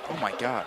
Oh my God.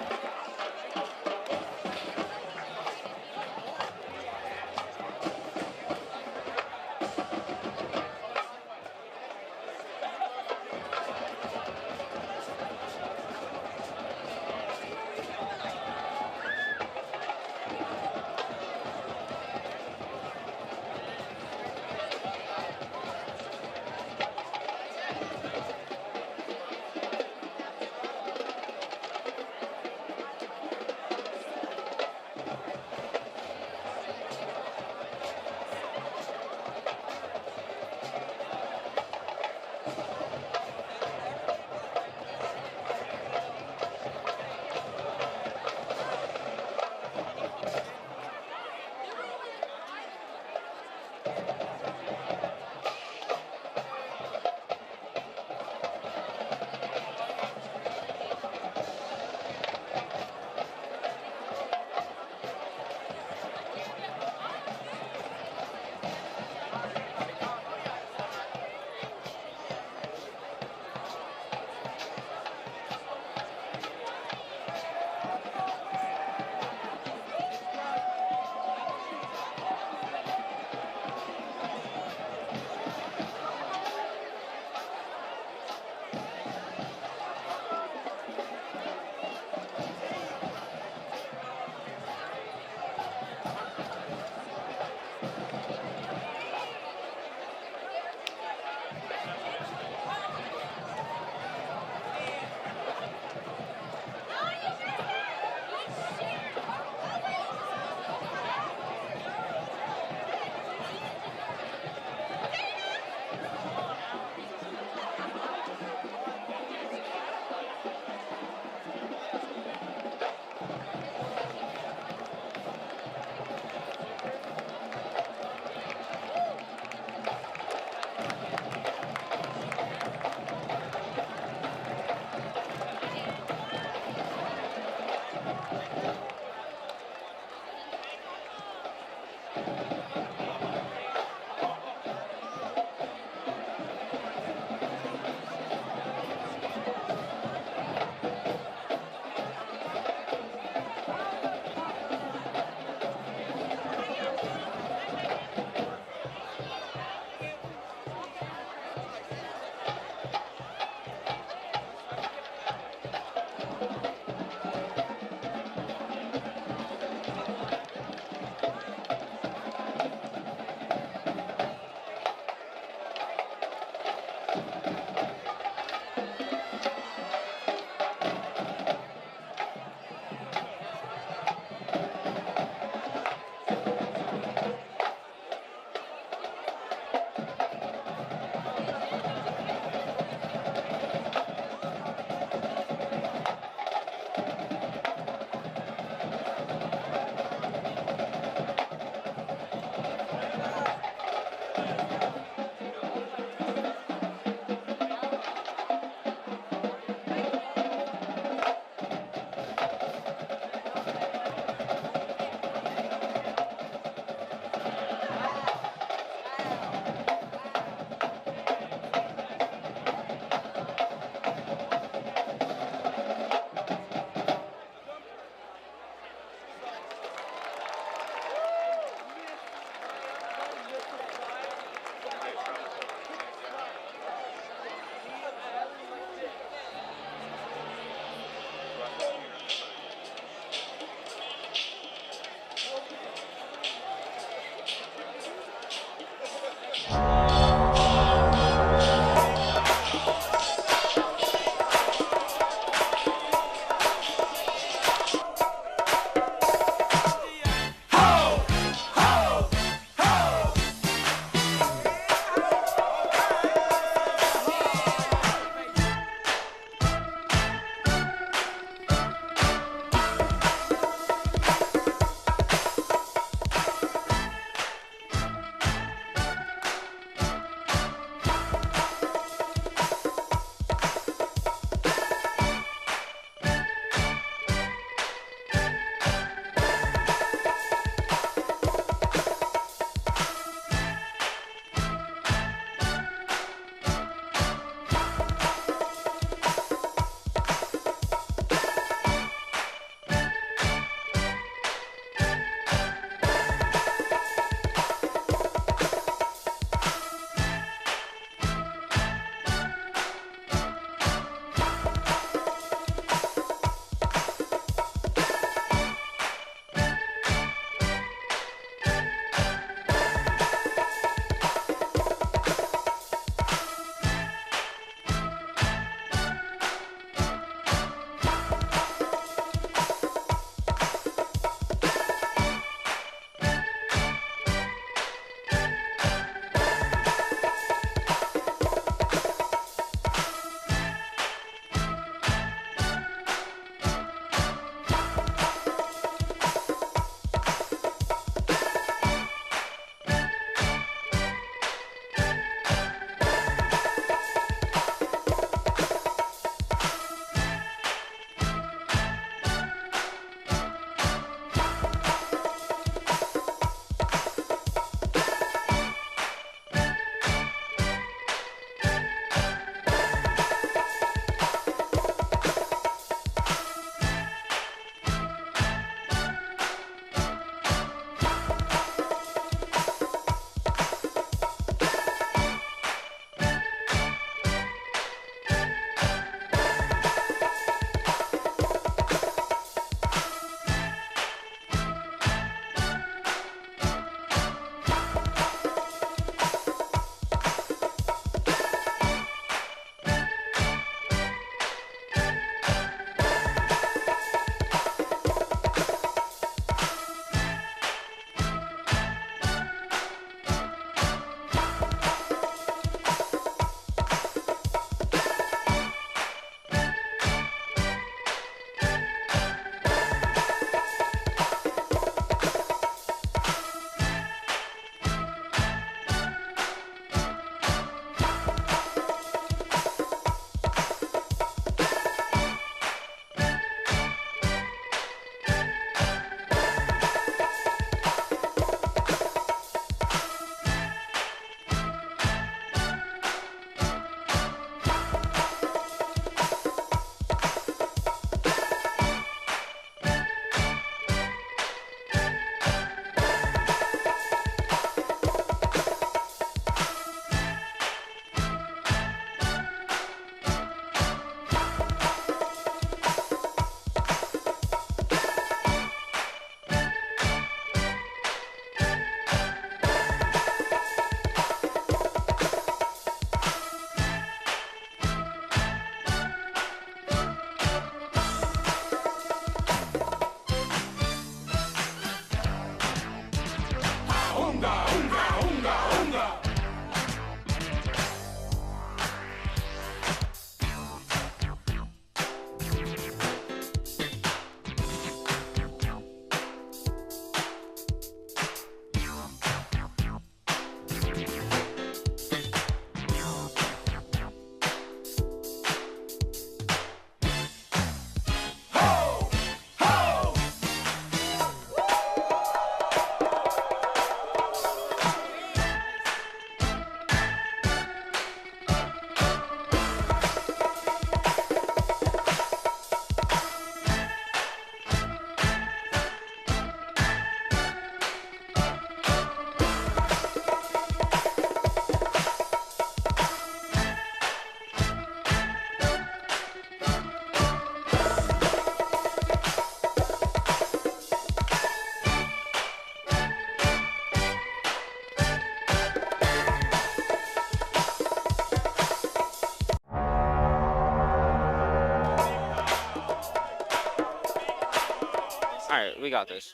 All right, we got this.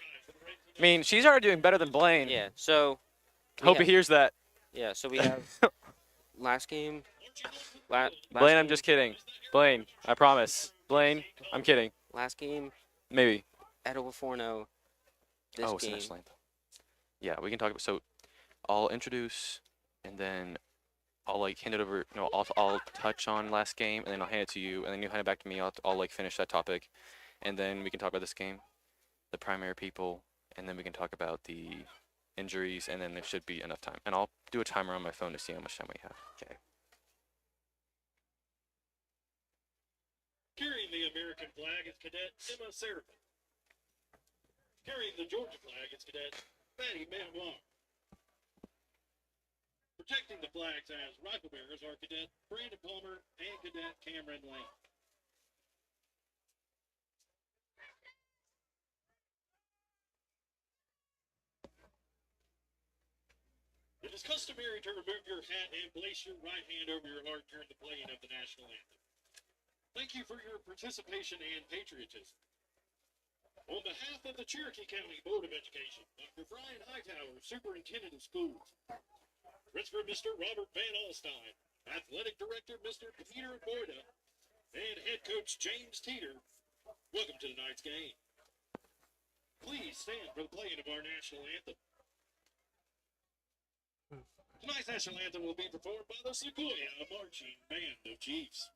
I mean, she's already doing better than Blaine. Yeah. So. Hope he hears that. Yeah. So we have last game. Blaine, I'm just kidding. Blaine, I promise. Blaine, I'm kidding. Last game. Maybe. Etowah 4-0. This it's game. national anthem. Yeah, we can talk about. So, I'll introduce, and then I'll like hand it over. No, I'll touch on last game, and then I'll hand it to you, and then you hand it back to me. I'll like finish that topic, and then we can talk about this game, the primary people, and then we can talk about the injuries, and then there should be enough time. And I'll do a timer on my phone to see how much time we have. Okay. Carrying the American flag is Cadet Emma Seraphin. Carrying the Georgia flag is Cadet Patty Manoir. Protecting the flags as rifle bearers are Cadet Brandon Palmer and Cadet Cameron Lane. It is customary to remove your hat and place your right hand over your heart during the playing of the national anthem. Thank you for your participation and patriotism. On behalf of the Cherokee County Board of Education, Dr. Brian Hightower, Superintendent of Schools, Principal Mr. Robert Van Alstyne, Athletic Director Mr. Peter Boyda, and Head Coach James Teeter, welcome to tonight's game. Please stand for the playing of our national anthem. Tonight's national anthem will be performed by the Sequoia Marching Band of Chiefs.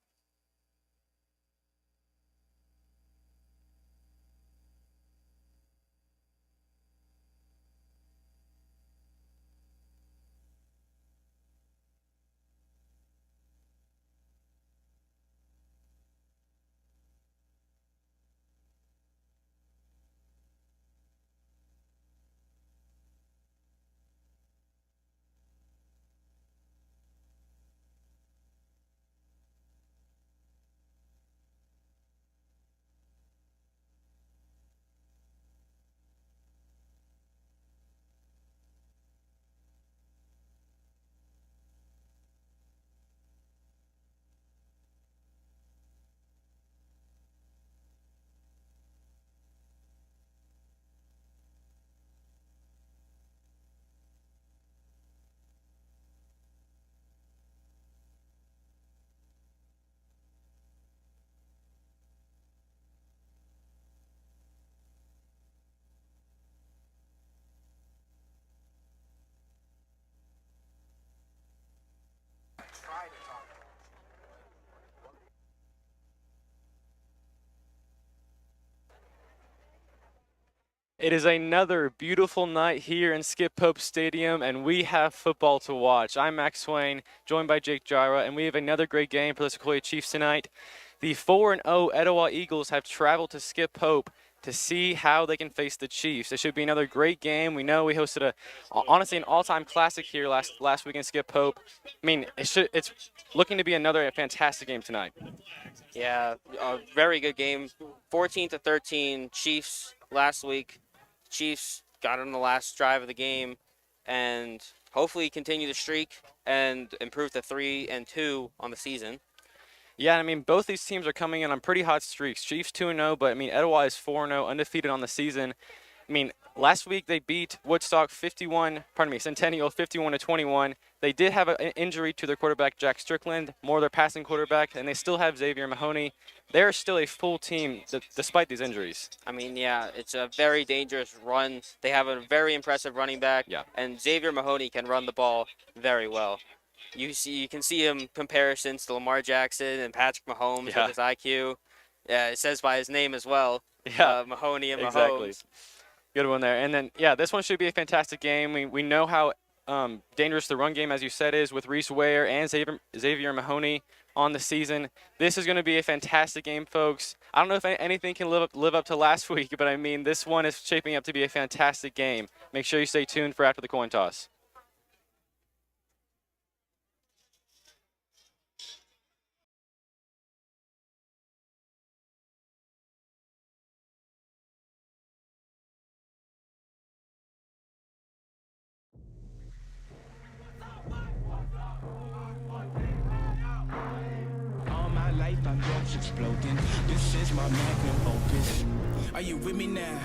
It is another beautiful night here in Skip Pope Stadium, and we have football to watch. I'm Max Swain, joined by Jake Jira, and we have another great game for the Sequoia Chiefs tonight. The 4-0 Etowah Eagles have traveled to Skip Pope to see how they can face the Chiefs. It should be another great game. We know we hosted honestly an all-time classic here last week in Skip Pope. I mean, it's looking to be another fantastic game tonight. Yeah, a very good game. 14-13 Chiefs last week. Chiefs got on the last drive of the game and hopefully continue the streak and improve to 3-2 on the season. Yeah, I mean, both these teams are coming in on pretty hot streaks. Chiefs 2-0, but I mean, Etowah is 4-0, undefeated on the season. I mean, last week they beat Centennial 51-21. They did have an injury to their quarterback, Jack Strickland, more their passing quarterback, and they still have Xavier Mahoney. They're still a full team despite these injuries. I mean, yeah, it's a very dangerous run. They have a very impressive running back, and Xavier Mahoney can run the ball very well. You can see him comparisons to Lamar Jackson and Patrick Mahomes with his IQ. It says by his name as well, Mahoney and Mahomes. Exactly. Good one there. And then, yeah, this one should be a fantastic game. We know how dangerous the run game, as you said, is with Reese Ware and Xavier Mahoney on the season. This is going to be a fantastic game, folks. I don't know if anything can live up to last week, but I mean, this one is shaping up to be a fantastic game. Make sure you stay tuned for after the coin toss. I've known since broken. This is my magnum opus. Are you with me now?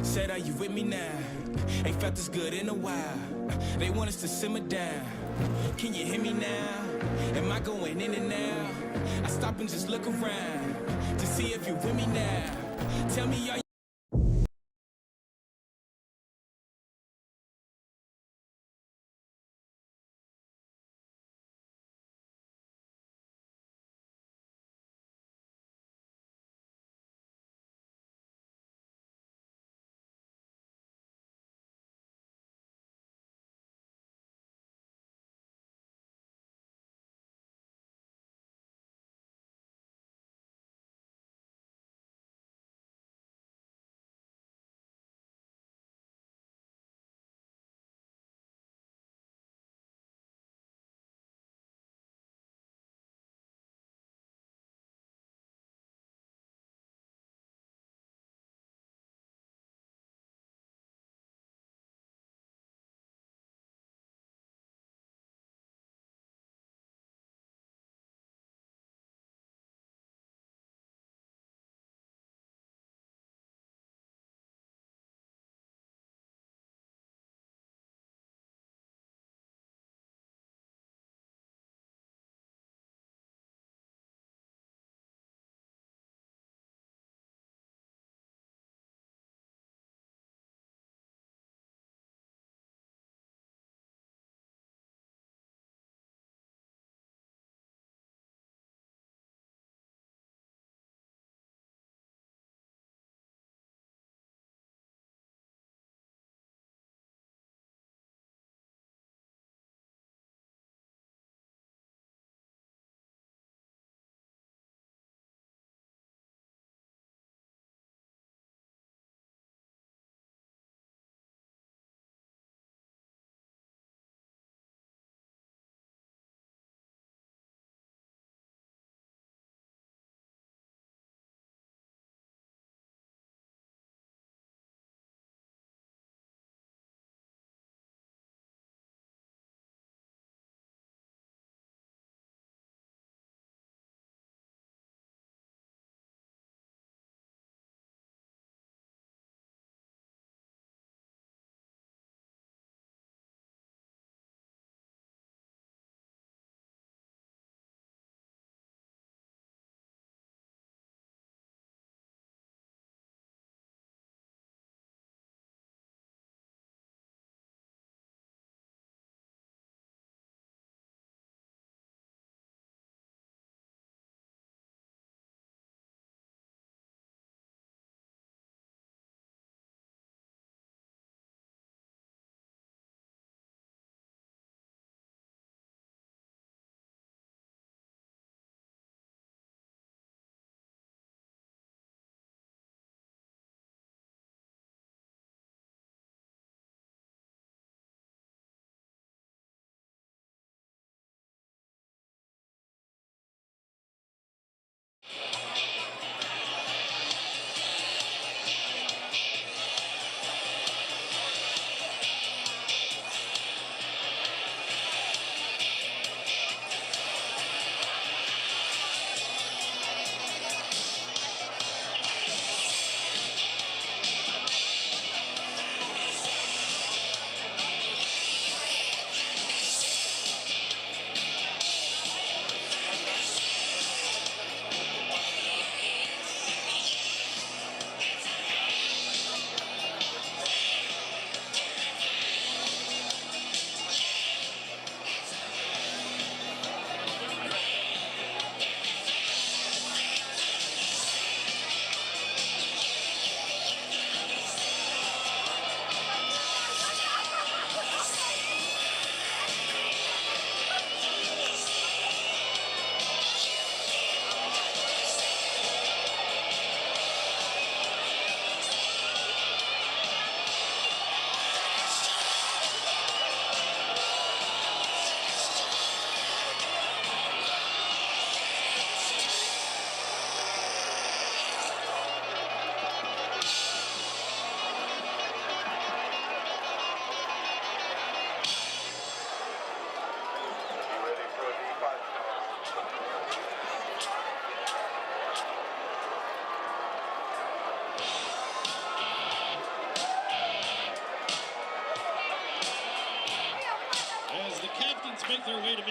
Said, are you with me now? Ain't felt this good in a while. They want us to simmer down. Can you hear me now? Am I going in and out? I stop and just look around to see if you're with me now. Tell me, are you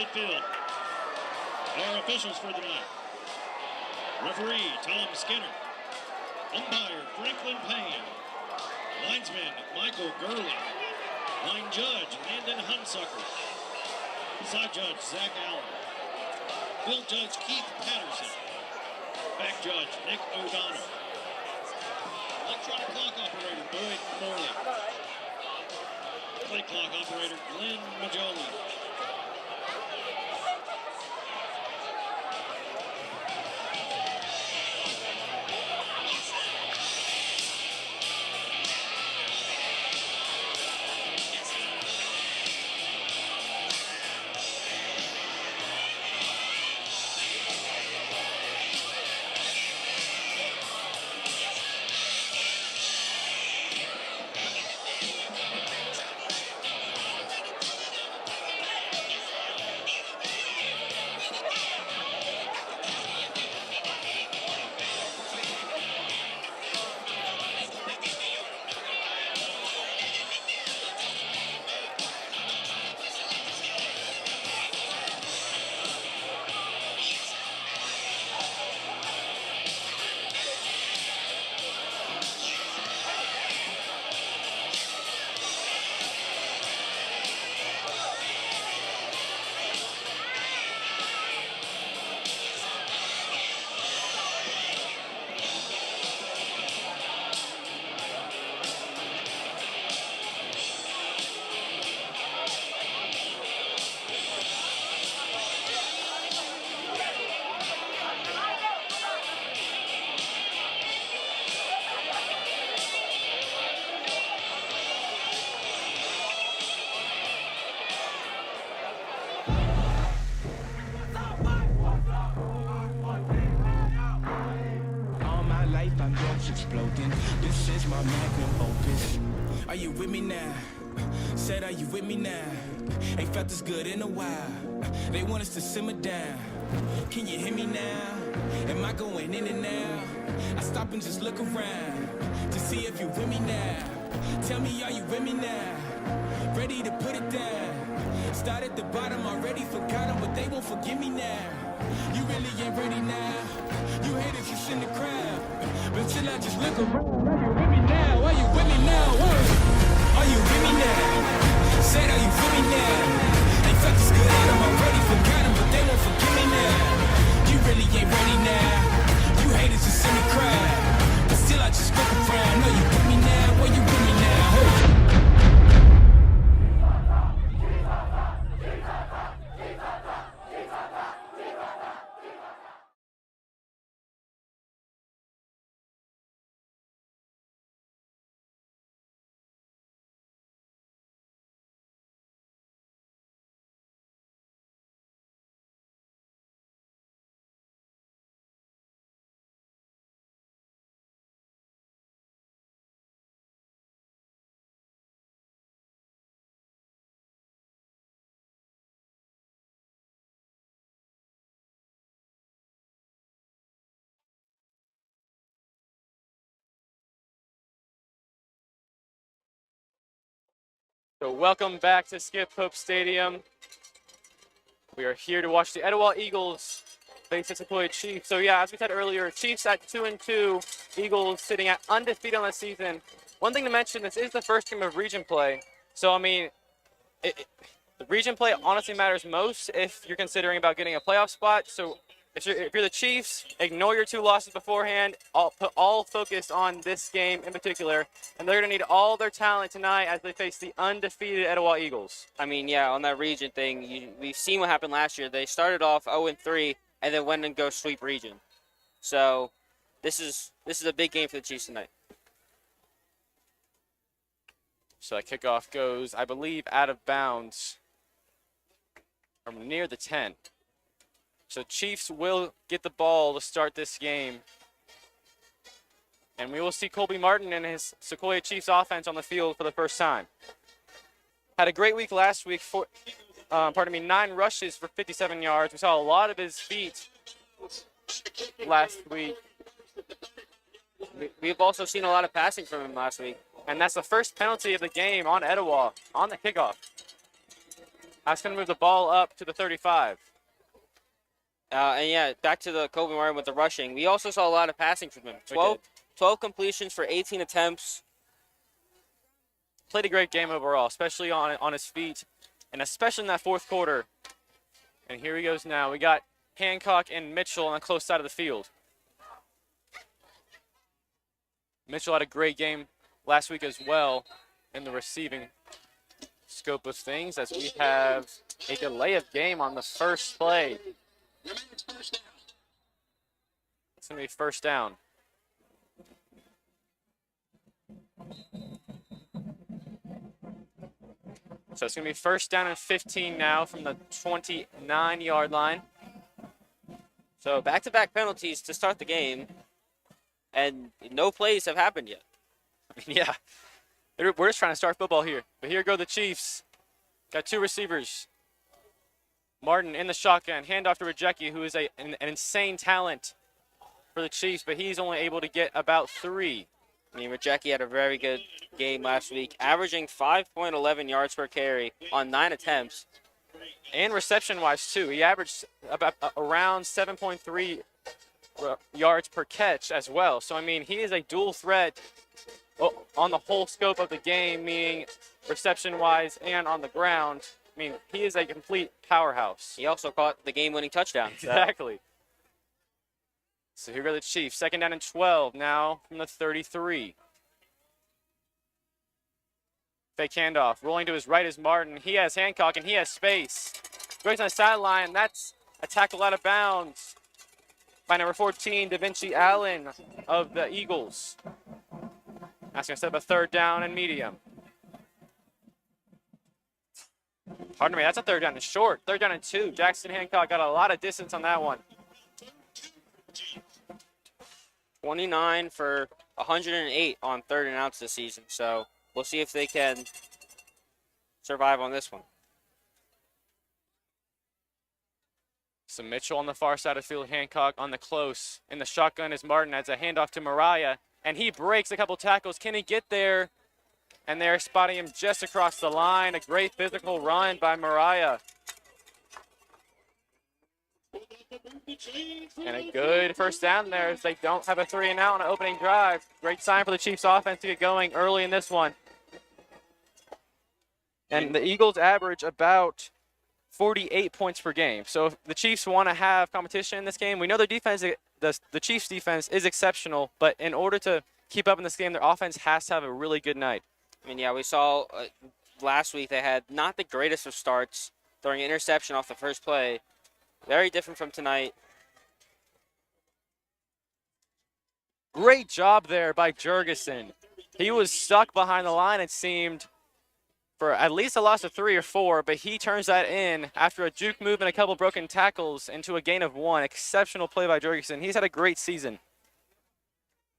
midfield. Our officials for the night. Referee, Tom Skinner. Umpire, Franklin Payne. Linesman, Michael Gurley. Line judge, Landon Hunsucker. Side judge, Zach Allen. Field judge, Keith Patterson. Back judge, Nick O'Donnell. Electronic clock operator, Boyd Morley. Play clock operator, Glenn Majoli. All my life I'm drugs exploding. This is my magnum opus. Are you with me now? Said, are you with me now? Ain't felt this good in a while. They want us to simmer down. Can you hear me now? Am I going in and out? I stop and just look around to see if you with me now. Tell me, are you with me now? Ready to put it down. Start at the bottom, already forgot them, but they won't forgive me now. You really ain't ready now. You haters just in the crowd, but till I just look around. Are you with me now? Are you with me now? Are you with me now? Said, are you with me now? Ain't felt this good at them, already forgot them, but they won't forgive me now. You really ain't ready now. You haters just in the crowd, but still I just look around. Are you with me now? Are you with me now? So welcome back to Skip Pope Stadium. We are here to watch the Etowah Eagles face the Sequoia Chiefs. So yeah, as we said earlier, Chiefs at 2-2, Eagles sitting at undefeated on the season. One thing to mention, this is the first game of region play. So I mean, the region play honestly matters most if you're considering about getting a playoff spot. So if you're the Chiefs, ignore your two losses beforehand. Put all focus on this game in particular, and they're going to need all their talent tonight as they face the undefeated Etowah Eagles. I mean, yeah, on that region thing, we've seen what happened last year. They started off 0-3 and then went and go sweep region. So this is a big game for the Chiefs tonight. So that kickoff goes, I believe, out of bounds from near the 10. So Chiefs will get the ball to start this game. And we will see Colby Martin and his Sequoia Chiefs offense on the field for the first time. Had a great week last week, 9 rushes for 57 yards. We saw a lot of his feet last week. We've also seen a lot of passing from him last week. And that's the first penalty of the game on Etowah on the kickoff. That's going to move the ball up to the 35. And yeah, back to the Kobe Martin with the rushing. We also saw a lot of passing from him. 12 completions for 18 attempts. Played a great game overall, especially on his feet, and especially in that fourth quarter. And here he goes now. We got Hancock and Mitchell on the close side of the field. Mitchell had a great game last week as well in the receiving scope of things, as we have a delay of game on the first play. It's going to be first down. So it's going to be first down and 15 now from the 29-yard line. So back-to-back penalties to start the game, and no plays have happened yet. Yeah, we're just trying to start football here. But here go the Chiefs. Got two receivers. Martin in the shotgun, handoff to Rajecki, who is an insane talent for the Chiefs, but he's only able to get about 3. I mean, Rajecki had a very good game last week, averaging 5.11 yards per carry on 9 attempts. And reception-wise, too. He averaged about around 7.3 yards per catch as well. So, I mean, he is a dual threat on the whole scope of the game, meaning reception-wise and on the ground. I mean, he is a complete powerhouse. He also caught the game-winning touchdown. Exactly. So here go the Chiefs. Second down and 12 now from the 33. Fake handoff. Rolling to his right is Martin. He has Hancock and he has space. Breaks on the sideline. That's a tackle out of bounds by number 14, Da Vinci Allen of the Eagles. That's going to set up a third down and medium. Pardon me, that's a third down and short. Third down and 2. Jackson Hancock got a lot of distance on that one. 29 for 108 on third and outs this season. So we'll see if they can survive on this one. So Mitchell on the far side of the field, Hancock on the close. In the shotgun is Martin as a handoff to Mariah. And he breaks a couple tackles. Can he get there? And they're spotting him just across the line. A great physical run by Mariah. And a good first down there as they don't have a 3 and out on an opening drive. Great sign for the Chiefs offense to get going early in this one. And the Eagles average about 48 points per game. So if the Chiefs want to have competition in this game, we know their defense, the Chiefs defense is exceptional, but in order to keep up in this game, their offense has to have a really good night. I mean, yeah, we saw last week they had not the greatest of starts, throwing an interception off the first play. Very different from tonight. Great job there by Jurgensen. He was stuck behind the line, it seemed, for at least a loss of 3 or 4, but he turns that in after a juke move and a couple broken tackles into a gain of 1. Exceptional play by Jurgensen. He's had a great season.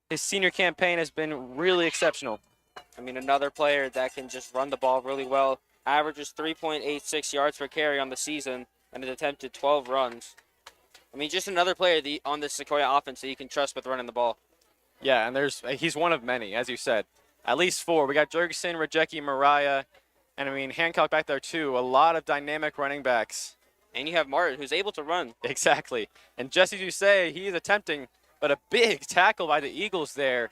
His senior campaign has been really exceptional. I mean, another player that can just run the ball really well. Averages 3.86 yards per carry on the season and has attempted 12 runs. I mean, just another player on the Sequoia offense that you can trust with running the ball. Yeah, and he's one of many, as you said. At least 4. We got Jurgensen, Rajecki, Mariah, and I mean, Hancock back there too. A lot of dynamic running backs. And you have Martin, who's able to run. Exactly. And just as you say, he is attempting, but a big tackle by the Eagles there.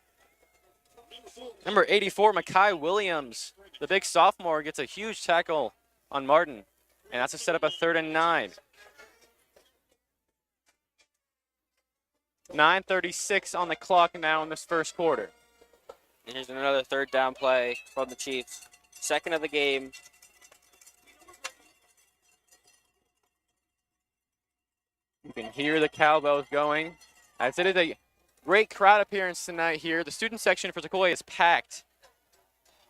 Number 84, Makai Williams, the big sophomore, gets a huge tackle on Martin. And that's to set up a 3rd and 9. 9:36 on the clock now in this first quarter. And here's another third down play from the Chiefs. Second of the game. You can hear the cowbells going. As it is a great crowd appearance tonight here. The student section for Sequoia is packed,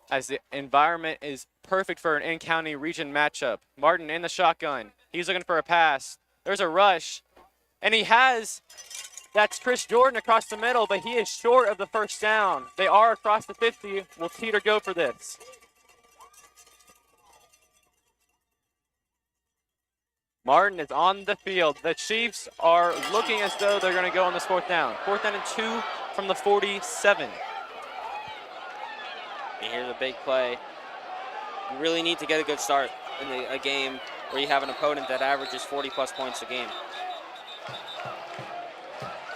as the environment is perfect for an in-county region matchup. Martin in the shotgun. He's looking for a pass. There's a rush. And that's Chris Jordan across the middle, but he is short of the first down. They are across the 50. Will Teeter go for this? Martin is on the field. The Chiefs are looking as though they're going to go on this 4th down. 4th down and 2 from the 47. And here's a big play. You really need to get a good start. in a game where you have an opponent that averages 40+ points a game.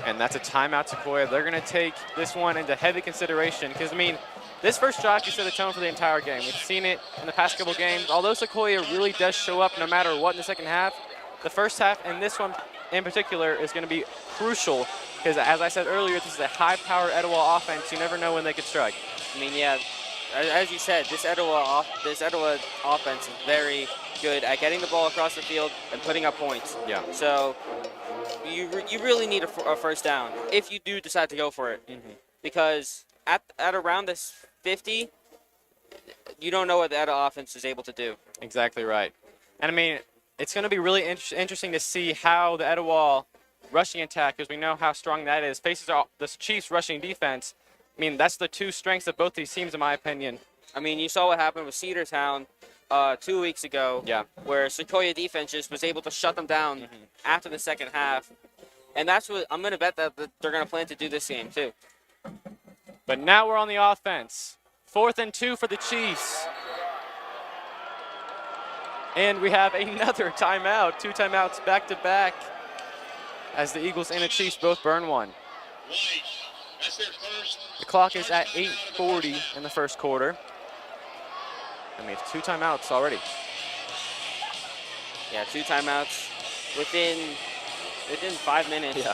And that's a timeout, Sequoia. They're going to take this one into heavy consideration because, I mean, this first drive could set the tone for the entire game. We've seen it in the past couple games. Although Sequoia really does show up no matter what in the second half, the first half and this one in particular is going to be crucial because, as I said earlier, this is a high-powered Etowah offense. You never know when they could strike. I mean, yeah, as you said, this Etowah offense is very good at getting the ball across the field and putting up points. Yeah. So you really need a first down if you do decide to go for it, because at around this 50, you don't know what that offense is able to do. Exactly right. And I mean, it's going to be really interesting to see how the Etowah rushing attack, because we know how strong that is, faces the Chiefs' rushing defense. I mean, that's the two strengths of both these teams, in my opinion. I mean, you saw what happened with Cedartown 2 weeks ago, where Sequoia defense just was able to shut them down after the second half. And that's what I'm going to bet that they're going to plan to do this game, too. But now we're on the offense. 4th and 2 for the Chiefs. And we have another timeout, 2 timeouts back-to-back, as the Eagles and the Chiefs both burn one. The clock is at 8:40 in the first quarter. I mean, it's 2 timeouts already. Yeah, 2 timeouts within 5 minutes. Yeah,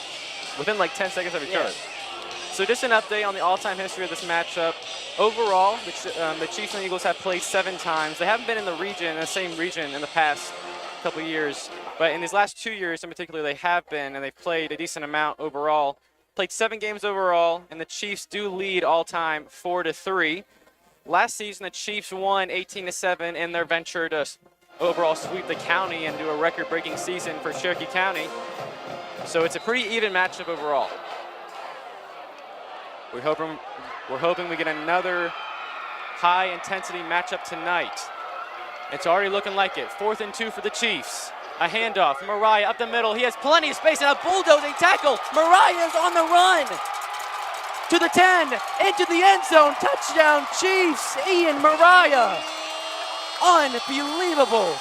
within like 10 seconds of each other. So just an update on the all-time history of this matchup. Overall, the Chiefs and Eagles have played 7 times. They haven't been in the same region in the past couple years, but in these last 2 years in particular, they have been, and they've played a decent amount overall. Played 7 games overall, and the Chiefs do lead all-time 4-3. Last season, the Chiefs won 18-7 in their venture to overall sweep the county and do a record-breaking season for Cherokee County. So it's a pretty even matchup overall. We're hoping we get another high-intensity matchup tonight. It's already looking like it. 4th and 2 for the Chiefs. A handoff from Mariah up the middle. He has plenty of space and a bulldozing tackle. Mariah is on the run. To the 10, into the end zone. Touchdown, Chiefs. Ian Mariah. Unbelievable.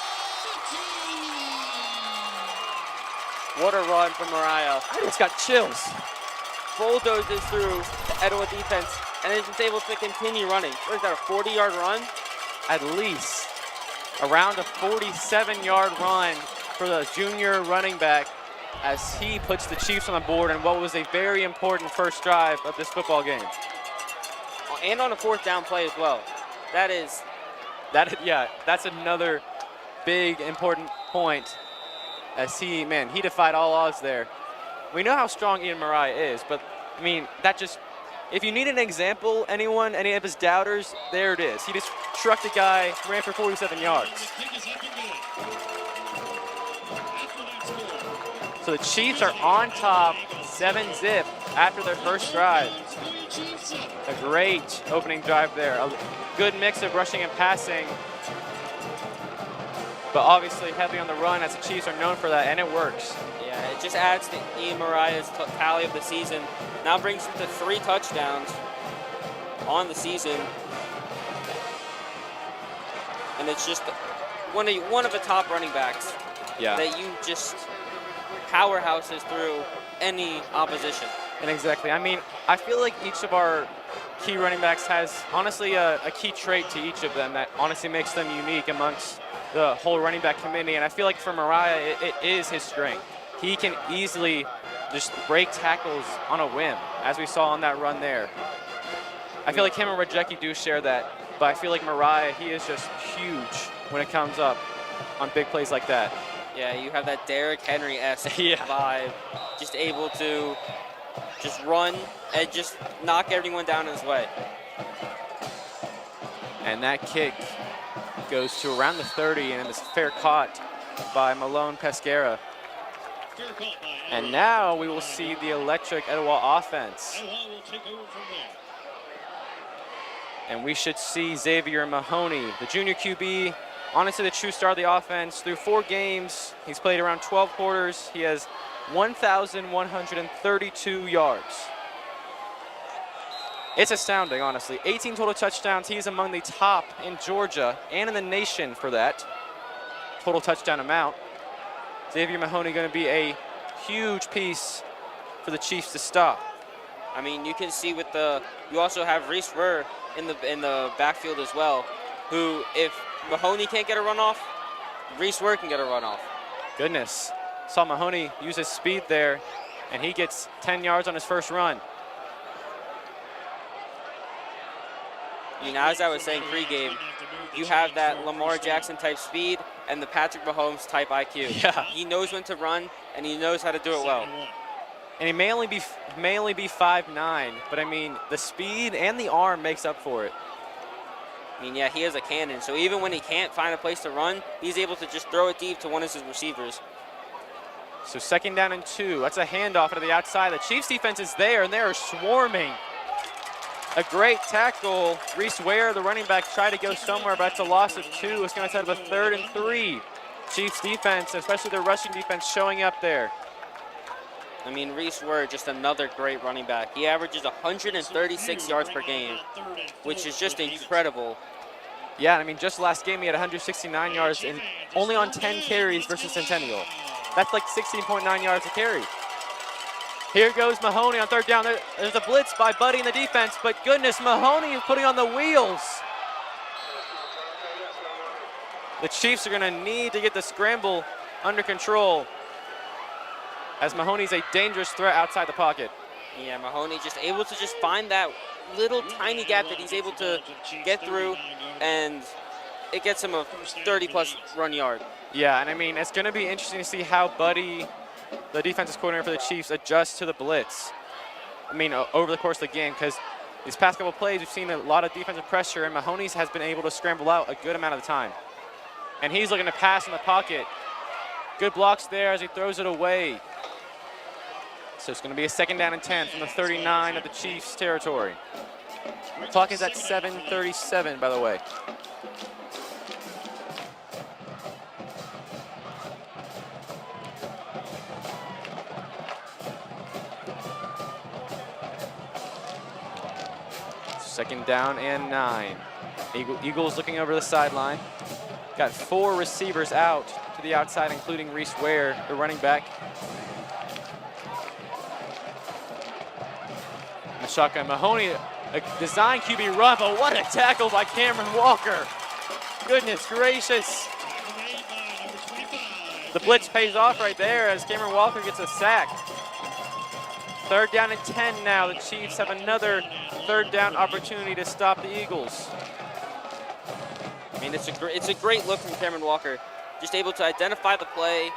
What a run from Mariah. I just got chills. Bulldozes through the Etowah defense and is just able to continue running. What is that, a 40-yard run? At least. Around a 47-yard run for the junior running back as he puts the Chiefs on the board in what was a very important first drive of this football game. And on a 4th down play as well. That's another big important point as he defied all odds there. We know how strong Ian Mariah is, but I mean, if you need an example, any of his doubters, there it is. He just trucked a guy, ran for 47 yards. So the Chiefs are on top, 7-zip after their first drive. A great opening drive there. A good mix of rushing and passing, but obviously heavy on the run as the Chiefs are known for that, and it works. Yeah, it just adds to Ian Mariah's tally of the season. Now brings him to 3 touchdowns on the season. And it's just one of the top running backs that you just powerhouses through any opposition. And exactly. I mean, I feel like each of our key running backs has honestly a key trait to each of them that honestly makes them unique amongst the whole running back committee. And I feel like for Mariah, it is his strength. He can easily just break tackles on a whim, as we saw on that run there. I feel like him and Rajecki do share that, but I feel like Mariah, he is just huge when it comes up on big plays like that. Yeah, you have that Derrick Henry-esque vibe, just able to just run and just knock everyone down in his way. And that kick goes to around the 30, and it's fair caught by Malone Pescara. And now we will see the electric Etowah offense. And we should see Xavier Mahoney, the junior QB, honestly the true star of the offense. Through 4 games, he's played around 12 quarters. He has 1,132 yards. It's astounding, honestly. 18 total touchdowns. He's among the top in Georgia and in the nation for that. total touchdown amount. Xavier Mahoney going to be a huge piece for the Chiefs to stop. I mean, you can see with you also have Reese Rur in the backfield as well, who, if Mahoney can't get a run off, Reese Rur can get a run off. Goodness. Saw Mahoney use his speed there, and he gets 10 yards on his first run. I mean, as I was saying pregame, you have that Lamar Jackson type speed and the Patrick Mahomes type IQ. Yeah. He knows when to run, and he knows how to do it well. And he may only be 5'9", but I mean, the speed and the arm makes up for it. I mean, yeah, he has a cannon, so even when he can't find a place to run, he's able to just throw it deep to one of his receivers. So 2nd down and 2. That's a handoff to the outside. The Chiefs defense is there, and they are swarming. A great tackle. Reese Ware, the running back, tried to go somewhere, but it's a loss of 2. It's going to set up a 3rd and 3. Chiefs defense, especially their rushing defense, showing up there. I mean, Reese Ware, just another great running back. He averages 136 yards per game, which is just incredible. Yeah, I mean, just last game he had 169 yards and only on 10 carries versus Centennial. That's like 16.9 yards a carry. Here goes Mahoney on 3rd down. There's a blitz by Buddy in the defense, but goodness, Mahoney is putting on the wheels. The Chiefs are going to need to get the scramble under control, as Mahoney's a dangerous threat outside the pocket. Yeah, Mahoney just able to just find that little tiny gap that he's able to get through, and it gets him a 30-plus run yard. Yeah, and I mean, it's going to be interesting to see how Buddy, the defensive coordinator for the Chiefs, adjusts to the blitz. I mean, over the course of the game, because these past couple plays, we've seen a lot of defensive pressure, and Mahoney's has been able to scramble out a good amount of the time. And he's looking to pass in the pocket. Good blocks there as he throws it away. So it's going to be a 2nd down and 10 from the 39 of the Chiefs territory. Clock is at 7:37, by the way. Second down and 9. Eagles looking over the sideline. Got 4 receivers out to the outside, including Reese Ware, the running back. Shotgun. Mahoney, a design QB run, but what a tackle by Cameron Walker. Goodness gracious. The blitz pays off right there as Cameron Walker gets a sack. 3rd down and 10 now. The Chiefs have another 3rd down opportunity to stop the Eagles. I mean, it's a great look from Cameron Walker. Just able to identify the play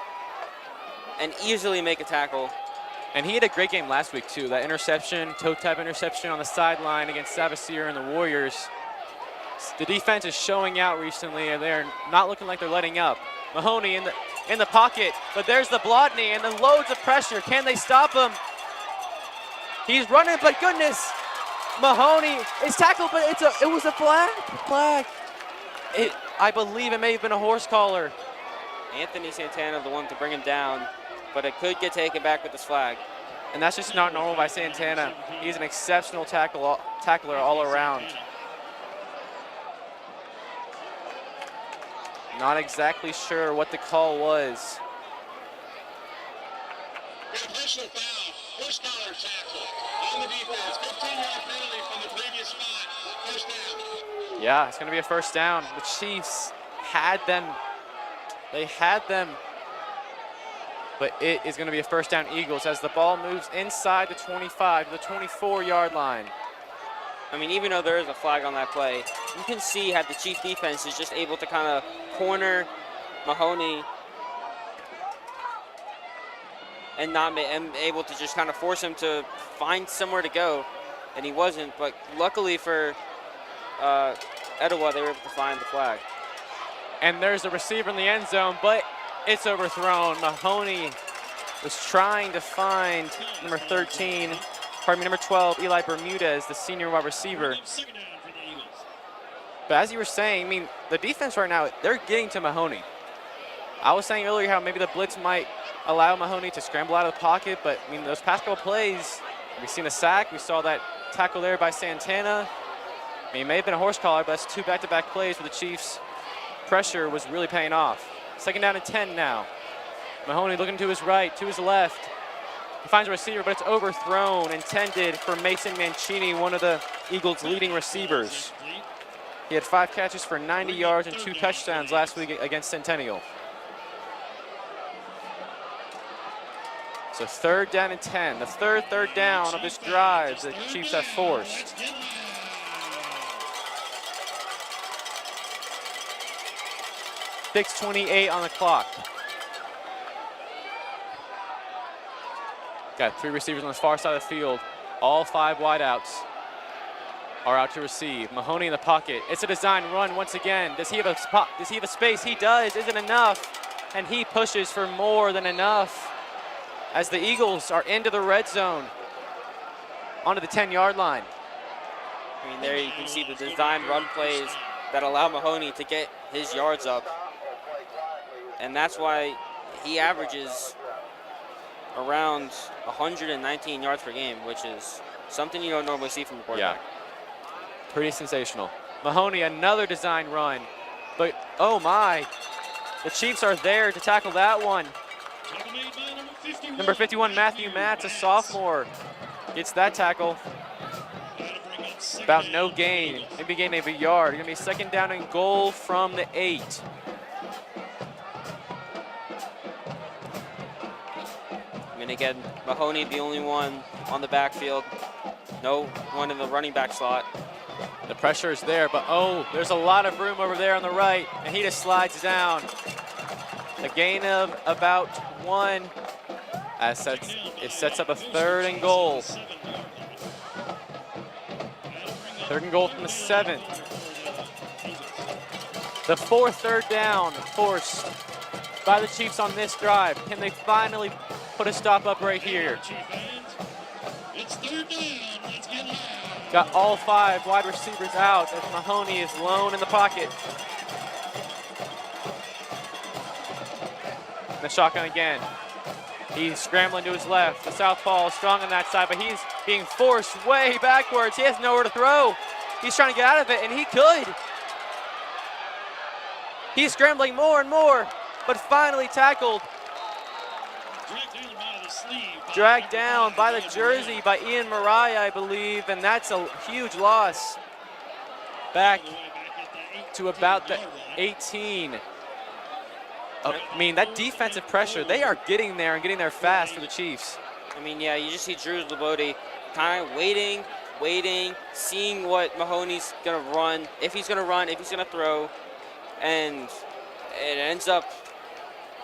and easily make a tackle. And he had a great game last week, too. That interception, toe-tap interception on the sideline against Savasier and the Warriors. The defense is showing out recently, and they're not looking like they're letting up. Mahoney in the pocket, but there's the Blotney, and then loads of pressure. Can they stop him? He's running, but goodness, Mahoney is tackled, but it was a flag. I believe it may have been a horse collar. Anthony Santana, the one to bring him down, but it could get taken back with this flag. And that's just not normal by Santana. He's an exceptional tackler all around. Not exactly sure what the call was. Personal foul, horse collar tackle on the defense. 15-yard penalty from the previous spot. First down. Yeah, it's going to be a first down. The Chiefs had them. They had them. But it is going to be a first down Eagles as the ball moves inside the 25, the 24-yard line. I mean, even though there is a flag on that play, you can see how the Chief defense is just able to kind of corner Mahoney and able to just kind of force him to find somewhere to go, and he wasn't. But luckily for Etowah, they were able to find the flag. And there's a receiver in the end zone, but it's overthrown. Mahoney was trying to find number 12, Eli Bermudez, the senior wide receiver. But as you were saying, I mean, the defense right now, they're getting to Mahoney. I was saying earlier how maybe the blitz might allow Mahoney to scramble out of the pocket, but I mean, those past couple plays, we've seen a sack. We saw that tackle there by Santana. I mean, it may have been a horse collar, but that's 2 back-to-back plays for the Chiefs. Pressure was really paying off. Second down and 10 now. Mahoney looking to his right, to his left. He finds a receiver, but it's overthrown, intended for Mason Mancini, one of the Eagles' leading receivers. He had 5 catches for 90 yards and 2 touchdowns last week against Centennial. So third down and 10, the third down of this drive the Chiefs have forced. .6:28 on the clock. Got 3 receivers on the far side of the field. All 5 wideouts are out to receive. Mahoney in the pocket. It's a design run once again. Does he have a spot? Does he have a space? He does. Isn't enough. And he pushes for more than enough as the Eagles are into the red zone, onto the 10-yard line. I mean, there you can see the design run plays that allow Mahoney to get his yards up. And that's why he averages around 119 yards per game, which is something you don't normally see from a quarterback. Yeah, pretty sensational. Mahoney, another design run, but oh my, the Chiefs are there to tackle that one. Number 51, Matthew Matz, a sophomore, gets that tackle. About no gain, maybe gain of a yard. Gonna be second down and goal from the 8. And again, Mahoney the only one on the backfield. No one in the running back slot. The pressure is there, but oh, there's a lot of room over there on the right, and he just slides down. A gain of about 1 as it sets up a third and goal. Third and goal from the 7. The 4th third down forced by the Chiefs on this drive. Can they finally put a stop up right here? Got all 5 wide receivers out as Mahoney is lone in the pocket. The shotgun again. He's scrambling to his left. The southpaw is strong on that side, but he's being forced way backwards. He has nowhere to throw. He's trying to get out of it, and he could. He's scrambling more and more, but finally tackled. Dragged down by the jersey by Ian Mariah, I believe, and that's a huge loss. Back to about the 18. I mean, that defensive pressure, they are getting there and getting there fast for the Chiefs. I mean, yeah, you just see Drew Labode kind of waiting, seeing what Mahoney's going to run, if he's going to run, if he's going to throw, and it ends up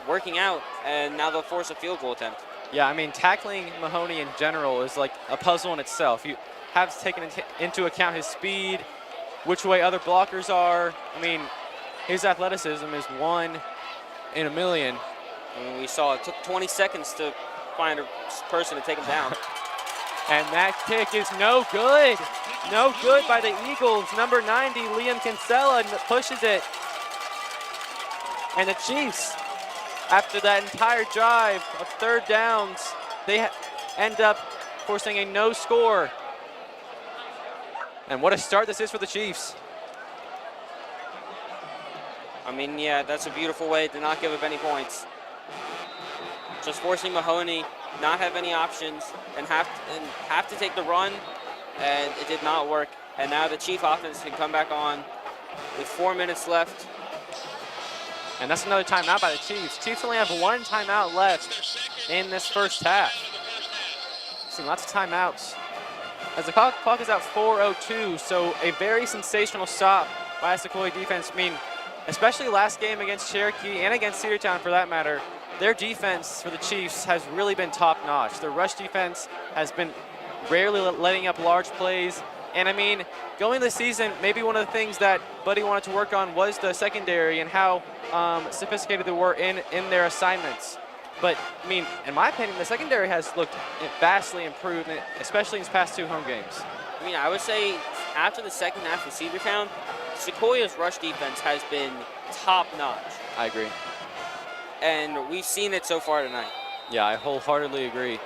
working out, and now they'll force a field goal attempt. Yeah, I mean, tackling Mahoney in general is like a puzzle in itself. You have to take into account his speed, which way other blockers are. I mean, his athleticism is 1 in a million. I mean, we saw it took 20 seconds to find a person to take him down. And that kick is no good. No good by the Eagles. Number 90, Liam Kinsella, pushes it. And the Chiefs, after that entire drive of third downs, they end up forcing a no score. And what a start this is for the Chiefs. I mean, yeah, that's a beautiful way to not give up any points. Just forcing Mahoney, not have any options, and have to take the run, and it did not work. And now the Chief offense can come back on with 4 minutes left. And that's another timeout by the Chiefs. Chiefs only have 1 timeout left in this first half. Seen lots of timeouts. As the clock is at 4:02, so a very sensational stop by the Sequoia defense. I mean, especially last game against Cherokee and against Cedartown for that matter, their defense for the Chiefs has really been top-notch. Their rush defense has been rarely letting up large plays. And I mean, going into the season, maybe one of the things that Buddy wanted to work on was the secondary and how sophisticated they were in their assignments. But I mean, in my opinion, the secondary has looked vastly improved, especially in these past 2 home games. I mean, I would say after the second half of Cedartown, Sequoia's rush defense has been top-notch. I agree. And we've seen it so far tonight. Yeah, I wholeheartedly agree.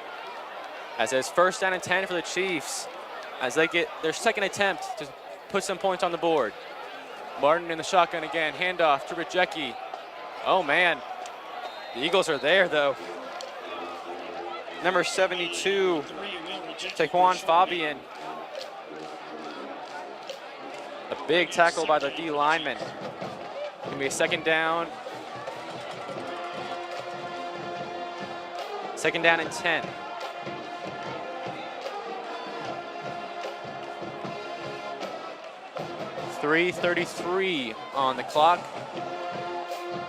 As it's first down and 10 for the Chiefs, as they get their second attempt to put some points on the board. Martin in the shotgun again, handoff to Rajecki. Oh, man. The Eagles are there, though. Number 72, Taquan Fabian. A big tackle by the D lineman. Gonna be a second down. Second down and 10. .333 on the clock.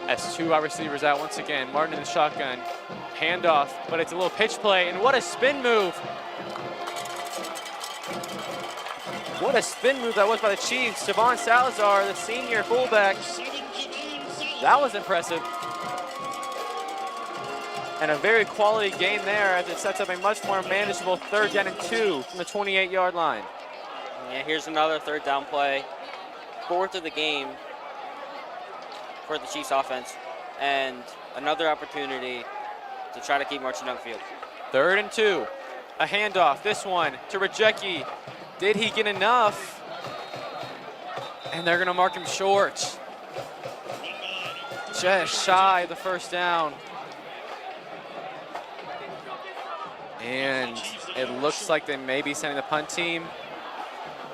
As two wide receivers out once again. Martin in the shotgun. Handoff, but it's a little pitch play, and what a spin move. What a spin move that was by the Chiefs. Javon Salazar, the senior fullback. That was impressive. And a very quality gain there as it sets up a much more manageable 3rd down and 2 from the 28-yard line. Yeah, here's another 3rd down play. 4th of the game for the Chiefs offense. And another opportunity to try to keep marching down the field. 3rd and 2. A handoff, this one to Rajecki. Did he get enough? And they're gonna mark him short. Just shy of the 1st down. And it looks like they may be sending the punt team.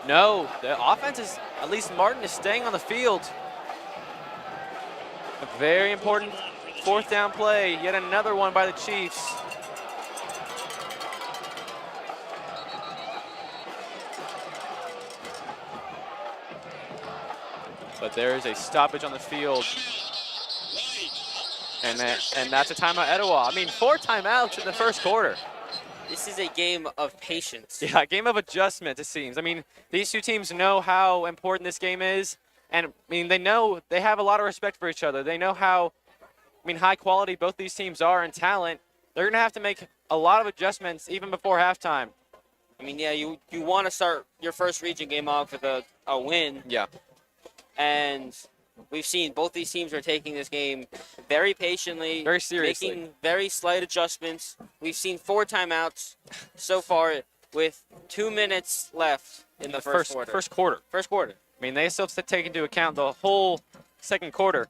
No, the offense is, at least Martin is staying on the field. A very important 4th down play, yet another one by the Chiefs. But there is a stoppage on the field. And that's a timeout, Etowah. I mean, 4 timeouts in the 1st quarter. This is a game of patience. Yeah, a game of adjustment, it seems. I mean, these two teams know how important this game is. And, I mean, they have a lot of respect for each other. They know how, I mean, high quality both these teams are in talent. They're going to have to make a lot of adjustments even before halftime. I mean, yeah, you want to start your first region game off with a win. Yeah. And we've seen both these teams are taking this game very patiently. Very seriously. Making very slight adjustments. We've seen 4 timeouts so far with 2 minutes left in the first quarter. First quarter. First quarter. I mean, they still have to take into account the whole 2nd quarter.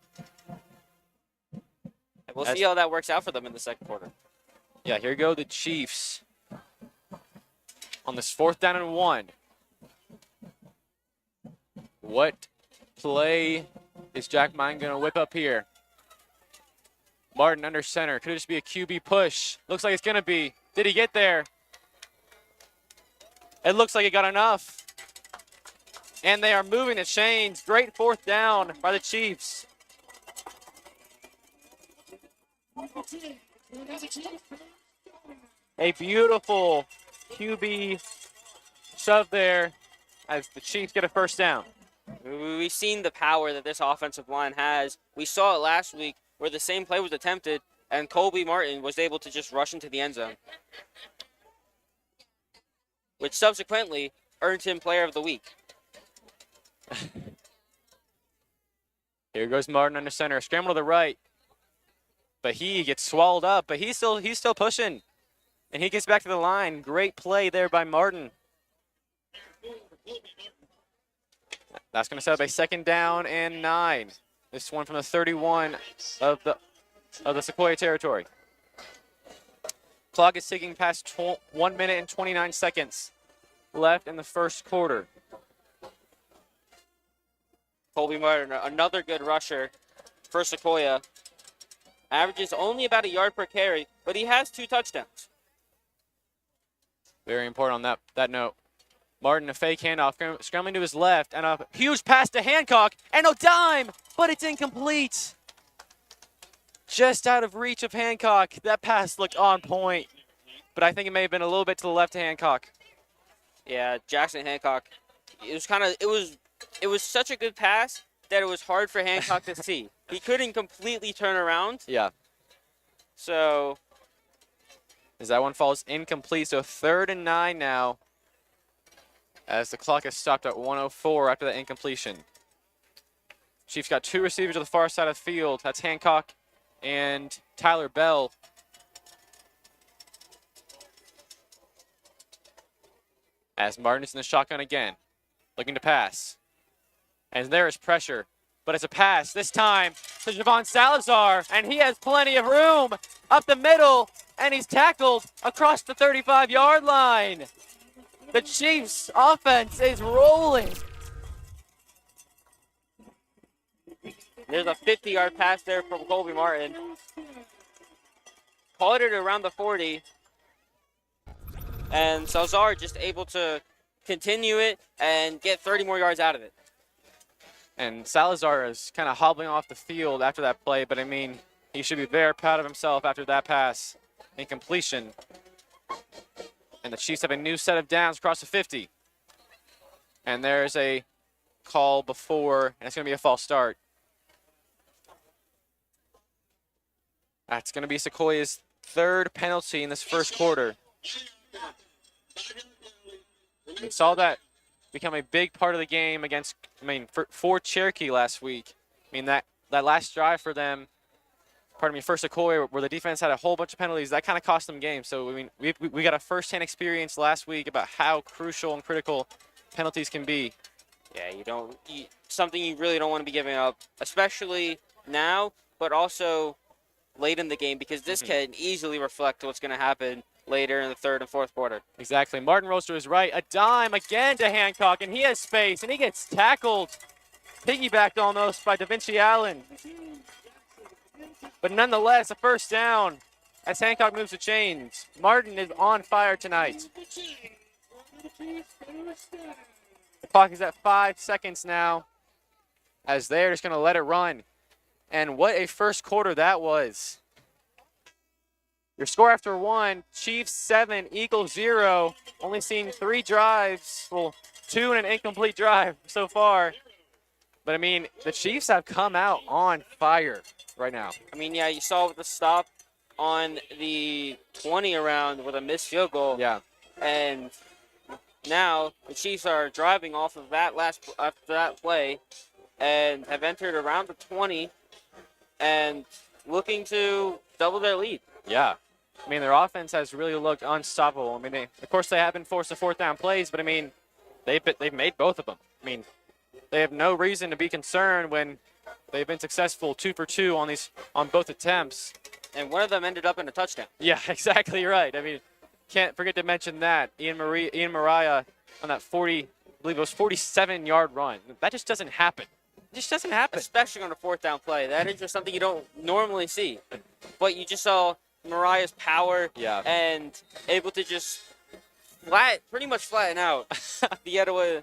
And we'll see how that works out for them in the 2nd quarter. Yeah, here go the Chiefs on this 4th down and 1. What play is Jack Mine going to whip up here? Martin under center. Could it just be a QB push? Looks like it's going to be. Did he get there? It looks like he got enough. And they are moving the chains. Great 4th down by the Chiefs. A beautiful QB shove there as the Chiefs get a 1st down. We've seen the power that this offensive line has. We saw it last week where the same play was attempted and Colby Martin was able to just rush into the end zone, which subsequently earned him Player of the Week. Here goes Martin under center. Scramble to the right. But he gets swallowed up. But he's still pushing. And he gets back to the line. Great play there by Martin. That's going to set up a 2nd down and 9. This one from the 31 of the Sequoia territory. Clock is ticking past 1 minute and 29 seconds left in the 1st quarter. Colby Martin, another good rusher for Sequoia. Averages only about a yard per carry, but he has 2 touchdowns. Very important on that note. Martin, a fake handoff, scrambling to his left, and a huge pass to Hancock, and a dime, but it's incomplete. Just out of reach of Hancock. That pass looked on point, but I think it may have been a little bit to the left of Hancock. Yeah, Jackson Hancock. It was such a good pass that it was hard for Hancock to see. He couldn't completely turn around. Yeah. So. As that one falls incomplete, so 3rd and 9 now. As the clock is stopped at 1:04 after that incompletion. Chiefs got 2 receivers to the far side of the field. That's Hancock and Tyler Bell. As Martin is in the shotgun again, looking to pass. And there is pressure. But it's a pass this time to Javon Salazar, and he has plenty of room up the middle, and he's tackled across the 35-yard line. The Chiefs' offense is rolling. There's a 50-yard pass there from Colby Martin. Caught it around the 40. And Salazar just able to continue it and get 30 more yards out of it. And Salazar is kind of hobbling off the field after that play, but I mean, he should be very proud of himself after that pass and completion. And the Chiefs have a new set of downs across the 50. And there's a call before, and it's going to be a false start. That's going to be Sequoia's third penalty in this first quarter. We saw that become a big part of the game against, for Cherokee last week. I mean, that last drive for them, for Sequoia, where the defense had a whole bunch of penalties, that kind of cost them games. So, I mean, we got a first-hand experience last week about how crucial and critical penalties can be. Yeah, something you really don't want to be giving up, especially now, but also late in the game, because this can easily reflect what's going to happen later in the third and fourth quarter. Exactly. Martin rolls to his right. A dime again to Hancock, and he has space, and he gets tackled, piggybacked almost by Da Vinci Allen. But nonetheless, a first down as Hancock moves the chains. Martin is on fire tonight. The clock is at 5 seconds now as they're just going to let it run. And what a first quarter that was. Your score after one, Chiefs 7, Eagles 0. Only seen 3 drives, well, 2 and an incomplete drive so far. But, I mean, the Chiefs have come out on fire right now. I mean, yeah, you saw with the stop on the 20 around with a missed field goal. Yeah. And now the Chiefs are driving off of that after that play and have entered around the 20 and looking to double their lead. Yeah. I mean, their offense has really looked unstoppable. I mean, of course, they have been forced to fourth down plays, but, I mean, they've made both of them. I mean, they have no reason to be concerned when they've been successful 2 for 2 on both attempts. And one of them ended up in a touchdown. Yeah, exactly right. I mean, can't forget to mention that. Ian Mariah on that 40, I believe it was 47-yard run. That just doesn't happen. It just doesn't happen. Especially on a fourth down play. That is just something you don't normally see. But you just saw Mariah's power and able to just pretty much flatten out the Etowah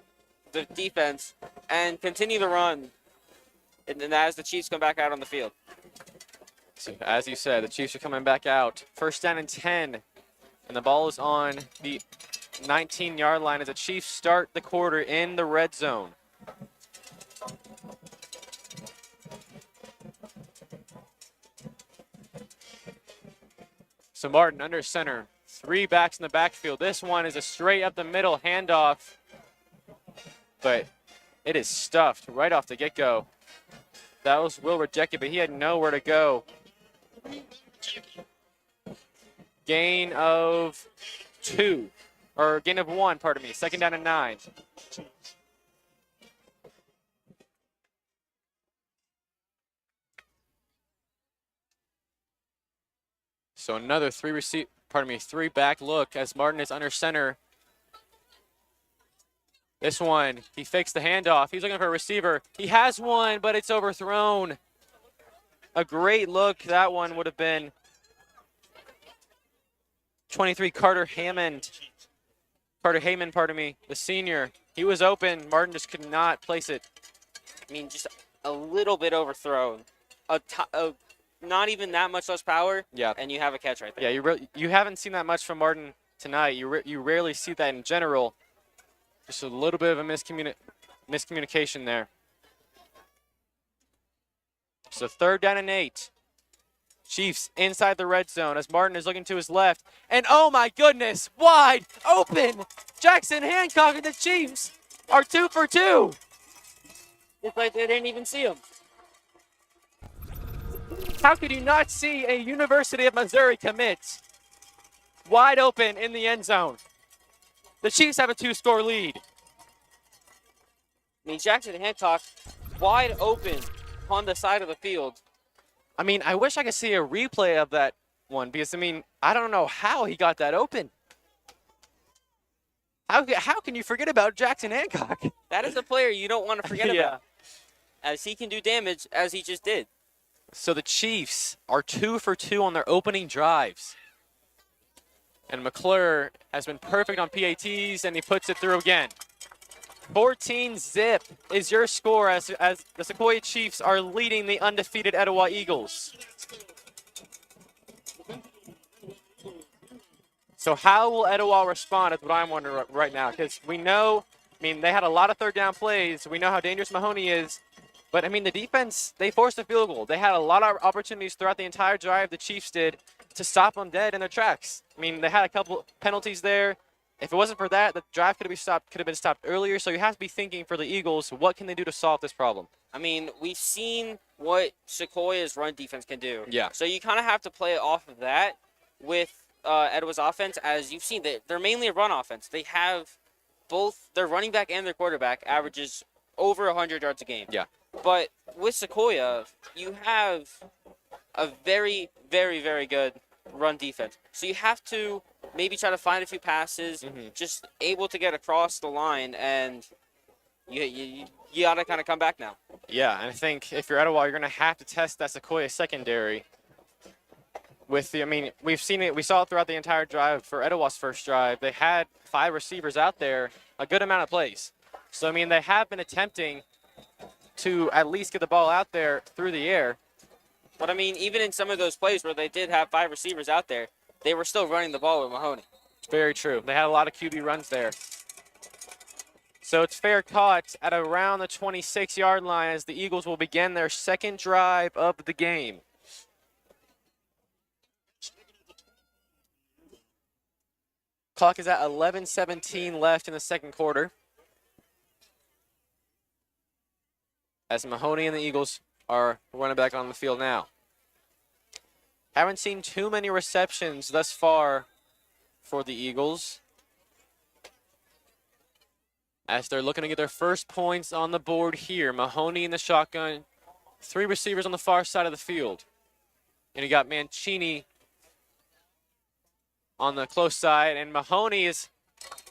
defense and continue the run. And then as the Chiefs come back out on the field. So as you said, the Chiefs are coming back out. First down and 10. And the ball is on the 19-yard line as the Chiefs start the quarter in the red zone. So Martin under center, 3 backs in the backfield. This one is a straight up the middle handoff, but it is stuffed right off the get-go. That was Will rejected, but he had nowhere to go. Gain of 1, pardon me. Second down and 9. So another 3 back look as Martin is under center. This one, he fakes the handoff. He's looking for a receiver. He has one, but it's overthrown. A great look that one would have been. 23, Carter Heyman, the senior. He was open. Martin just could not place it. I mean, just a little bit overthrown. Not even that much less power, and you have a catch right there. Yeah, you haven't seen that much from Martin tonight. You rarely see that in general. Just a little bit of a miscommunication there. So third down and 8. Chiefs inside the red zone as Martin is looking to his left. And oh my goodness, wide open. Jackson Hancock and the Chiefs are 2 for 2. It's like they didn't even see him. How could you not see a University of Missouri commit wide open in the end zone? The Chiefs have a 2-score lead. I mean, Jackson Hancock wide open on the side of the field. I mean, I wish I could see a replay of that one because, I mean, I don't know how he got that open. How can you forget about Jackson Hancock? That is a player you don't want to forget Yeah. about, as he can do damage as he just did. So the Chiefs are 2 for 2 on their opening drives. And McClure has been perfect on PATs, and he puts it through again. 14-zip is your score as the Sequoia Chiefs are leading the undefeated Etowah Eagles. So how will Etowah respond is what I'm wondering right now, because we know, I mean, they had a lot of third down plays. We know how dangerous Mahoney is. But, I mean, the defense, they forced a field goal. They had a lot of opportunities throughout the entire drive, the Chiefs did, to stop them dead in their tracks. I mean, they had a couple penalties there. If it wasn't for that, the drive could have been stopped earlier. So you have to be thinking for the Eagles, what can they do to solve this problem? I mean, we've seen what Sequoia's run defense can do. Yeah. So you kind of have to play off of that with Etowah's offense. As you've seen, they're mainly a run offense. They have both their running back and their quarterback averages over 100 yards a game. Yeah. But with Sequoia, you have a very, very, very good run defense. So you have to maybe try to find a few passes, just able to get across the line, and you got to kind of come back now. Yeah, and I think if you're Etowah, you're going to have to test that Sequoia secondary. I mean, we've seen it. We saw it throughout the entire drive for Etowah's first drive. They had 5 receivers out there, a good amount of plays. So, I mean, they have been attempting to at least get the ball out there through the air. But, I mean, even in some of those plays where they did have 5 receivers out there, they were still running the ball with Mahoney. Very true. They had a lot of QB runs there. So it's fair caught at around the 26-yard line as the Eagles will begin their second drive of the game. Clock is at 11:17 left in the second quarter. As Mahoney and the Eagles are running back on the field now. Haven't seen too many receptions thus far for the Eagles, as they're looking to get their first points on the board here. Mahoney in the shotgun, 3 receivers on the far side of the field. And you got Mancini on the close side, and Mahoney is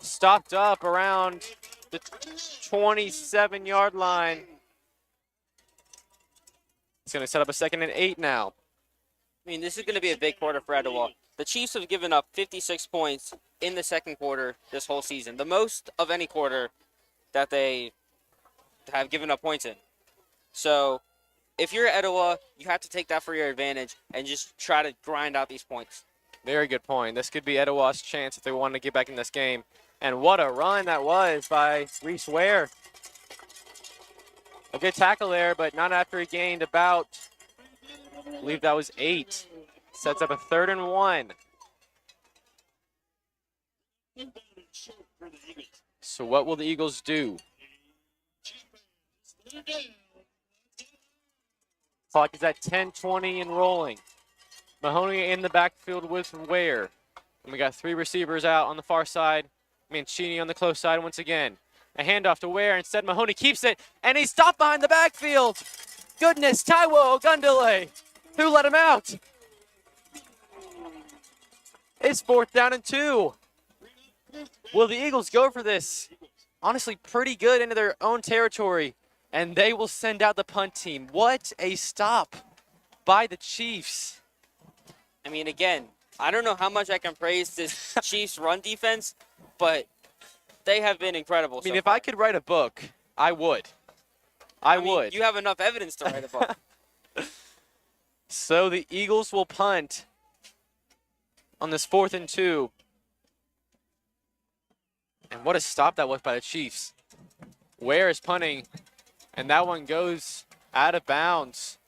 stopped up around the 27-yard line. He's going to set up a 2nd and 8 now. I mean, this is going to be a big quarter for Etowah. The Chiefs have given up 56 points in the second quarter this whole season, the most of any quarter that they have given up points in. So if you're Etowah, you have to take that for your advantage and just try to grind out these points. Very good point. This could be Etowah's chance if they want to get back in this game. And what a run that was by Reese Ware. A good tackle there, but not after he gained about, I believe that was 8. Sets up a 3rd and 1. So what will the Eagles do? Clock is at 10:20 and rolling. Mahoney in the backfield with Ware. And we got 3 receivers out on the far side. Mancini on the close side once again. A handoff to Ware. Instead, Mahoney keeps it, and he's stopped behind the backfield. Goodness, Taiwo Ogundele. Who let him out? It's 4th down and 2. Will the Eagles go for this? Honestly, pretty good into their own territory, and they will send out the punt team. What a stop by the Chiefs. I mean, again, I don't know how much I can praise this Chiefs run defense, but they have been incredible. I mean, so if far. I could write a book, I would. I mean, would. You have enough evidence to write a book. So the Eagles will punt on this 4th and 2. And what a stop that was by the Chiefs. Ware is punting, and that one goes out of bounds.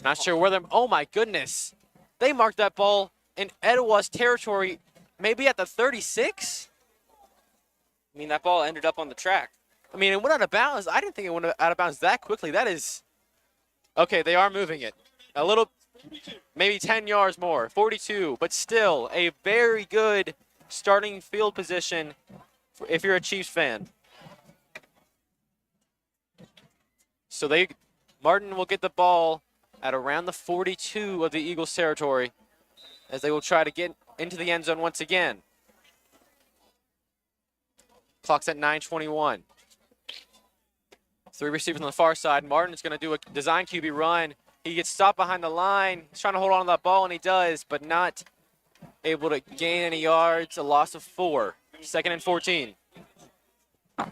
Not sure where them. Oh my goodness. They marked that ball in Etowah's territory, maybe at the 36? I mean, that ball ended up on the track. I mean, it went out of bounds. I didn't think it went out of bounds that quickly. That is. Okay, they are moving it. A little, maybe 10 yards more. 42, but still a very good starting field position if you're a Chiefs fan. So Martin will get the ball at around the 42 of the Eagles territory as they will try to get into the end zone once again. Clock's at 9:21. 3 receivers on the far side. Martin's going to do a design QB run. He gets stopped behind the line. He's trying to hold on to that ball, and he does, but not able to gain any yards. A loss of 4. 2nd and 14. I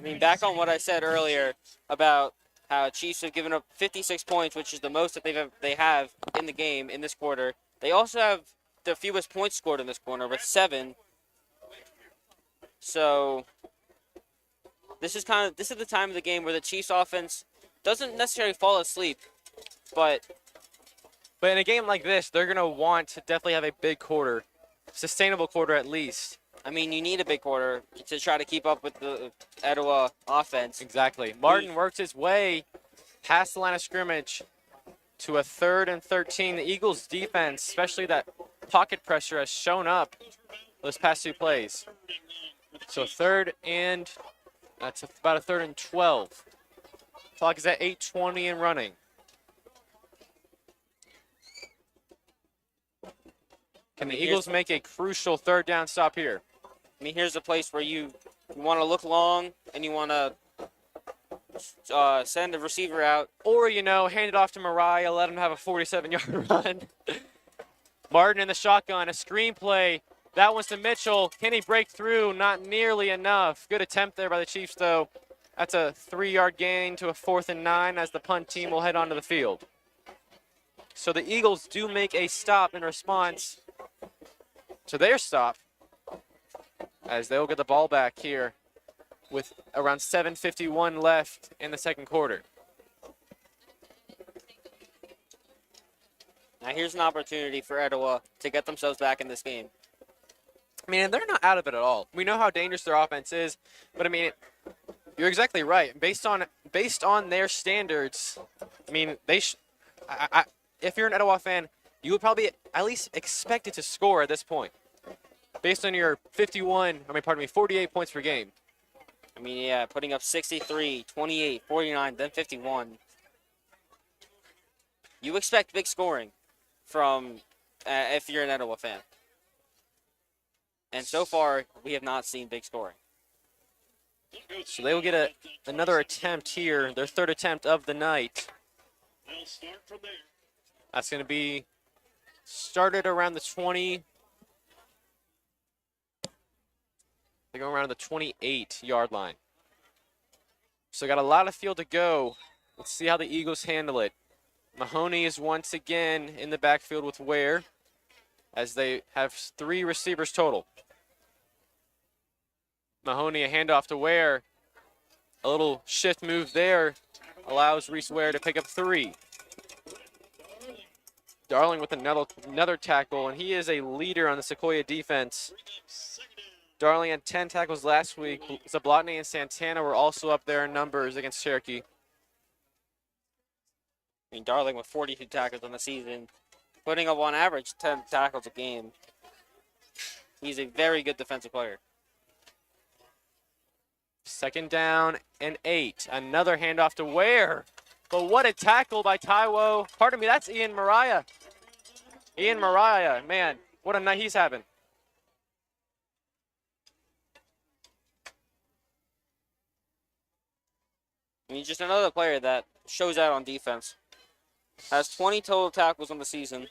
mean, back on what I said earlier about how Chiefs have given up 56 points, which is the most that they have in the game in this quarter. They also have the fewest points scored in this quarter with 7. So this is the time of the game where the Chiefs offense doesn't necessarily fall asleep, but in a game like this, they're going to want to definitely have a big quarter, sustainable quarter at least. I mean, you need a big quarter to try to keep up with the Etowah offense. Exactly. Martin works his way past the line of scrimmage to a 3rd and 13. The Eagles' defense, especially that pocket pressure, has shown up those past 2 plays. So that's about a 3rd and 12. Clock is at 8:20 and running. Can the Eagles make a crucial 3rd down stop here? I mean, here's a place where you want to look long and you want to send a receiver out. Or, hand it off to Mariah, let him have a 47-yard run. Martin in the shotgun, a screen play. That one's to Mitchell. Can he break through? Not nearly enough. Good attempt there by the Chiefs, though. That's a 3-yard gain to a 4th and 9 as the punt team will head onto the field. So the Eagles do make a stop in response to their stop as they'll get the ball back here with around 7:51 left in the 2nd quarter. Now here's an opportunity for Etowah to get themselves back in this game. I mean, they're not out of it at all. We know how dangerous their offense is, but I mean, you're exactly right. Based on their standards, I mean, if you're an Etowah fan, you would probably at least expect it to score at this point. Based on your 48 points per game. I mean, yeah, putting up 63, 28, 49, then 51. You expect big scoring from if you're an Etowah fan. And so far, we have not seen big scoring. So they will get another attempt here, their 3rd attempt of the night. They'll start from there. That's going to be started around the 20. They're going around the 28-yard line. So got a lot of field to go. Let's see how the Eagles handle it. Mahoney is once again in the backfield with Ware as they have 3 receivers total. Mahoney, a handoff to Ware. A little shift move there allows Reese Ware to pick up 3. Darling with another tackle, and he is a leader on the Sequoia defense. Darling had 10 tackles last week. Zablotny and Santana were also up there in numbers against Cherokee. I mean, Darling with 42 tackles on the season, putting up on average 10 tackles a game. He's a very good defensive player. 2nd down and 8. Another handoff to Ware. But what a tackle by Taiwo. Pardon me, that's Ian Mariah. Ian Mariah, man, what a night he's having. I mean, just another player that shows out on defense. Has 20 total tackles on the season.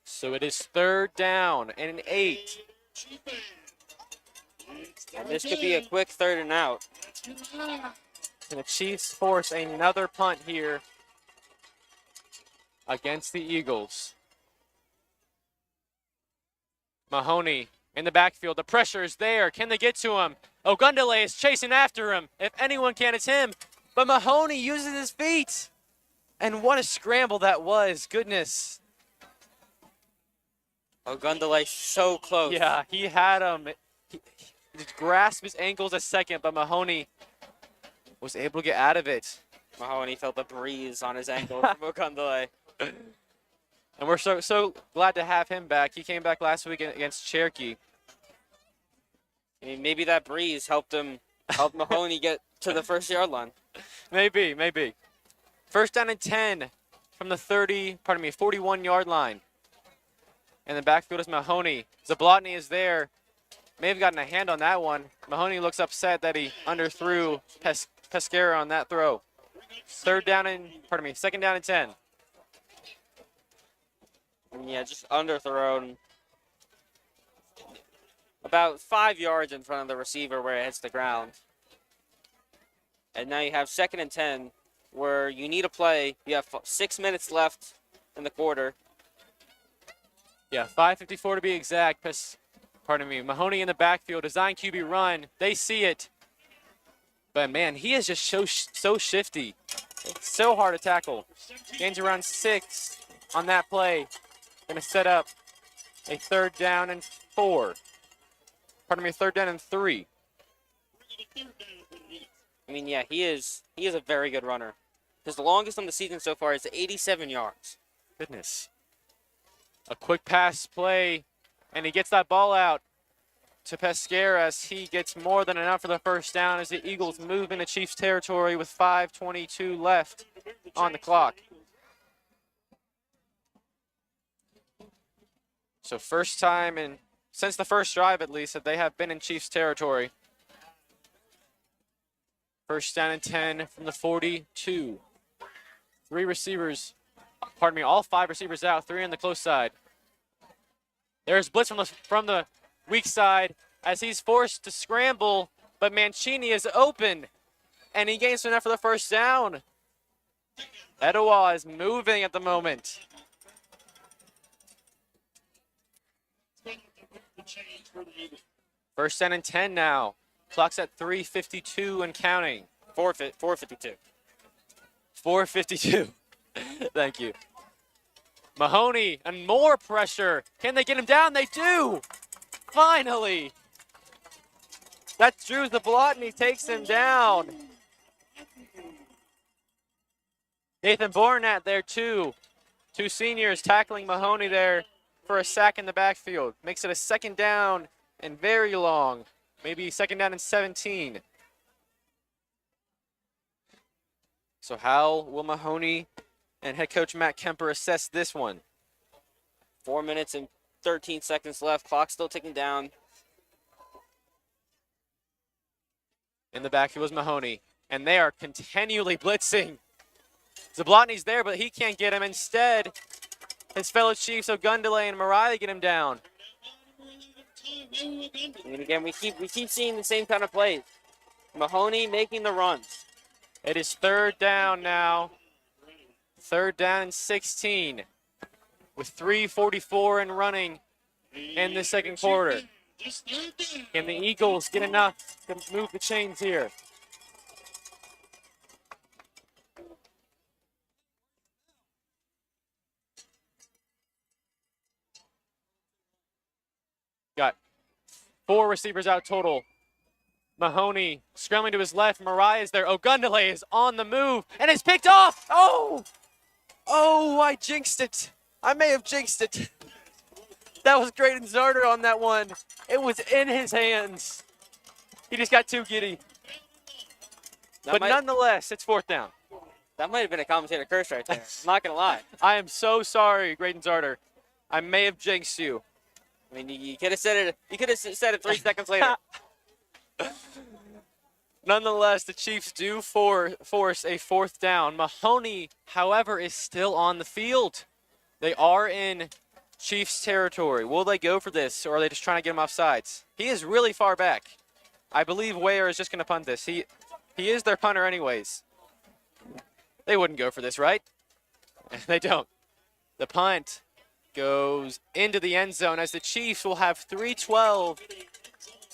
So it is 3rd down and an 8. And this could be a quick 3rd and out. And the Chiefs force another punt here against the Eagles. Mahoney in the backfield. The pressure is there. Can they get to him? Ogundele is chasing after him. If anyone can, it's him. But Mahoney uses his feet. And what a scramble that was. Goodness. Ogundele so close. Yeah, he had him. He grasped his ankles a second, but Mahoney was able to get out of it. Mahoney felt the breeze on his ankle from Ogundele. And we're so glad to have him back. He came back last week against Cherokee. I mean, maybe that breeze helped Mahoney get to the 1st yard line. Maybe, maybe. First down and 10 from the 41-yard line. And the backfield is Mahoney. Zablotny is there. May have gotten a hand on that one. Mahoney looks upset that he underthrew Pescara on that throw. Second down and 10. Yeah, just underthrown. About 5 yards in front of the receiver where it hits the ground. And now you have 2nd and 10 where you need a play. You have 6 minutes left in the quarter. Yeah, 5:54 to be exact. Mahoney in the backfield, design QB run. They see it. But, man, he is just so shifty. It's so hard to tackle. Gains around 6 on that play. Going to set up a 3rd down and 4. 3rd down and 3. I mean, yeah, he is a very good runner. His longest on the season so far is 87 yards. Goodness. A quick pass play, and he gets that ball out to Pescara as he gets more than enough for the first down as the Eagles move into Chiefs territory with 5:22 left on the clock. So first time since the first drive at least that they have been in Chiefs territory. First down and 10 from the 42. All 5 receivers out, 3 on the close side. There's blitz from the weak side as he's forced to scramble, but Mancini is open, and he gains enough for the first down. Etowah is moving at the moment. First down and 10 now. Clock's at 3:52 and counting. 4:52. 4:52. Thank you. Mahoney and more pressure. Can they get him down? They do. Finally. That's Drew Zablotny takes him down. Nathan Bornat there too. 2 seniors tackling Mahoney there for a sack in the backfield. Makes it a 2nd down and very long. Maybe 2nd down and 17. So how will Mahoney and head coach Matt Kemper assess this one? 4 minutes and 13 seconds left. Clock still ticking down. In the backfield was Mahoney, and they are continually blitzing. Zablotny's there, but he can't get him. Instead, his fellow Chiefs, Ogundele and Mariah, get him down. And again, we keep seeing the same kind of plays. Mahoney making the runs. It is 3rd down now. 3rd down and 16 with 3:44 and running in the 2nd quarter. Can the Eagles get enough to move the chains here? Got 4 receivers out total. Mahoney scrambling to his left. Mariah is there. Ogundele is on the move and it's picked off. Oh, I jinxed it. I may have jinxed it. That was Graydon Zarder on that one. It was in his hands. He just got too giddy. Nonetheless, it's 4th down. That might have been a commentator curse right there. I'm not going to lie. I am so sorry, Graydon Zarder. I may have jinxed you. I mean, you could have said it. You could have said it 3 seconds later. Nonetheless, the Chiefs do force a 4th down. Mahoney, however, is still on the field. They are in Chiefs territory. Will they go for this, or are they just trying to get him off sides? He is really far back. I believe Weyer is just going to punt this. He is their punter anyways. They wouldn't go for this, right? They don't. The punt goes into the end zone as the Chiefs will have 3:12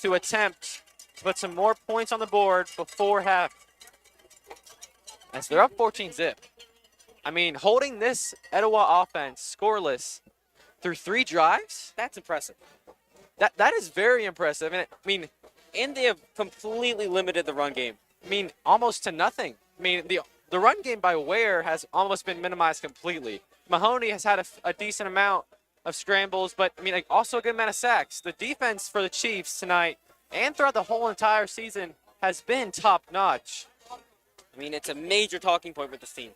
to attempt to put some more points on the board before half. As they're up 14-zip. I mean, holding this Etowah offense scoreless through 3 drives, That's impressive. that is very impressive. And And they have completely limited the run game. Almost to nothing. The run game by Ware has almost been minimized completely. Mahoney has had a decent amount of scrambles, but also a good amount of sacks. The defense for the Chiefs tonight and throughout the whole entire season has been top-notch. I mean, it's a major talking point with this team.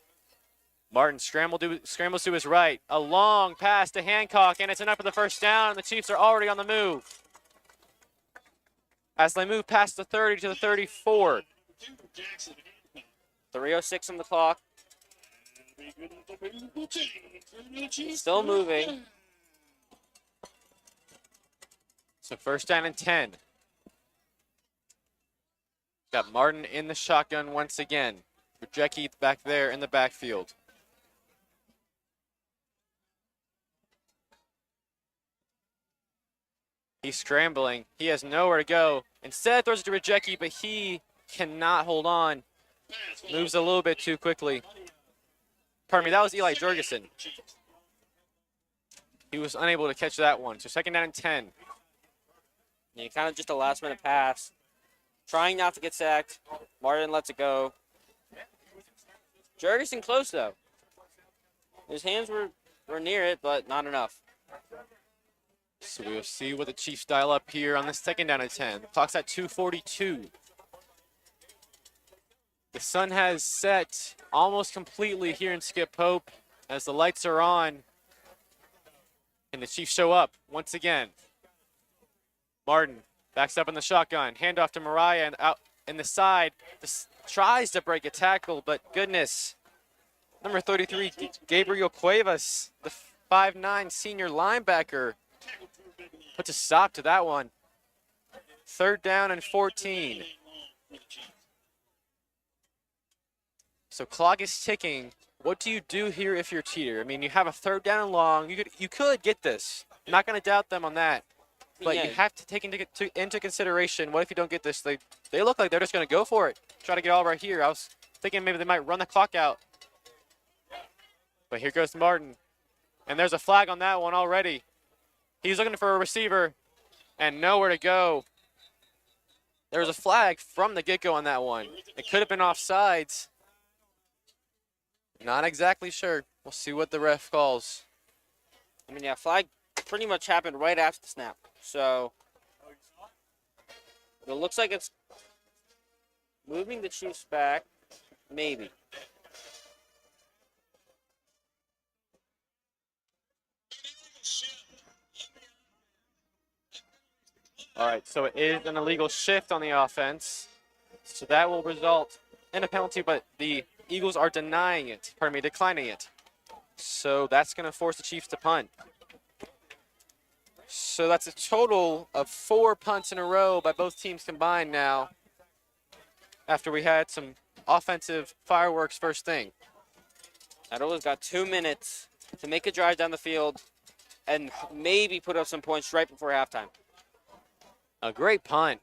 Martin scrambles to his right. A long pass to Hancock, and it's enough for the first down. The Chiefs are already on the move as they move past the 30 to the 34. 3:06 on the clock. Still moving. So first down and 10. Got Martin in the shotgun once again. Jackie back there in the backfield. He's scrambling. He has nowhere to go. Instead, throws it to Rajecki, but he cannot hold on. Moves a little bit too quickly. Pardon me, that was Eli Jurgensen. He was unable to catch that one. So second down and 10. Yeah, kind of just a last-minute pass. Trying not to get sacked. Martin lets it go. Jurgensen close, though. His hands were near it, but not enough. So we'll see what the Chiefs dial up here on the second down and 10. The clock's at 2:42. The sun has set almost completely here in Skip Pope as the lights are on. And the Chiefs show up once again. Martin backs up in the shotgun. Handoff to Mariah and out in the side. This tries to break a tackle, but goodness. Number 33, Gabriel Cuevas, the 5'9" senior linebacker, puts a stop to that one. Third down and 14. So clock is ticking. What do you do here if you're Teeter? I mean, you have a third down and long. You could get this. I'm not going to doubt them on that. But Yeah. you have to take into consideration, what if you don't get this? They look like they're just going to go for it. Try to get all right here. I was thinking maybe they might run the clock out. But here goes Martin. And there's a flag on that one already. He's looking for a receiver and nowhere to go. There was a flag from the get-go on that one. It could have been offsides. Not exactly sure. We'll see what the ref calls. I mean, yeah, flag pretty much happened right after the snap. So it looks like it's moving the Chiefs back. Maybe. All right, so it is an illegal shift on the offense. So that will result in a penalty, but the Eagles are declining it. So that's going to force the Chiefs to punt. So that's a total of 4 punts in a row by both teams combined now, after we had some offensive fireworks first thing. Etowah's got 2 minutes to make a drive down the field and maybe put up some points right before halftime. A great punt.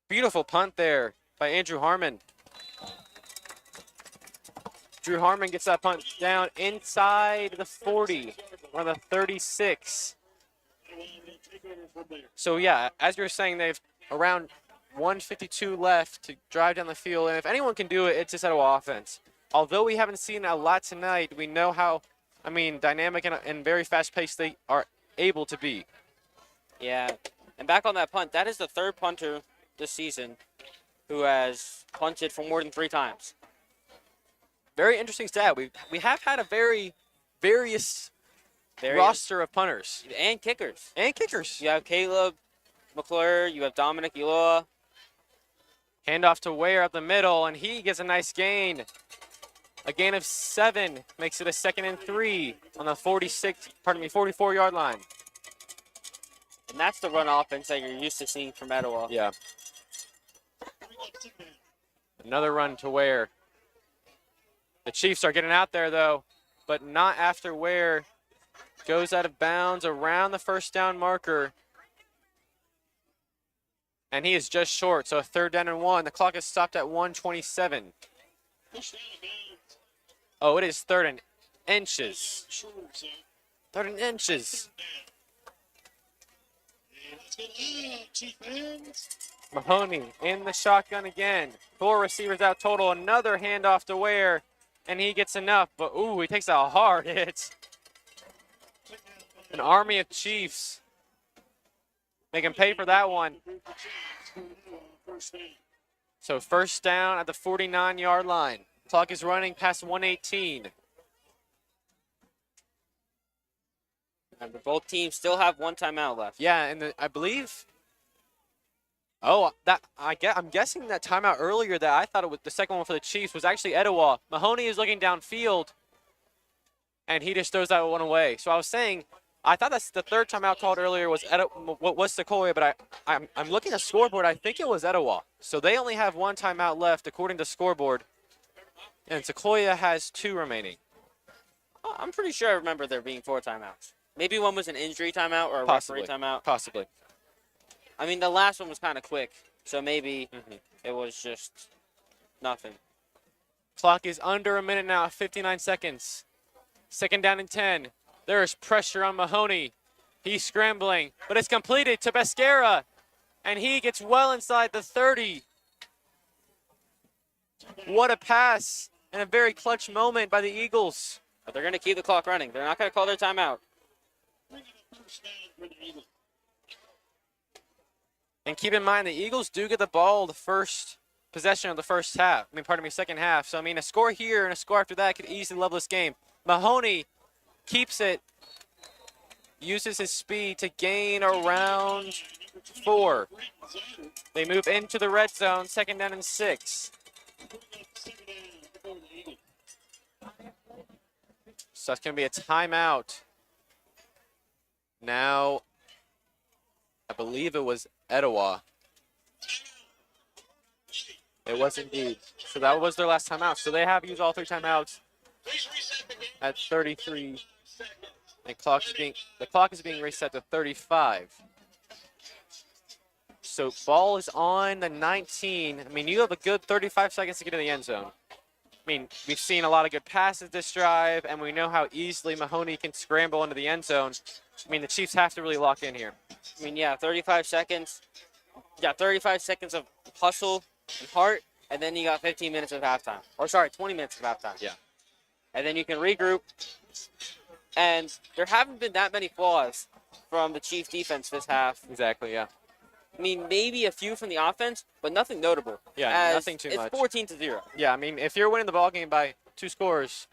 Beautiful punt there by Andrew Harmon. Drew Harmon gets that punt down inside the 40, or the 36. So yeah, as you were saying, they've around 1:52 left to drive down the field, and if anyone can do it, it's this Etowah offense. Although we haven't seen a lot tonight, we know how, dynamic and very fast-paced they are able to be. Yeah, and back on that punt, that is the third punter this season who has punted for more than 3 times. Very interesting stat. We have had a very various roster of punters. And kickers. And kickers. You have Caleb McClure, you have Dominic Eloa. Handoff to Ware up the middle, and he gets a nice gain. A gain of 7 makes it a 2nd and 3 on the 44-yard line. And that's the run offense that you're used to seeing from Etowah. Yeah. Another run to Ware. The Chiefs are getting out there, though, but not after Ware goes out of bounds around the first down marker. And he is just short, so a 3rd down and 1. The clock is stopped at 1:27. Oh, it is 3rd and inches. 3rd and inches. Mahoney in the shotgun again. 4 receivers out total. Another handoff to Ware, and he gets enough. But, ooh, he takes a hard hit. An army of Chiefs. Make him pay for that one. So first down at the 49-yard line. Clock is running past 1:18. And both teams still have one timeout left. Yeah, and I believe. Oh, I'm guessing that timeout earlier that I thought it was the second one for the Chiefs was actually Etowah. Mahoney is looking downfield, and he just throws that one away. So I was saying, I thought that's the third timeout called earlier was Sequoia, but I'm looking at scoreboard. I think it was Etowah. So they only have one timeout left according to scoreboard, and Sequoia has 2 remaining. I'm pretty sure I remember there being 4 timeouts. Maybe one was an injury timeout or a referee timeout. Possibly. I mean, the last one was kind of quick, so maybe it was just nothing. Clock is under a minute now, 59 seconds. Second down and 10. There's pressure on Mahoney. He's scrambling, but it's completed to Pescara, and he gets well inside the 30. What a pass and a very clutch moment by the Eagles. But they're going to keep the clock running. They're not going to call their timeout. And keep in mind, the Eagles do get the ball the first possession of the first half. Second half. So, a score here and a score after that could easily level this game. Mahoney keeps it, uses his speed to gain around 4. They move into the red zone, second down and 6. So that's going to be a timeout. Now, I believe it was Etowah. It was indeed. So that was their last timeout. So they have used all 3 timeouts at 33. And the clock is being reset to 35. So ball is on the 19. You have a good 35 seconds to get in the end zone. We've seen a lot of good passes this drive, and we know how easily Mahoney can scramble into the end zone. The Chiefs have to really lock in here. 35 seconds. Yeah, 35 seconds of hustle and heart, and then you got 15 minutes of halftime. Or, sorry, 20 minutes of halftime. Yeah. And then you can regroup. And there haven't been that many flaws from the Chiefs defense this half. Exactly, yeah. Maybe a few from the offense, but nothing notable. Yeah, nothing too much. It's 14-0. Yeah, if you're winning the ball game by 2 scores,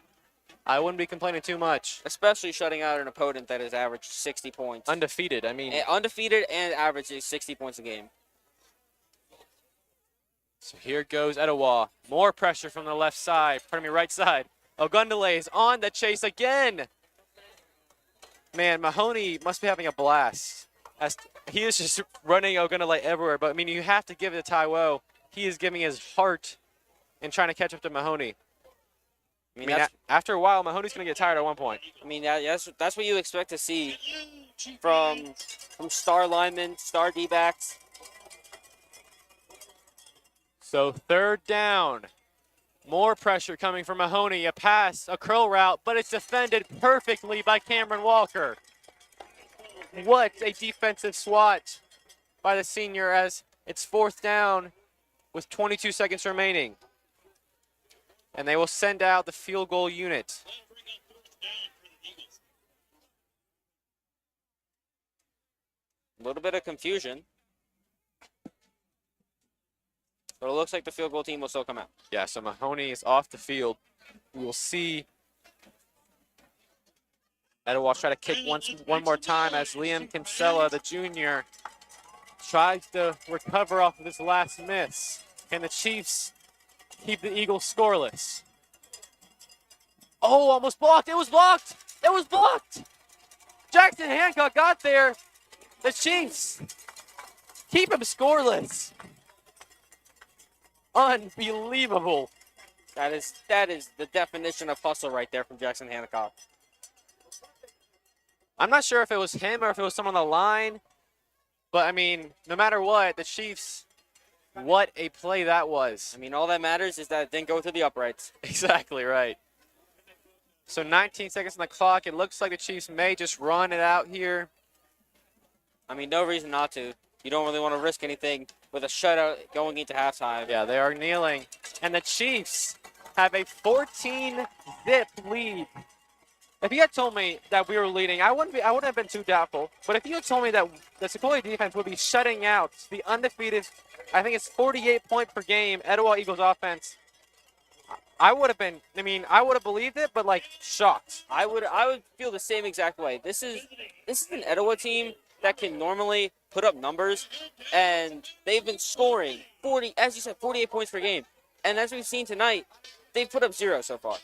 I wouldn't be complaining too much. Especially shutting out an opponent that has averaged 60 points. Undefeated, Undefeated and averages 60 points a game. So here goes Etowah. More pressure from the right side. Ogundele is on the chase again. Man, Mahoney must be having a blast. As he is just running Ogundele everywhere. But, you have to give it to Taiwo. He is giving his heart and trying to catch up to Mahoney. After a while, Mahoney's going to get tired at one point. That's what you expect to see from star linemen, star D-backs. So third down. More pressure coming from Mahoney. A pass, a curl route, but it's defended perfectly by Cameron Walker. What a defensive swat by the senior as it's fourth down with 22 seconds remaining. And they will send out the field goal unit. A little bit of confusion. But it looks like the field goal team will still come out. Yeah, so Mahoney is off the field. We will see Etowah try to kick one more time as Liam Kinsella, the junior, tries to recover off of this last miss. Can the Chiefs keep the Eagles scoreless? Oh, almost blocked. It was blocked. It was blocked. Jackson Hancock got there. The Chiefs keep him scoreless. Unbelievable. That is the definition of hustle right there from Jackson Hancock. I'm not sure if it was him or if it was someone on the line. But, no matter what, the Chiefs, what a play that was. All that matters is that it didn't go through the uprights. Exactly right. So 19 seconds on the clock. It looks like the Chiefs may just run it out here. No reason not to. You don't really want to risk anything with a shutout going into halftime. Yeah, they are kneeling. And the Chiefs have a 14-zip lead if you had told me that we were leading, I wouldn't have been too doubtful. But if you had told me that the Sequoia defense would be shutting out the undefeated, I think it's 48 point per game Etowah Eagles offense, I would have been. I mean, I would have believed it, but like shocked. I would feel the same exact way. This is an Etowah team that can normally put up numbers, and they've been scoring 40, as you said, 48 points per game. And as we've seen tonight, they've put up 0 so far.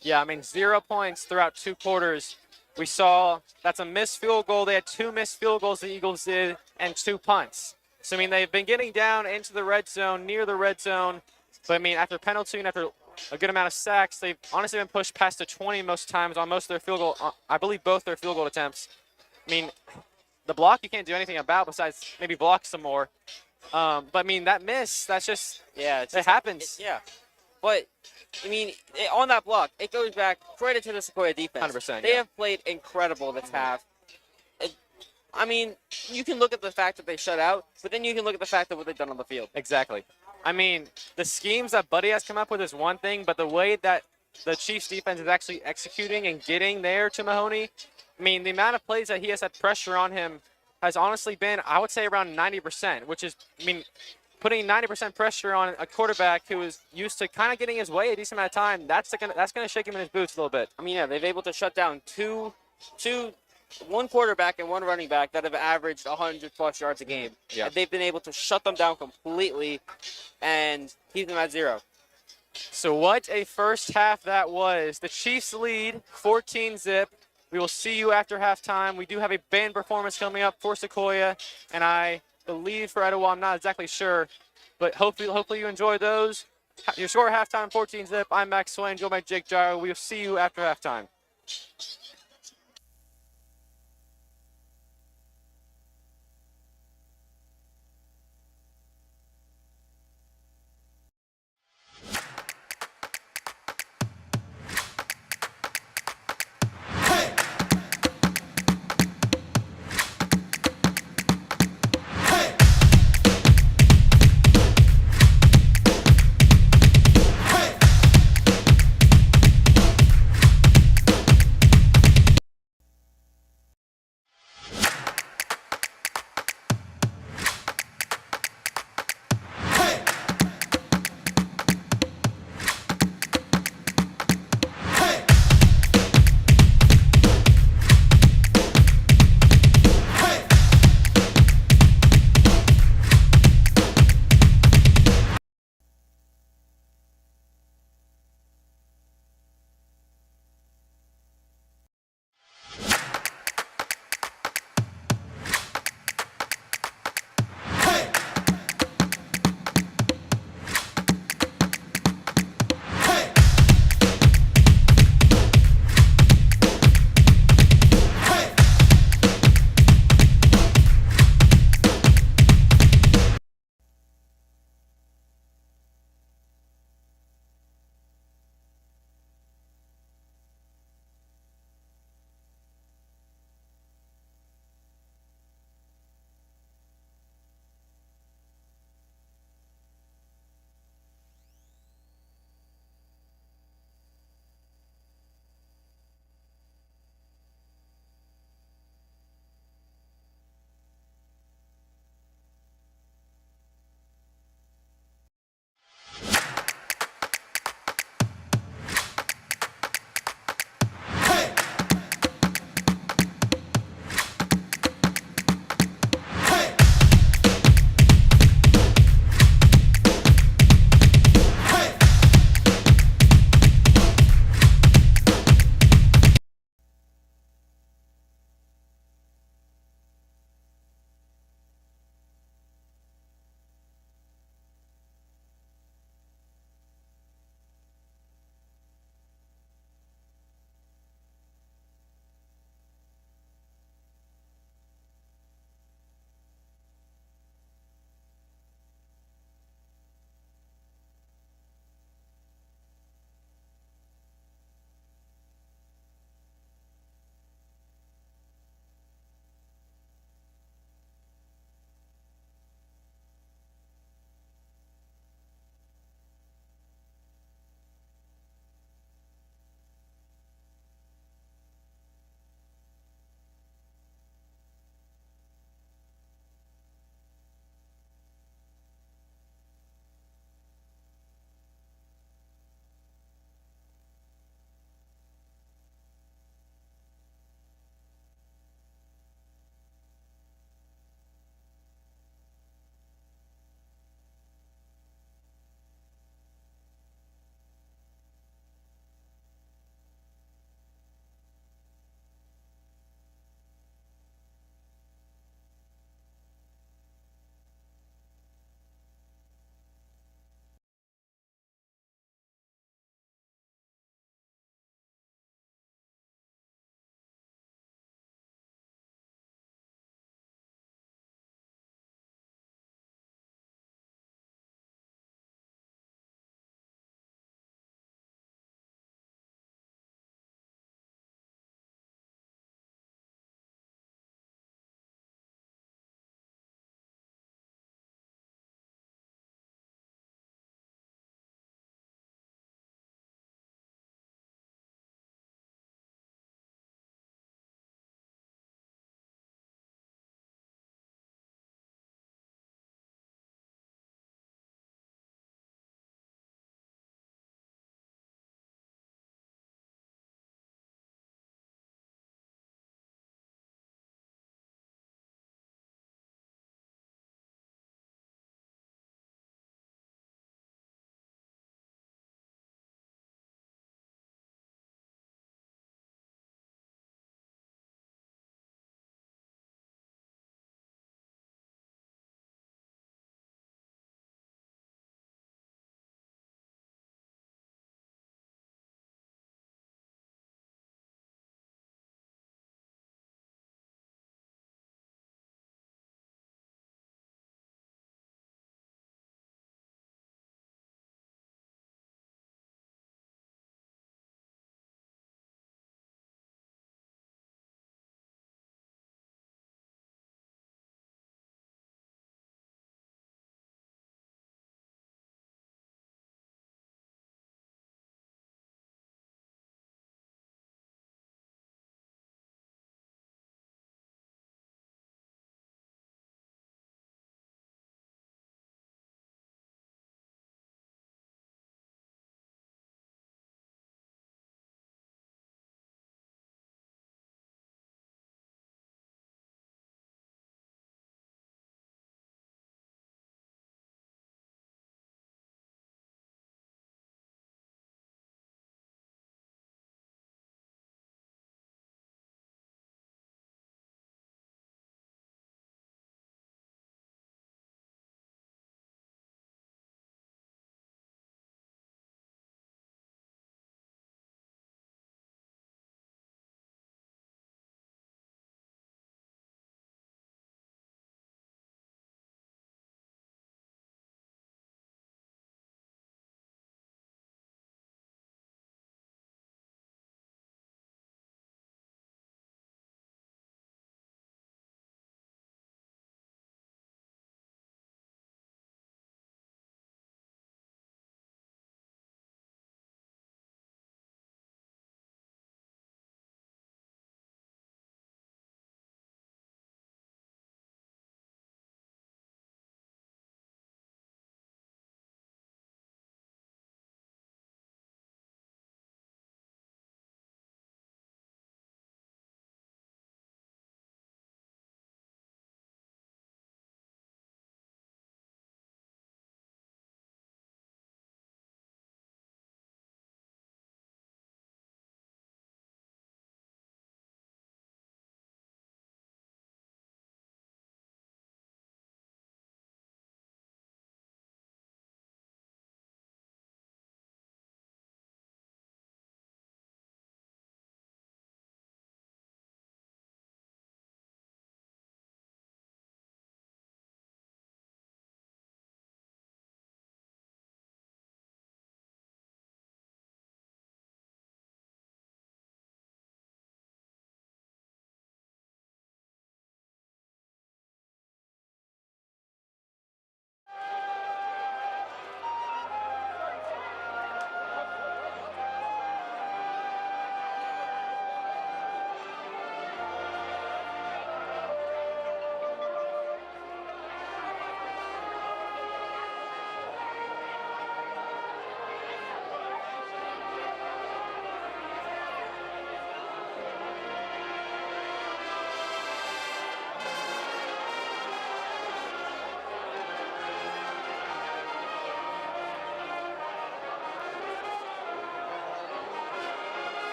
Yeah, I mean 0 points throughout 2 quarters. We saw that's a missed field goal. They had 2 missed field goals the Eagles did, and 2 punts. So I mean they've been getting down into the red zone, near the red zone. But I mean after penalty and after a good amount of sacks, they've honestly been pushed past the 20 most times on most of their field goal. I believe both their field goal attempts. I mean, the block you can't do anything about besides maybe block some more. But I mean that miss, that's just it happens. Yeah, but I mean on that block, it goes back credit to the Sequoia defense. 100%. They have played incredible this half. I mean, you can look at the fact that they shut out, but then you can look at the fact of what they've done on the field. Exactly. I mean, the schemes that Buddy has come up with is one thing, but the way that the Chiefs defense is actually executing and getting there to Mahoney, I mean, the amount of plays that he has had pressure on him has honestly been, I would say, around 90%, which is, I mean, putting 90% pressure on a quarterback who is used to kind of getting his way a decent amount of time, that's going to shake him in his boots a little bit. I mean, yeah, they've able to shut down one quarterback and one running back that have averaged 100-plus yards a game. Yeah. And they've been able to shut them down completely and keep them at 0. So what a first half that was. The Chiefs lead 14-zip. We will see you after halftime. We do have a band performance coming up for Sequoia, and I believe for Etowah, I'm not exactly sure, but hopefully you enjoy those. Your score at halftime, 14-zip. I'm Max Swain, joined by Jake Gyro. We will see you after halftime.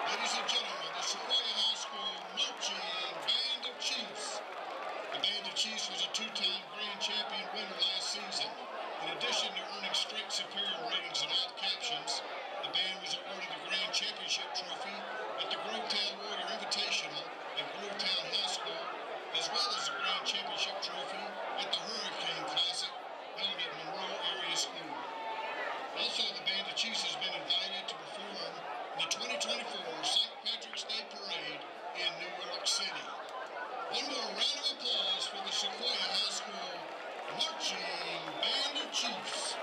Ladies and gentlemen, the Sequoia High School marching Band of Chiefs. The Band of Chiefs was a two-time grand champion winner last season. In addition to earning straight superior ratings and all captions, the band was awarded the Grand Championship Trophy at the Grovetown Warrior Invitational at Grovetown High School, as well as the Grand Championship Trophy at the Hurricane Classic held at Monroe Area School. Also, the Band of Chiefs has been invited to perform in the 2024 St. Patrick's Day Parade in New York City. One more round of applause for the Sequoia High School marching Band of Chiefs.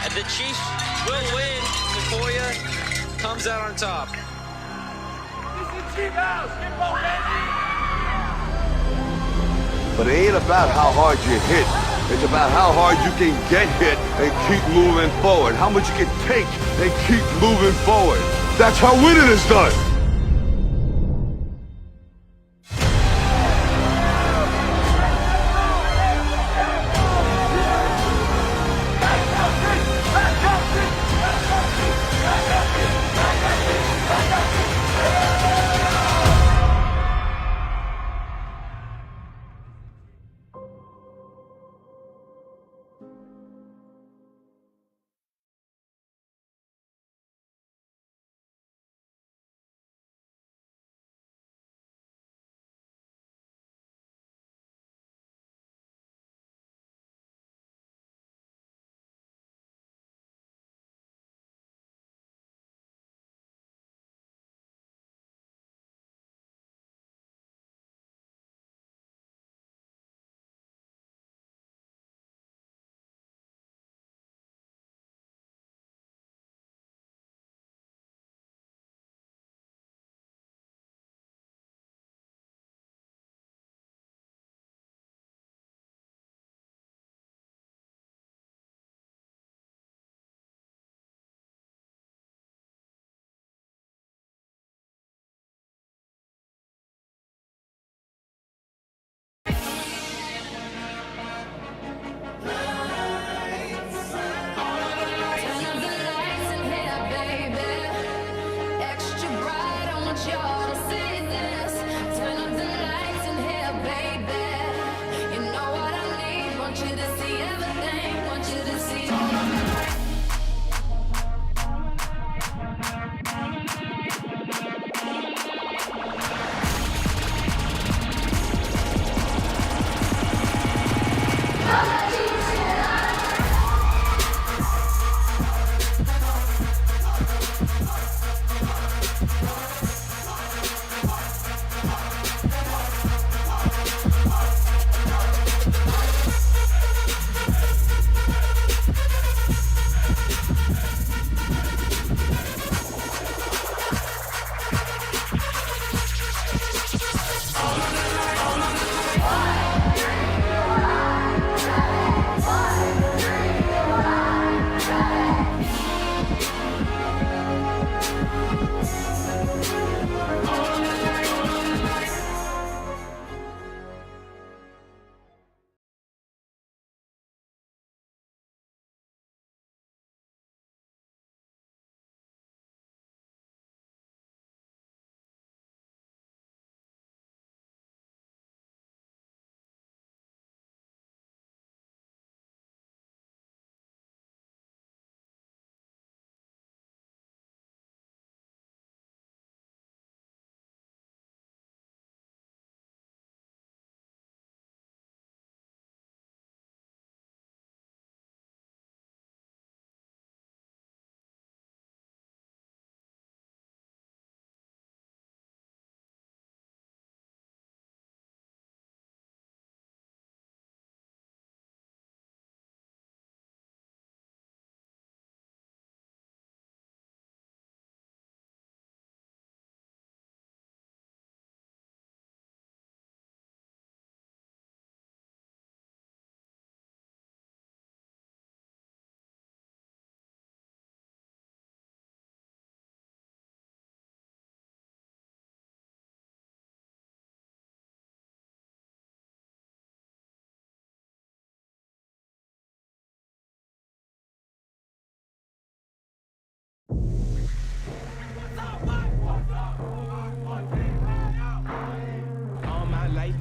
And the Chiefs will win. Sequoia comes out on top. But it ain't about how hard you hit. It's about how hard you can get hit and keep moving forward. How much you can take and keep moving forward. That's how winning is done.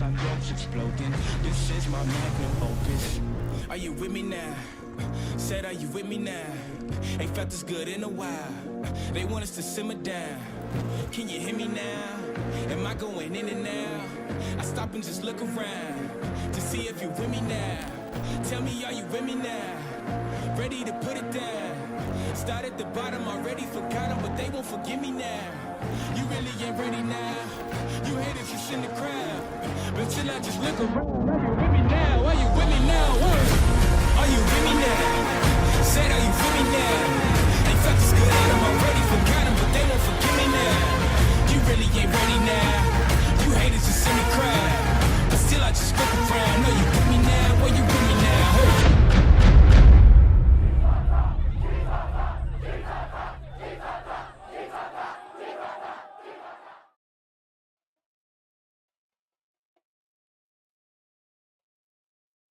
I'm yours exploding. This is my magnum opus. Are you with me now? Said, are you with me now? Ain't felt this good in a while. They want us to simmer down. Can you hear me now? Am I going in and out? I stop and just look around to see if you with me now. Tell me, are you with me now? Ready to put it down. Start at the bottom, already forgot them, but they won't forgive me now. You really ain't ready now. You haters just in the crowd, but till I just look around. Are you with me now? Are you with me now? Are you with me now? Said, are you with me now? Ain't felt this good at them, already forgot them, but they won't forgive me now. You really ain't ready now. You haters just in the crowd, but still I just look around. Are you with me now? Are you with me now?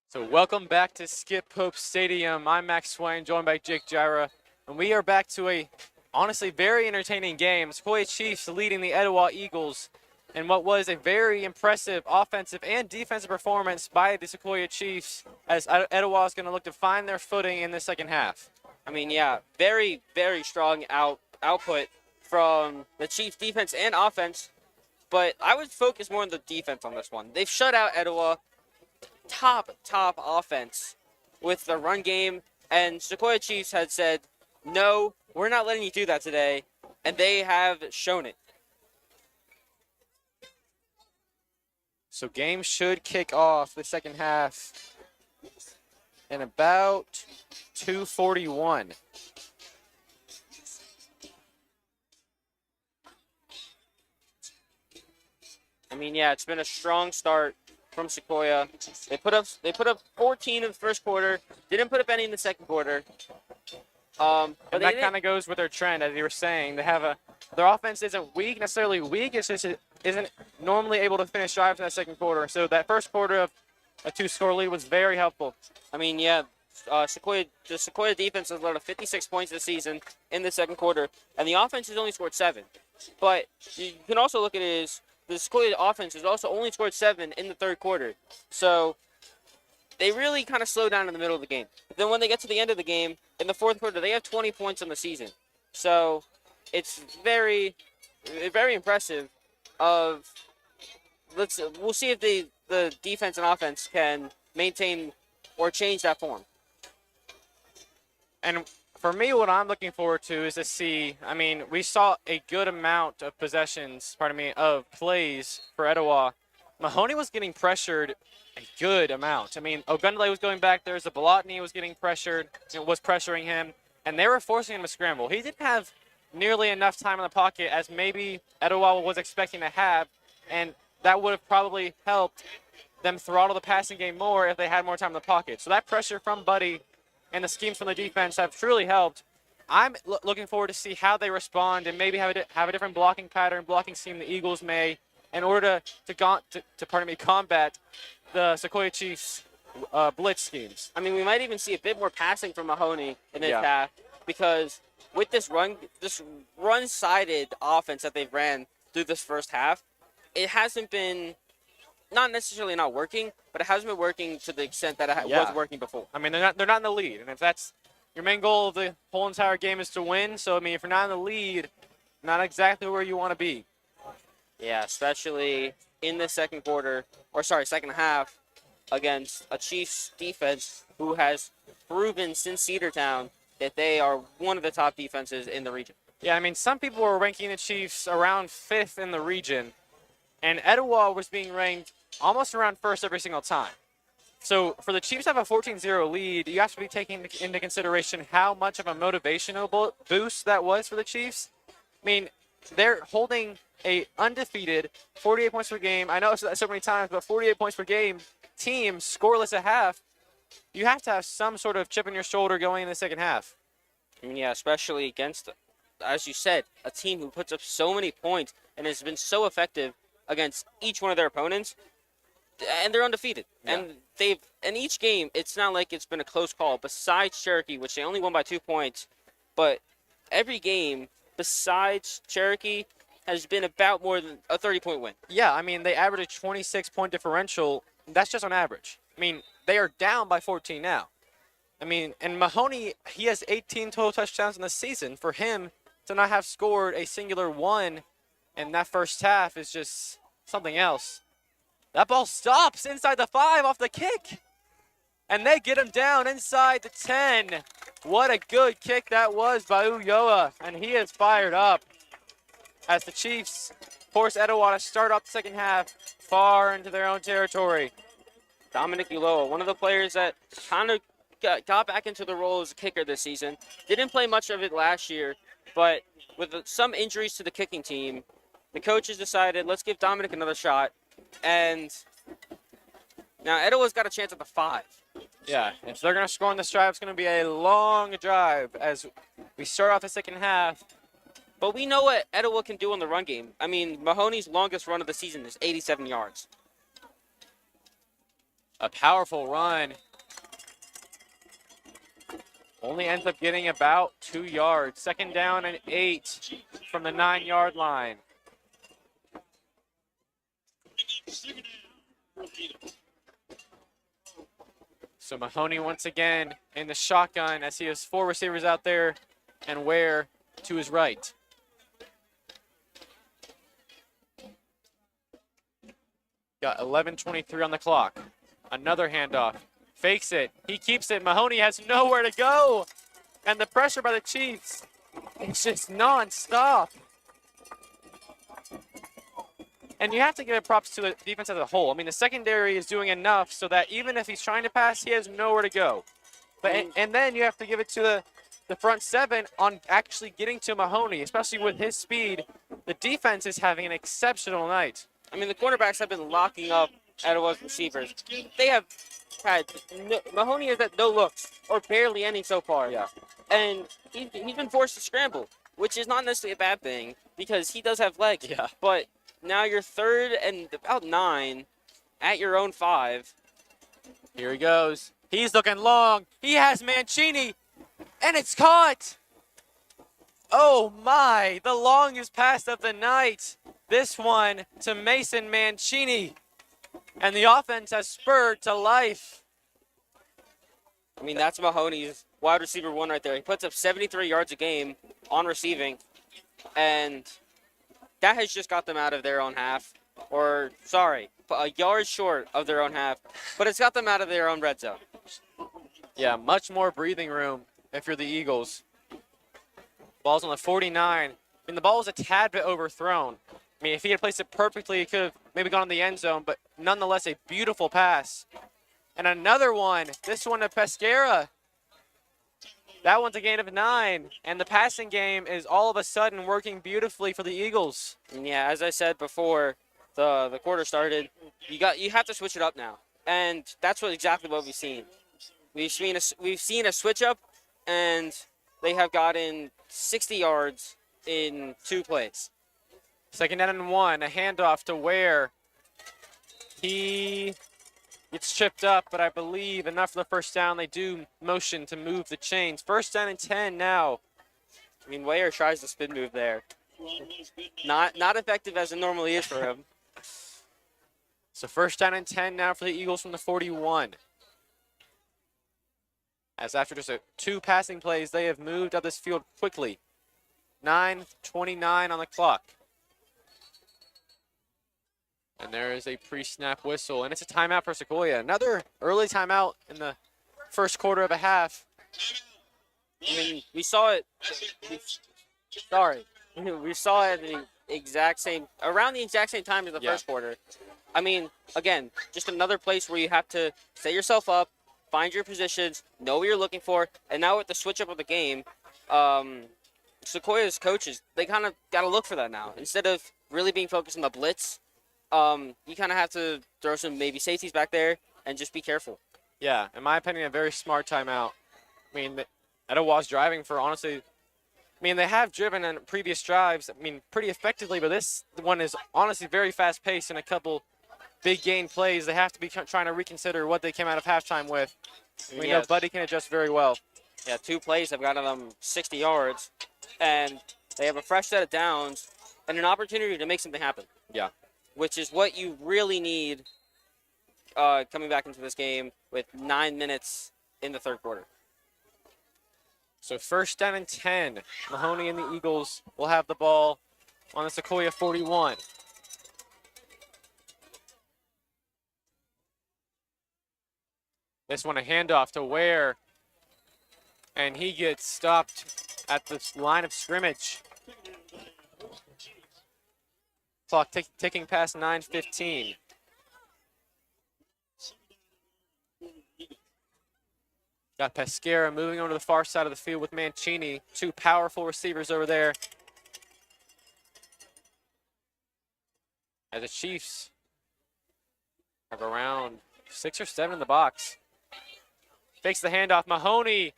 So welcome back to Skip Pope Stadium. I'm Max Swain, joined by Jake Gyra, and we are back to a honestly very entertaining game. Sequoia Chiefs leading the Etowah Eagles in what was a very impressive offensive and defensive performance by the Sequoia Chiefs, as Etowah is going to look to find their footing in the second half. I mean, yeah, very, very strong output from the Chiefs defense and offense, but I would focus more on the defense on this one. They've shut out Etowah. Top offense with the run game, and Sequoia Chiefs had said, no, we're not letting you do that today, and they have shown it. So game should kick off the second half in about 2:41. I mean, yeah, it's been a strong start from Sequoia. They put up 14 in the first quarter. Didn't put up any in the second quarter. And that kind of goes with their trend, as you were saying. They have their offense isn't necessarily weak. It's just it isn't normally able to finish drives in that second quarter. So that first quarter of a 2-score lead was very helpful. I mean, yeah, the Sequoia defense has allowed 56 points this season in the second quarter, and the offense has only scored 7. But you can also look at it as the Sequoia offense has also only scored 7 in the third quarter. So they really kind of slow down in the middle of the game. But then when they get to the end of the game, in the fourth quarter, they have 20 points on the season. So it's very, very impressive. We'll see if the defense and offense can maintain or change that form. And for me, what I'm looking forward to is to see, I mean, we saw a good amount of of plays for Etowah. Mahoney was getting pressured a good amount. I mean, Ogundele was going back there. Zabalotny was getting pressured, was pressuring him, and they were forcing him to scramble. He didn't have nearly enough time in the pocket as maybe Etowah was expecting to have, and that would have probably helped them throttle the passing game more if they had more time in the pocket. So that pressure from Buddy and the schemes from the defense have truly helped. I'm looking forward to see how they respond and maybe have a different blocking pattern, blocking scheme the Eagles may, in order to combat the Sequoia Chiefs blitz schemes. I mean, we might even see a bit more passing from Mahoney in this half, because with this run-sided offense that they've ran through this first half, it hasn't been not necessarily not working, but it hasn't been working to the extent that it was working before. I mean, they're not in the lead, and if that's your main goal of the whole entire game is to win, so I mean, if you're not in the lead, not exactly where you want to be. Yeah, especially in the second half against a Chiefs defense who has proven since Cedartown that they are one of the top defenses in the region. Yeah, I mean, some people were ranking the Chiefs around 5th in the region, and Etowah was being ranked almost around 1st every single time. So for the Chiefs to have a 14-0 lead, you have to be taking into consideration how much of a motivational boost that was for the Chiefs. I mean, they're holding a undefeated 48 points per game. I know it's so many times, but 48 points per game team scoreless at half. You have to have some sort of chip on your shoulder going in the second half. I mean, yeah, especially against, as you said, a team who puts up so many points and has been so effective against each one of their opponents, and they're undefeated. Yeah. And in each game, it's not like it's been a close call, besides Cherokee, which they only won by 2 points. But every game, besides Cherokee, has been about more than a 30-point win. Yeah, I mean, they average a 26-point differential. That's just on average. I mean, they are down by 14 now. I mean, and Mahoney, he has 18 total touchdowns in the season. For him to not have scored a singular one in that first half is just something else. That ball stops inside the 5 off the kick. And they get him down inside the 10. What a good kick that was by Ulloa. And he is fired up as the Chiefs force Etowah to start off the second half far into their own territory. Dominic Ulloa, one of the players that kind of got back into the role as a kicker this season. Didn't play much of it last year, but with some injuries to the kicking team, the coaches decided, let's give Dominic another shot. And now Etowah's got a chance at the 5. Yeah, if they're going to score on this drive, it's going to be a long drive as we start off the second half. But we know what Etowah can do on the run game. I mean, Mahoney's longest run of the season is 87 yards. A powerful run. Only ends up getting about 2 yards. Second down and 8 from the 9-yard line. So Mahoney once again in the shotgun as he has 4 receivers out there and Ware to his right. Got 11:23 on the clock. Another handoff. Fakes it. He keeps it. Mahoney has nowhere to go. And the pressure by the Chiefs, it's just nonstop. And you have to give props to the defense as a whole. I mean, the secondary is doing enough so that even if he's trying to pass, he has nowhere to go. But and then you have to give it to the front 7 on actually getting to Mahoney, especially with his speed. The defense is having an exceptional night. I mean, the cornerbacks have been locking up Etowah's receivers. They have had Mahoney has had no looks or barely any so far. Yeah. And he's been forced to scramble, which is not necessarily a bad thing because he does have legs. Yeah. But now you're 3rd and about 9 at your own 5. Here he goes. He's looking long. He has Mancini, and it's caught. Oh my, the longest pass of the night. This one to Mason Mancini. And the offense has spurred to life. I mean, that's Mahoney's wide receiver 1 right there. He puts up 73 yards a game on receiving. And that has just got them out of their own half. Or, sorry, a yard short of their own half. But it's got them out of their own red zone. Yeah, much more breathing room if you're the Eagles. Ball's on the 49. I mean, the ball was a tad bit overthrown. I mean, if he had placed it perfectly, he could have maybe gone in the end zone, but nonetheless, a beautiful pass. And another one, this one to Pesquera. That one's a gain of 9, and the passing game is all of a sudden working beautifully for the Eagles. And yeah, as I said before the quarter started, you have to switch it up now. And that's exactly what we've seen. We've seen a switch up, and they have gotten 60 yards in 2 plays. Second down and 1, a handoff to Ware. He gets chipped up, but I believe enough for the first down. They do motion to move the chains. First down and 10 now. I mean, Ware tries the spin move there. Not effective as it normally is for him. So first down and 10 now for the Eagles from the 41. As after just 2 passing plays, they have moved up this field quickly. 9:29 on the clock. And there is a pre-snap whistle, and it's a timeout for Sequoia. Another early timeout in the first quarter of a half. I mean, we saw it. We saw it at the exact same, around the exact same time as the first quarter. I mean, again, just another place where you have to set yourself up, find your positions, know what you're looking for, and now with the switch up of the game, Sequoia's coaches, they kind of got to look for that now. Instead of really being focused on the blitz, you kind of have to throw some maybe safeties back there and just be careful. Yeah, in my opinion, a very smart timeout. I mean, Etowah's driving for, honestly, I mean, they have driven in previous drives, I mean, pretty effectively, but this one is honestly very fast-paced and a couple big gain plays. They have to be trying to reconsider what they came out of halftime with. We know Buddy can adjust very well. Yeah, 2 plays have gotten them 60 yards, and they have a fresh set of downs. and an opportunity to make something happen. Yeah. Which is what you really need coming back into this game with 9 minutes in the third quarter. So first down and 10. Mahoney and the Eagles will have the ball on the Sequoia 41. This one a handoff to Ware, and he gets stopped at the line of scrimmage. Clock ticking past 9:15. Got Pescara moving over to the far side of the field with Mancini. Two powerful receivers over there. As the Chiefs have around 6 or 7 in the box. Fakes the handoff. Mahoney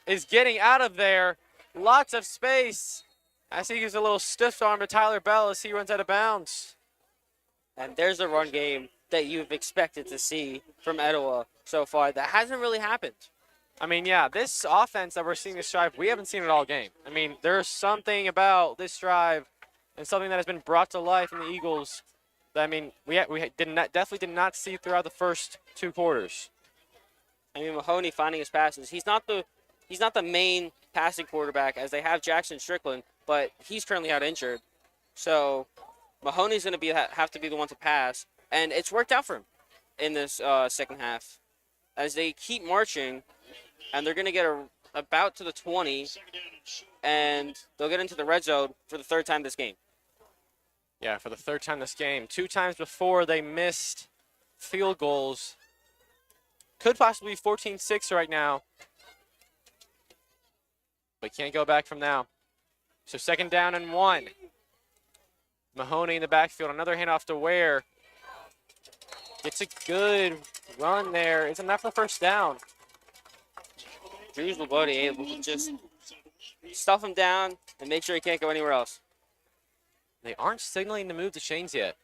is getting out of there. Lots of space. As he gives a little stiff arm to Tyler Bell as he runs out of bounds. And there's a run game that you've expected to see from Etowah so far that hasn't really happened. I mean, yeah, this offense that we're seeing this drive, we haven't seen it all game. I mean, there's something about this drive and something that has been brought to life in the Eagles that, I mean, we definitely did not see throughout the first 2 quarters. I mean, Mahoney finding his passes. He's not the main passing quarterback as they have Jackson Strickland, but he's currently out injured. So Mahoney's going to have to be the one to pass, and it's worked out for him in this second half as they keep marching, and they're going to get about to the 20, and they'll get into the red zone for the 3rd time this game. Yeah, for the 3rd time this game. 2 times before they missed field goals. Could possibly be 14-6 right now. But can't go back from now. So 2nd down and 1. Mahoney in the backfield. Another handoff to Ware. Gets a good run there. It's enough for 1st down. Drew's Lagodi able to just stuff him down and make sure he can't go anywhere else. They aren't signaling to move the chains yet.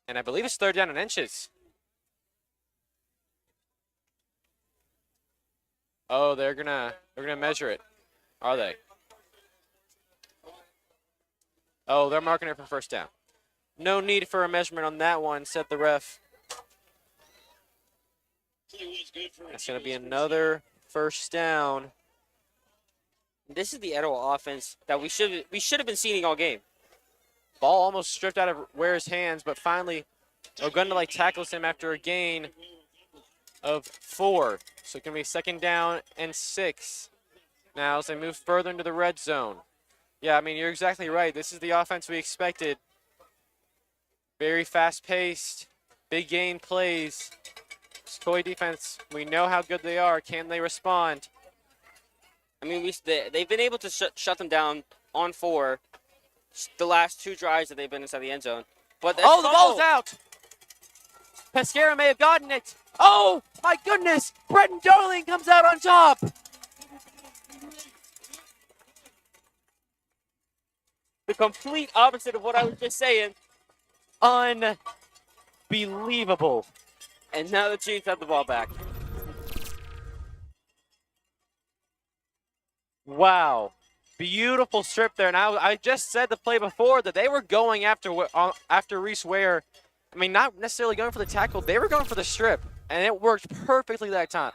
And I believe it's 3rd down and inches. Oh, they're gonna measure it, are they? Oh, they're marking it for 1st down. No need for a measurement on that one, said the ref. That's gonna be another 1st down. This is the Etowah offense that we should have been seeing all game. Ball almost stripped out of Ware's hands, but finally Ogundalike tackles him after a gain of 4. So it's going to be 2nd down and 6 now as they move further into the red zone. Yeah, I mean, you're exactly right. This is the offense we expected. Very fast-paced, big game plays. Sequoia defense, we know how good they are. Can they respond? I mean, they've been able to shut them down on 4 the last 2 drives that they've been inside the end zone. But the ball's out! Pescara may have gotten it. Oh, my goodness! Brenton Darling comes out on top! The complete opposite of what I was just saying. Unbelievable. And now the Chiefs have the ball back. Wow. Beautiful strip there. Now, I just said the play before that they were going after Reese Ware. I mean, not necessarily going for the tackle. They were going for the strip, and it worked perfectly that time.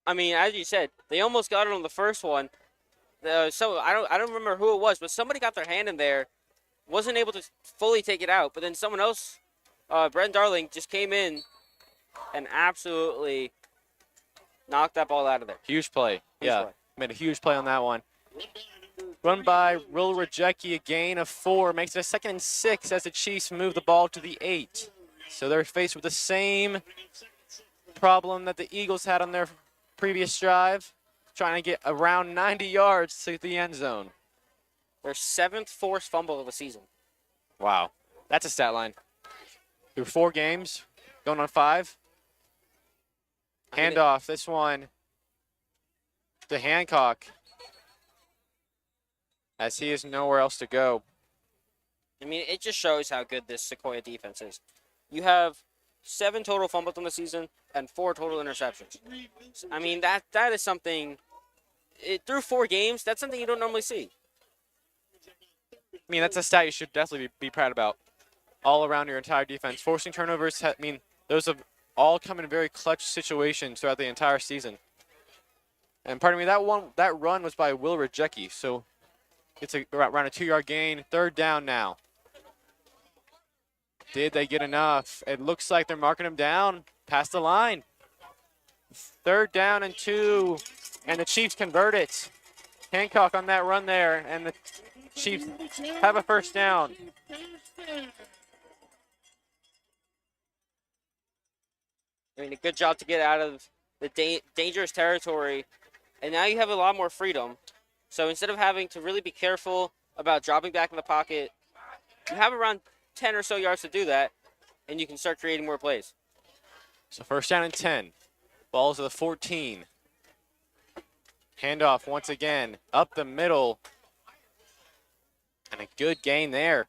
I mean, as you said, they almost got it on the first one. So I don't remember who it was, but somebody got their hand in there, wasn't able to fully take it out. But then someone else, Brenton Darling, just came in and absolutely knocked that ball out of there. Huge play. Made a huge play on that one. Run by Will Rejecki, a gain of 4, makes it a 2nd and 6 as the Chiefs move the ball to the 8. So they're faced with the same problem that the Eagles had on their previous drive, trying to get around 90 yards to the end zone. Their 7th forced fumble of the season. Wow, that's a stat line. Through 4 games, going on 5. Handoff, this one to Hancock, as he has nowhere else to go. I mean, it just shows how good this Sequoia defense is. You have 7 total fumbles on the season and 4 total interceptions. I mean, that is something. Through 4 games, that's something you don't normally see. I mean, that's a stat you should definitely be proud about. All around your entire defense. Forcing turnovers, I mean, those have all come in very clutch situations throughout the entire season. And pardon me, that run was by Will Rejecki, so it's around a 2-yard gain. 3rd down now. Did they get enough? It looks like they're marking him down past the line. 3rd down and 2, and the Chiefs convert it. Hancock on that run there, and the Chiefs have a 1st down. I mean, a good job to get out of the dangerous territory, and now you have a lot more freedom. So instead of having to really be careful about dropping back in the pocket, you have around 10 or so yards to do that, and you can start creating more plays. So 1st down and 10. Ball's to the 14. Handoff once again up the middle. And a good gain there.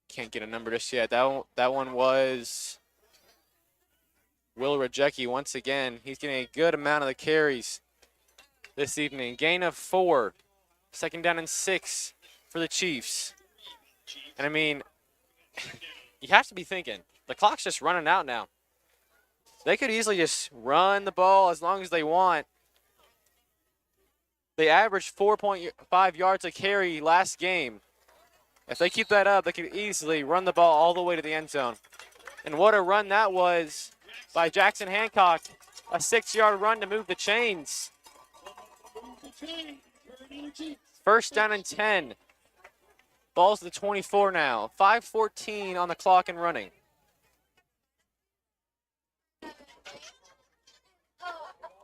Can't get a number just yet. That one was Will Rejecki once again. He's getting a good amount of the carries this evening. Gain of 4. 2nd down and 6 for the Chiefs. And I mean, you have to be thinking, the clock's just running out now. They could easily just run the ball as long as they want. They averaged 4.5 yards a carry last game. If they keep that up, they could easily run the ball all the way to the end zone. And what a run that was by Jackson Hancock. A 6-yard run to move the chains. 1st down and 10. Ball's to the 24 now. 5:14 on the clock and running.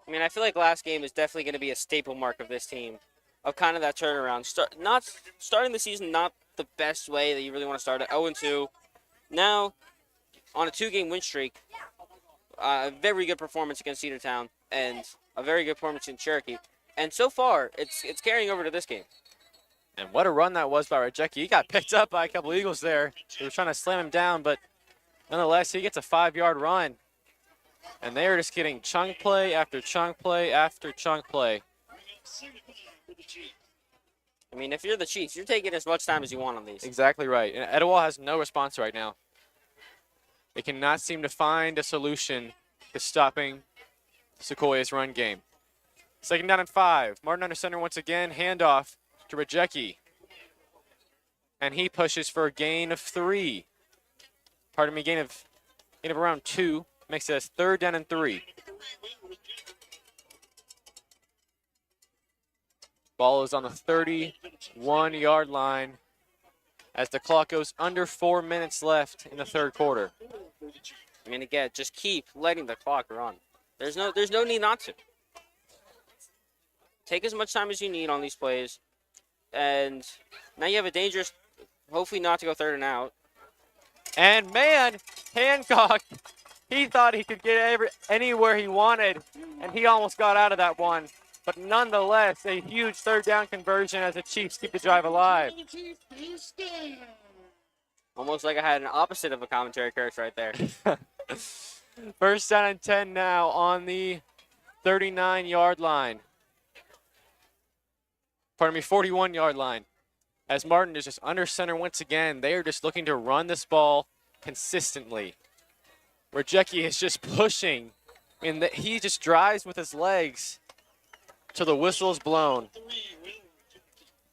I mean, I feel like last game is definitely going to be a staple mark of this team, of kind of that turnaround. Starting the season not the best way that you really want to start at 0-2. Now, on a 2-game win streak, a very good performance against Cedartown and a very good performance in Cherokee. And so far, it's carrying over to this game. And what a run that was by Rejecki. He got picked up by a couple Eagles there. They were trying to slam him down, but nonetheless, he gets a 5-yard run. And they are just getting chunk play after chunk play after chunk play. I mean, if you're the Chiefs, you're taking as much time as you want on these. Exactly right. And Etowah has no response right now. They cannot seem to find a solution to stopping Sequoia's run game. 2nd down and 5. Martin under center once again. Handoff to Rejecki. And he pushes for a gain of 3. Pardon me, gain of around 2. Makes it a 3rd down and 3. Ball is on the 31-yard line as the clock goes under 4 minutes left in the 3rd quarter. I mean, again, just keep letting the clock run. There's no need not to. Take as much time as you need on these plays. And now you have a dangerous, hopefully not to go 3rd and out. And man, Hancock, he thought he could get anywhere he wanted, and he almost got out of that one. But nonetheless, a huge 3rd down conversion as the Chiefs keep the drive alive. Almost like I had an opposite of a commentary curse right there. 1st down and 10 now on the 39-yard line. Pardon me, 41-yard line. As Martin is just under center once again, they are just looking to run this ball consistently. Rejecki is just pushing, and he just drives with his legs till the whistle is blown.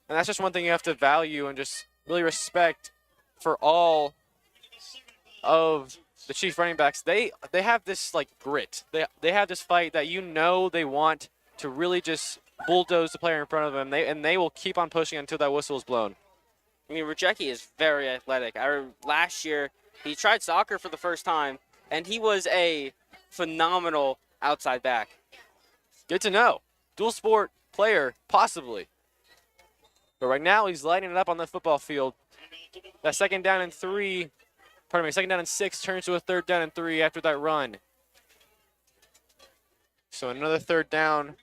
And that's just one thing you have to value and just really respect for all of the Chief running backs. They have this like grit. They have this fight that they want to really just bulldoze the player in front of them. And they will keep on pushing until that whistle is blown. I mean, Rejecki is very athletic. Last year, he tried soccer for the first time, and he was a phenomenal outside back. Good to know. Dual sport player, possibly. But right now, he's lighting it up on the football field. That 2nd down and 3, 2nd down and 6 turns to a 3rd down and 3 after that run. So another 3rd down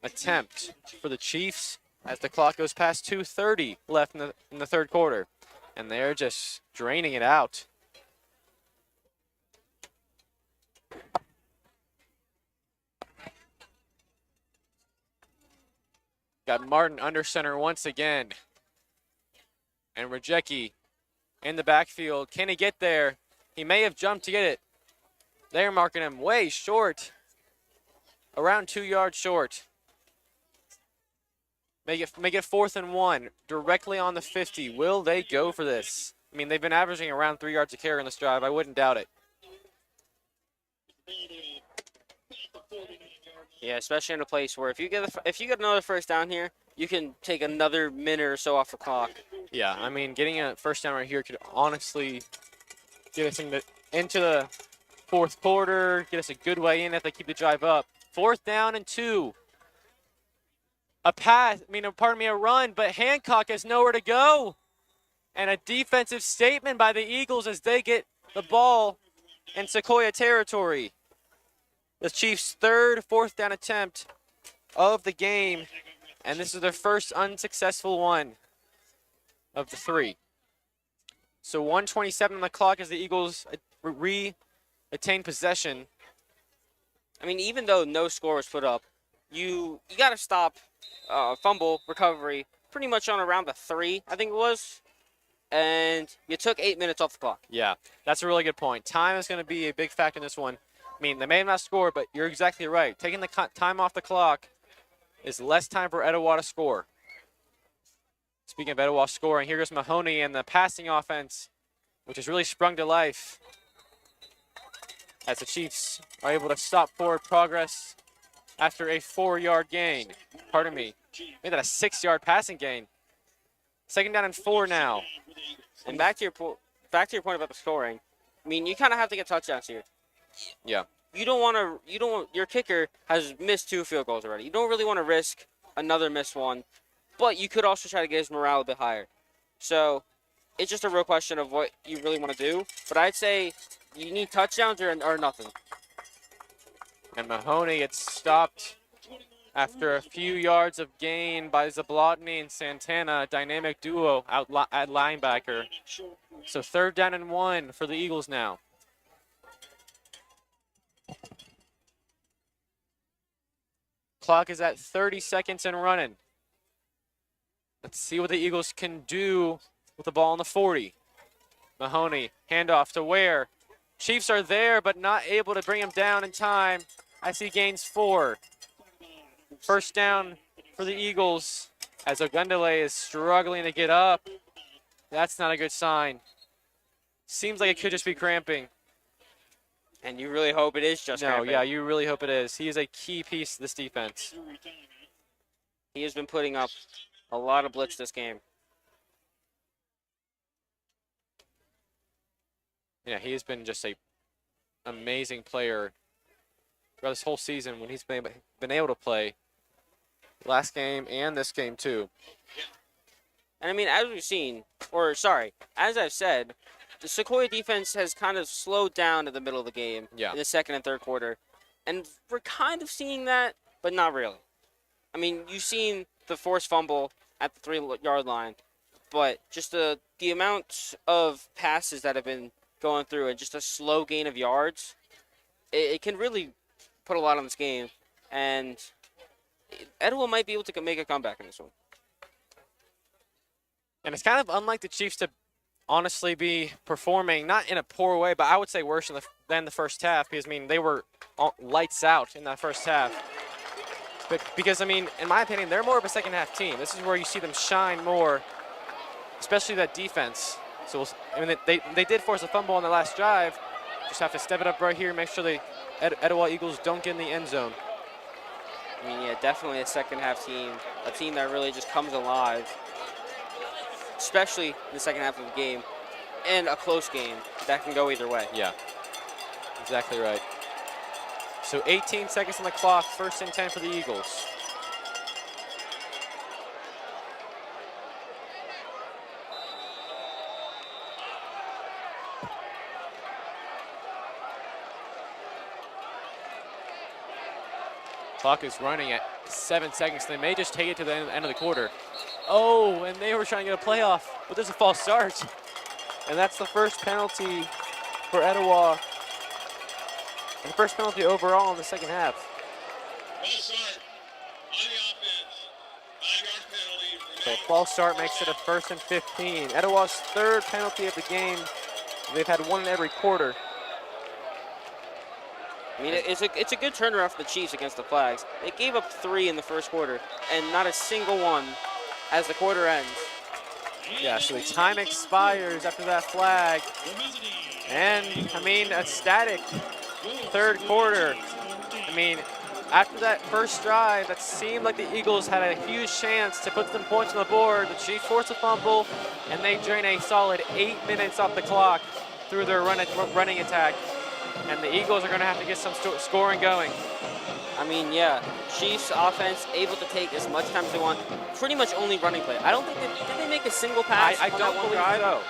attempt for the Chiefs as the clock goes past 2:30 left in the 3rd quarter. And they're just draining it out. Got Martin under center once again. And Rajecki in the backfield. Can he get there? He may have jumped to get it. They're marking him way short. Around 2 yards short. Make it 4th and 1. Directly on the 50. Will they go for this? I mean, they've been averaging around 3 yards a carry on this drive. I wouldn't doubt it. Yeah, especially in a place where if you get another first down here, you can take another minute or so off the clock. Yeah, I mean, getting a first down right here could honestly get us into the 4th quarter, get us a good way in if they keep the drive up. 4th down and 2. A run, but Hancock has nowhere to go. And a defensive statement by the Eagles as they get the ball in Sequoia territory. The Chiefs' 3rd 4th down attempt of the game, and this is their first unsuccessful one of the 3. So 1:27 on the clock as the Eagles retain possession. I mean, even though no score was put up, you got to stop fumble recovery pretty much on around the 3, I think it was. And you took 8 minutes off the clock. Yeah, that's a really good point. Time is going to be a big factor in this one. I mean, they may have not scored, but you're exactly right. Taking the time off the clock is less time for Etowah to score. Speaking of Etowah scoring, here goes Mahoney and the passing offense, which has really sprung to life as the Chiefs are able to stop forward progress after a 4-yard gain. Pardon me. Made that a 6-yard passing gain. 2nd down and 4 now. And back to your point about the scoring. I mean, you kind of have to get touchdowns here. Yeah. Your kicker has missed 2 field goals already. You don't really want to risk another missed one, but you could also try to get his morale a bit higher. So it's just a real question of what you really want to do. But I'd say you need touchdowns or nothing. And Mahoney gets stopped after a few yards of gain by Zablotny and Santana, a dynamic duo at linebacker. So 3rd down and 1 for the Eagles now. Clock is at 30 seconds and running. Let's see what the Eagles can do with the ball on the 40. Mahoney, handoff to Ware. Chiefs are there, but not able to bring him down in time. I see gains 4. First down for the Eagles as Ogundele is struggling to get up. That's not a good sign. Seems like it could just be cramping. And you really hope it is just cramping. Yeah, you really hope it is. He is a key piece of this defense. He has been putting up a lot of blitz this game. Yeah, he has been just a amazing player throughout this whole season when he's been able to play. Last game and this game too. And I mean, as I've said, the Sequoia defense has kind of slowed down in the middle of the game in the 2nd and 3rd quarter. And we're kind of seeing that, but not really. I mean, you've seen the forced fumble at the 3-yard line, but just the amount of passes that have been going through and just a slow gain of yards, it can really put a lot on this game. And Etowah might be able to make a comeback in this one. And it's kind of unlike the Chiefs to honestly be performing, not in a poor way, but I would say worse than the first half because, I mean, they were lights out in that first half. But because, I mean, in my opinion, they're more of a second-half team. This is where you see them shine more, especially that defense. So, I mean, they did force a fumble on the last drive. Just have to step it up right here and make sure the Etowah Eagles don't get in the end zone. I mean, yeah, definitely a second-half team, a team that really just comes alive, especially in the second half of the game, and a close game that can go either way. Yeah, exactly right. So 18 seconds on the clock, 1st and 10 for the Eagles. Clock is running at 7 seconds. They may just take it to the end of the quarter. Oh, and they were trying to get a playoff, but there's a false start. And that's the first penalty for Etowah. And the first penalty overall in the second half. False start on the offense by So a false start makes it a 1st and 15. Etowah's 3rd penalty of the game. They've had one in every quarter. I mean, it's a good turnaround for the Chiefs against the Flags. They gave up 3 in the 1st quarter, and not a single one as the quarter ends. Yeah, so the time expires after that flag. And, I mean, a static 3rd quarter. I mean, after that first drive, that seemed like the Eagles had a huge chance to put some points on the board. The Chiefs forced a fumble, and they drain a solid 8 minutes off the clock through their running attack. And the Eagles are going to have to get some scoring going. I mean, yeah, Chiefs offense able to take as much time as they want. Pretty much only running play. I don't think did they make a single pass? I don't believe so.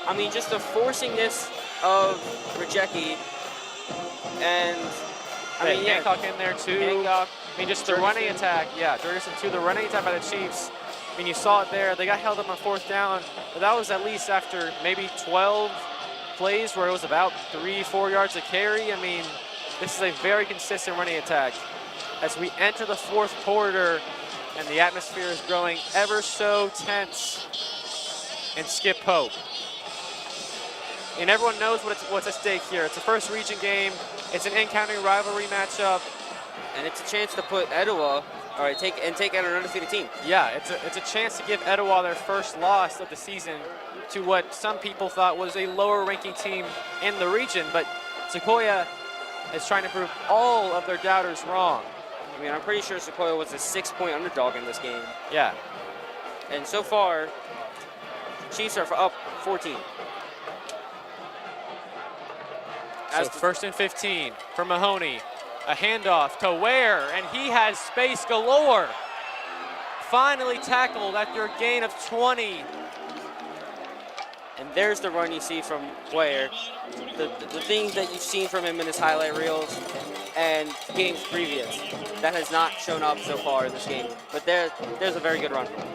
I mean, just the forcingness of Rejecki, and I mean, yeah, Hancock in there too. Hancock. I mean, just the running attack. Yeah, Jurgensen too. The running attack by the Chiefs. I mean, you saw it there. They got held up on 4th down, but that was at least after maybe 12 plays where it was about 3-4 yards a carry. I mean, this is a very consistent running attack. As we enter the 4th quarter, and the atmosphere is growing ever so tense in Skip Pope. And everyone knows what's at stake here. It's the first region game. It's an in-county rivalry matchup. And it's a chance to put Etowah, take out an undefeated team. Yeah, it's a chance to give Etowah their first loss of the season to what some people thought was a lower-ranking team in the region. But Sequoia is trying to prove all of their doubters wrong. I mean, I'm pretty sure Sequoia was a 6-point underdog in this game. Yeah. And so far, Chiefs are up 14. So 1st and 15 for Mahoney. A handoff to Ware, and he has space galore. Finally tackled after a gain of 20. And there's the run you see from Ware. The things that you've seen from him in his highlight reels and games previous. That has not shown up so far in this game. But there's a very good run from him.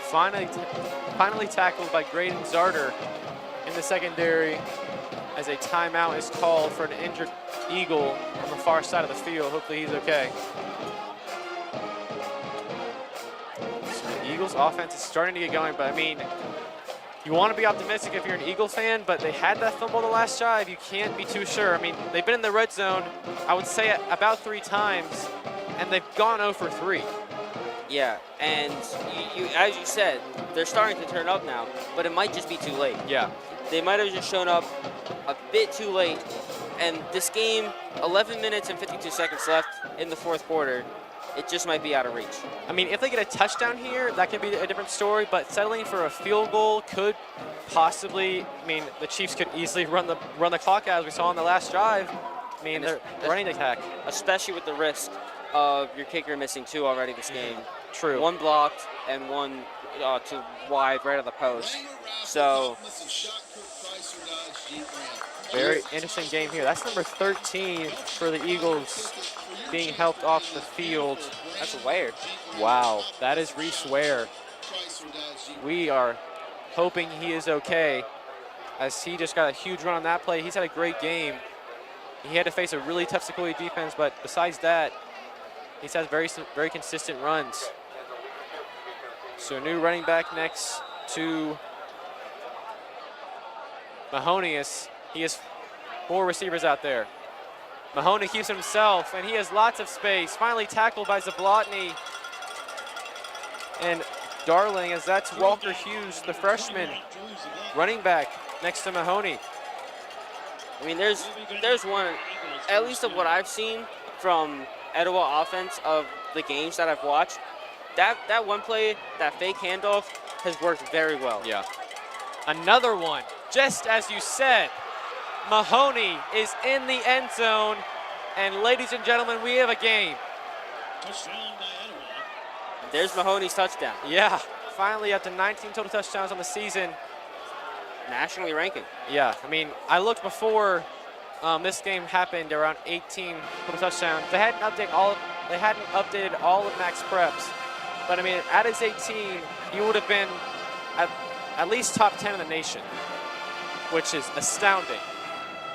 Finally tackled by Graydon Zarter in the secondary as a timeout is called for an injured Eagle on the far side of the field. Hopefully he's okay. So the Eagles offense is starting to get going, but I mean, you want to be optimistic if you're an Eagle fan, but they had that fumble the last drive. You can't be too sure. I mean, they've been in the red zone, I would say about 3 times, and they've gone 0 for 3. Yeah, and you, as you said, they're starting to turn up now, but it might just be too late. Yeah. They might have just shown up a bit too late. And this game, 11 minutes and 52 seconds left in the 4th quarter. It just might be out of reach. I mean, if they get a touchdown here, that could be a different story, but settling for a field goal could possibly, I mean, the Chiefs could easily run the clock out as we saw on the last drive. I mean, they're running the attack. Especially with the risk of your kicker missing 2 already this game. True. 1 blocked and 1 to wide right of the post. So very interesting game here. That's number 13 for the Eagles being helped off the field. That's Ware. Wow, that is Reese Ware. We are hoping he is okay as he just got a huge run on that play. He's had a great game. He had to face a really tough Sequoia defense, but besides that, he's had very consistent runs. So new running back next to Mahoney. He has 4 receivers out there. Mahoney keeps himself, and he has lots of space. Finally tackled by Zablotny and Darling, as that's Walker Hughes, the freshman running back next to Mahoney. I mean, there's one, at least of what I've seen from Etowah offense of the games that I've watched. That one play, that fake handoff, has worked very well. Yeah. Another one, just as you said. Mahoney is in the end zone, and ladies and gentlemen, we have a game. There's Mahoney's touchdown. Yeah, finally up to 19 total touchdowns on the season. Nationally ranking. Yeah, I mean, I looked before this game happened, around 18 total touchdowns. They hadn't updated all of Max Preps, but I mean, at his 18, he would have been at least top 10 in the nation, which is astounding.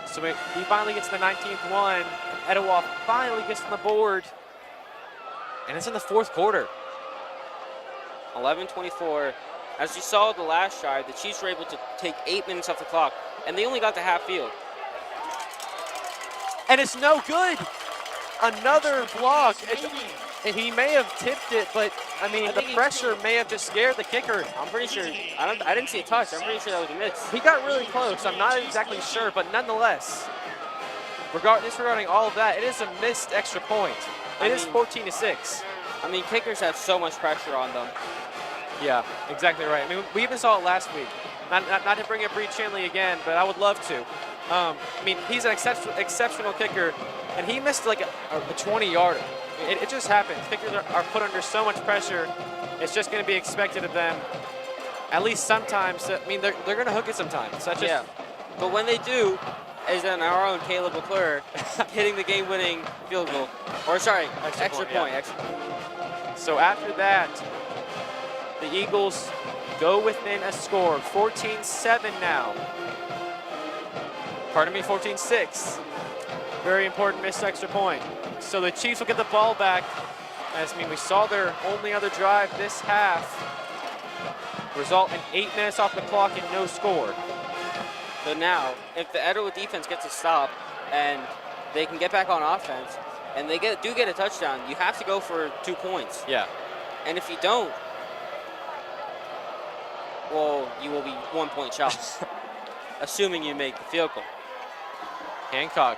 So he finally gets the 19th one, and Etowah finally gets on the board, and it's in the 4th quarter. 11:24. As you saw the last drive, the Chiefs were able to take 8 minutes off the clock, and they only got to half field. And it's no good. Another block. And he may have tipped it, but I mean, the pressure may have just scared the kicker. I'm pretty sure, I didn't see a touch. I'm pretty sure that was a miss. He got really close. I'm not exactly sure, but nonetheless, disregarding all of that, it is a missed extra point. It is 14-6. I mean, kickers have so much pressure on them. Yeah, exactly right. I mean, we even saw it last week. Not to bring up Reed Chandley again, but I would love to. I mean, he's an exceptional kicker, and he missed like a 20-yarder. It just happens. Kickers are put under so much pressure. It's just going to be expected of them, at least sometimes. I mean, they're going to hook it sometimes. That's just, yeah, but when they do, as in our own Caleb McClure hitting the game-winning field goal, or sorry, extra point. Yeah. So after that, the Eagles go within a score, 14-7 now. Pardon me, 14-6. Very important missed extra point. So the Chiefs will get the ball back. As I mean, we saw their only other drive this half result in 8 minutes off the clock and no score. So now, if the Etowah defense gets a stop and they can get back on offense and they do get a touchdown, you have to go for 2 points. Yeah. And if you don't, well, you will be 1 point short, assuming you make the field goal. Hancock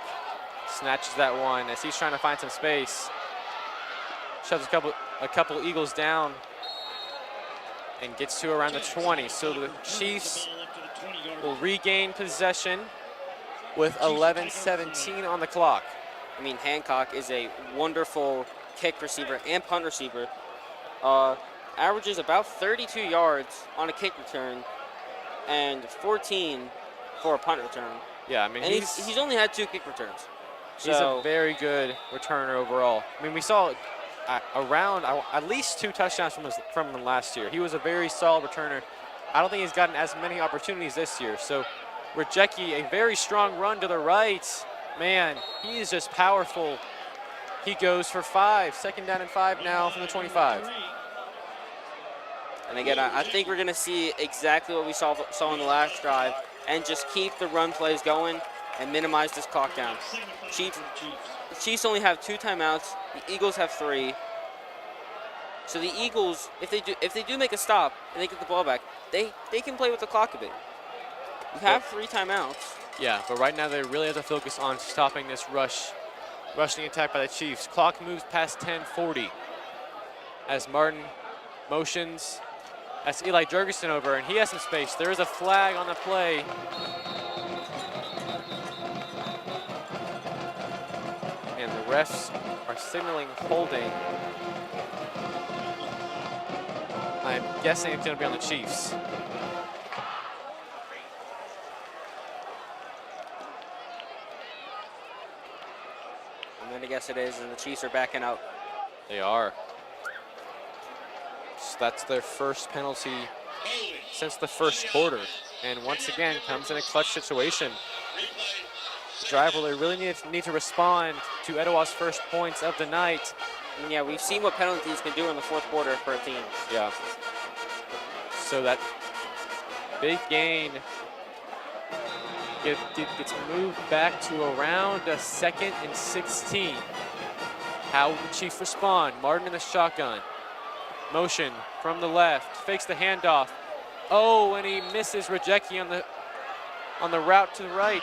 snatches that one as he's trying to find some space. Shoves a couple Eagles down and gets to around the 20. So the Chiefs will regain possession with 11:17 on the clock. I mean, Hancock is a wonderful kick receiver and punt receiver. Averages about 32 yards on a kick return and 14 for a punt return. Yeah, I mean, and he's only had 2 kick returns. He's a very good returner overall. I mean, we saw around at least 2 touchdowns from him last year. He was a very solid returner. I don't think he's gotten as many opportunities this year. So Rajecki, a very strong run to the right. Man, he is just powerful. He goes for 5. 2nd down and 5 now from the 25. And again, I think we're going to see exactly what we saw in the last drive and just keep the run plays going and minimize this clock down. The Chiefs only have 2 timeouts. The Eagles have 3. So the Eagles, if they do make a stop and they get the ball back, they can play with the clock a bit. You have 3 timeouts. Yeah, but right now they really have to focus on stopping this rushing attack by the Chiefs. Clock moves past 10:40 as Martin motions. That's Eli Jurgensen over, and he has some space. There is a flag on the play. And the refs are signaling holding. I'm guessing it's going to be on the Chiefs. I'm going to guess it is, and the Chiefs are backing out. They are. So that's their first penalty since the first quarter. And once again, comes in a clutch situation. The drive where they really need to respond to Etowah's first points of the night. And yeah, we've seen what penalties can do in the 4th quarter for a team. Yeah. So that big gain gets moved back to around a 2nd and 16. How will the Chiefs respond? Martin in the shotgun. Motion from the left, fakes the handoff. Oh, and he misses Rajecki on the route to the right.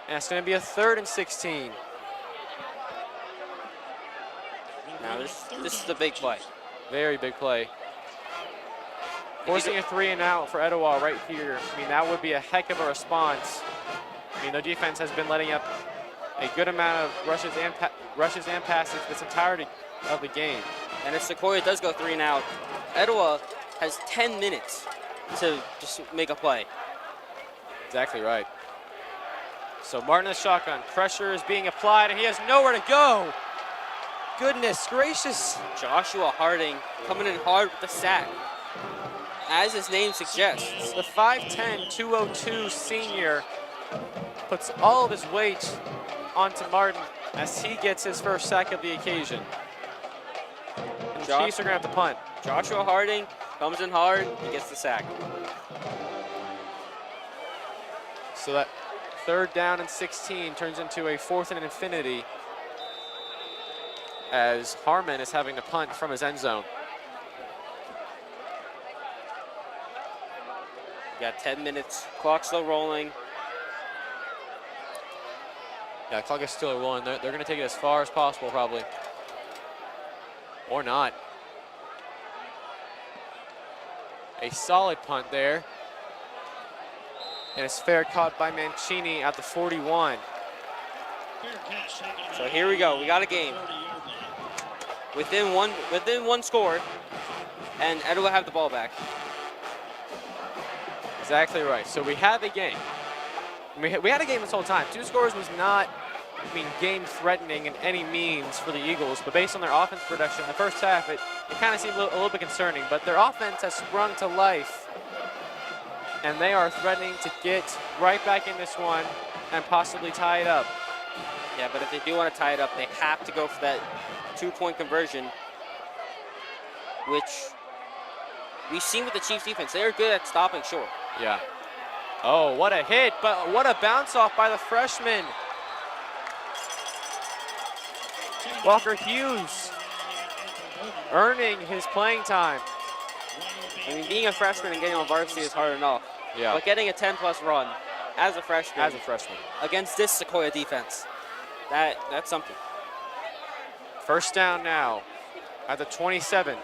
And it's going to be a 3rd and 16. Now this is the big play. Very big play. Forcing a 3 and out for Etowah right here. I mean, that would be a heck of a response. I mean, the defense has been letting up a good amount of rushes and passes this entirety of the game. And if Sequoia does go 3 and out, Etowah has 10 minutes to just make a play. Exactly right. So Martin in the shotgun. Pressure is being applied, and he has nowhere to go. Goodness gracious. Joshua Harding coming in hard with the sack. As his name suggests. The 5'10", 202 senior puts all of his weight onto Martin as he gets his first sack of the occasion. And Chiefs are going to have to punt. Joshua Harding comes in hard. He gets the sack. So that 3rd down and 16 turns into a 4th and infinity as Harmon is having to punt from his end zone. You got 10 minutes. Clock still rolling. Yeah, clock is still rolling. They're going to take it as far as possible, probably. Or not. A solid punt there. And it's fair caught by Mancini at the 41. So here we go. We got a game. Within one score, and Etowah have the ball back. Exactly right. So we have a game. We had a game this whole time. 2 scores was not, game-threatening in any means for the Eagles, but based on their offense production in the first half, it kind of seemed a little bit concerning. But their offense has sprung to life, and they are threatening to get right back in this one and possibly tie it up. Yeah, but if they do want to tie it up, they have to go for that 2-point conversion, which we've seen with the Chiefs defense. They're good at stopping short. Yeah. Oh, what a hit, but what a bounce off by the freshman. Walker Hughes earning his playing time. Being a freshman and getting on varsity is hard enough. Yeah. But getting a 10-plus run as a freshman against this Sequoia defense, that's something. 1st down now at the 27.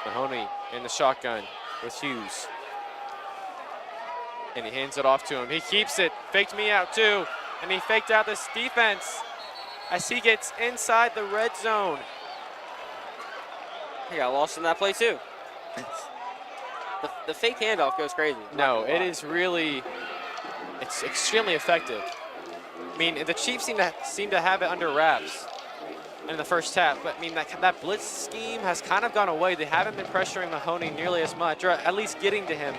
Mahoney in the shotgun with Hughes. And he hands it off to him. He keeps it. Faked me out too. And he faked out this defense as he gets inside the red zone. He got lost in that play too. The fake handoff goes crazy. No, it is really, it's extremely effective. The Chiefs seem to have it under wraps in the first half, but that blitz scheme has kind of gone away. They haven't been pressuring Mahoney nearly as much, or at least getting to him.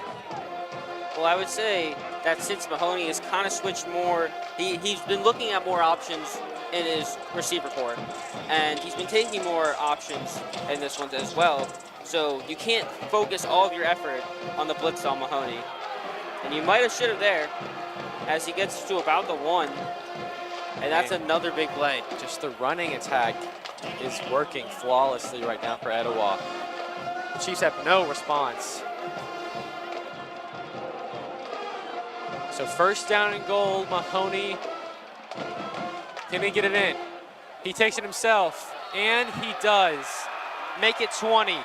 Well, I would say that since Mahoney has kind of switched more, he's been looking at more options in his receiver corps, and he's been taking more options in this one as well. So you can't focus all of your effort on the blitz on Mahoney. And you might have should have there as he gets to about the 1. And that's another big play. Just the running attack is working flawlessly right now for Etowah. The Chiefs have no response. So 1st down and goal, Mahoney. Can he get it in? He takes it himself, and he does. Make it 20.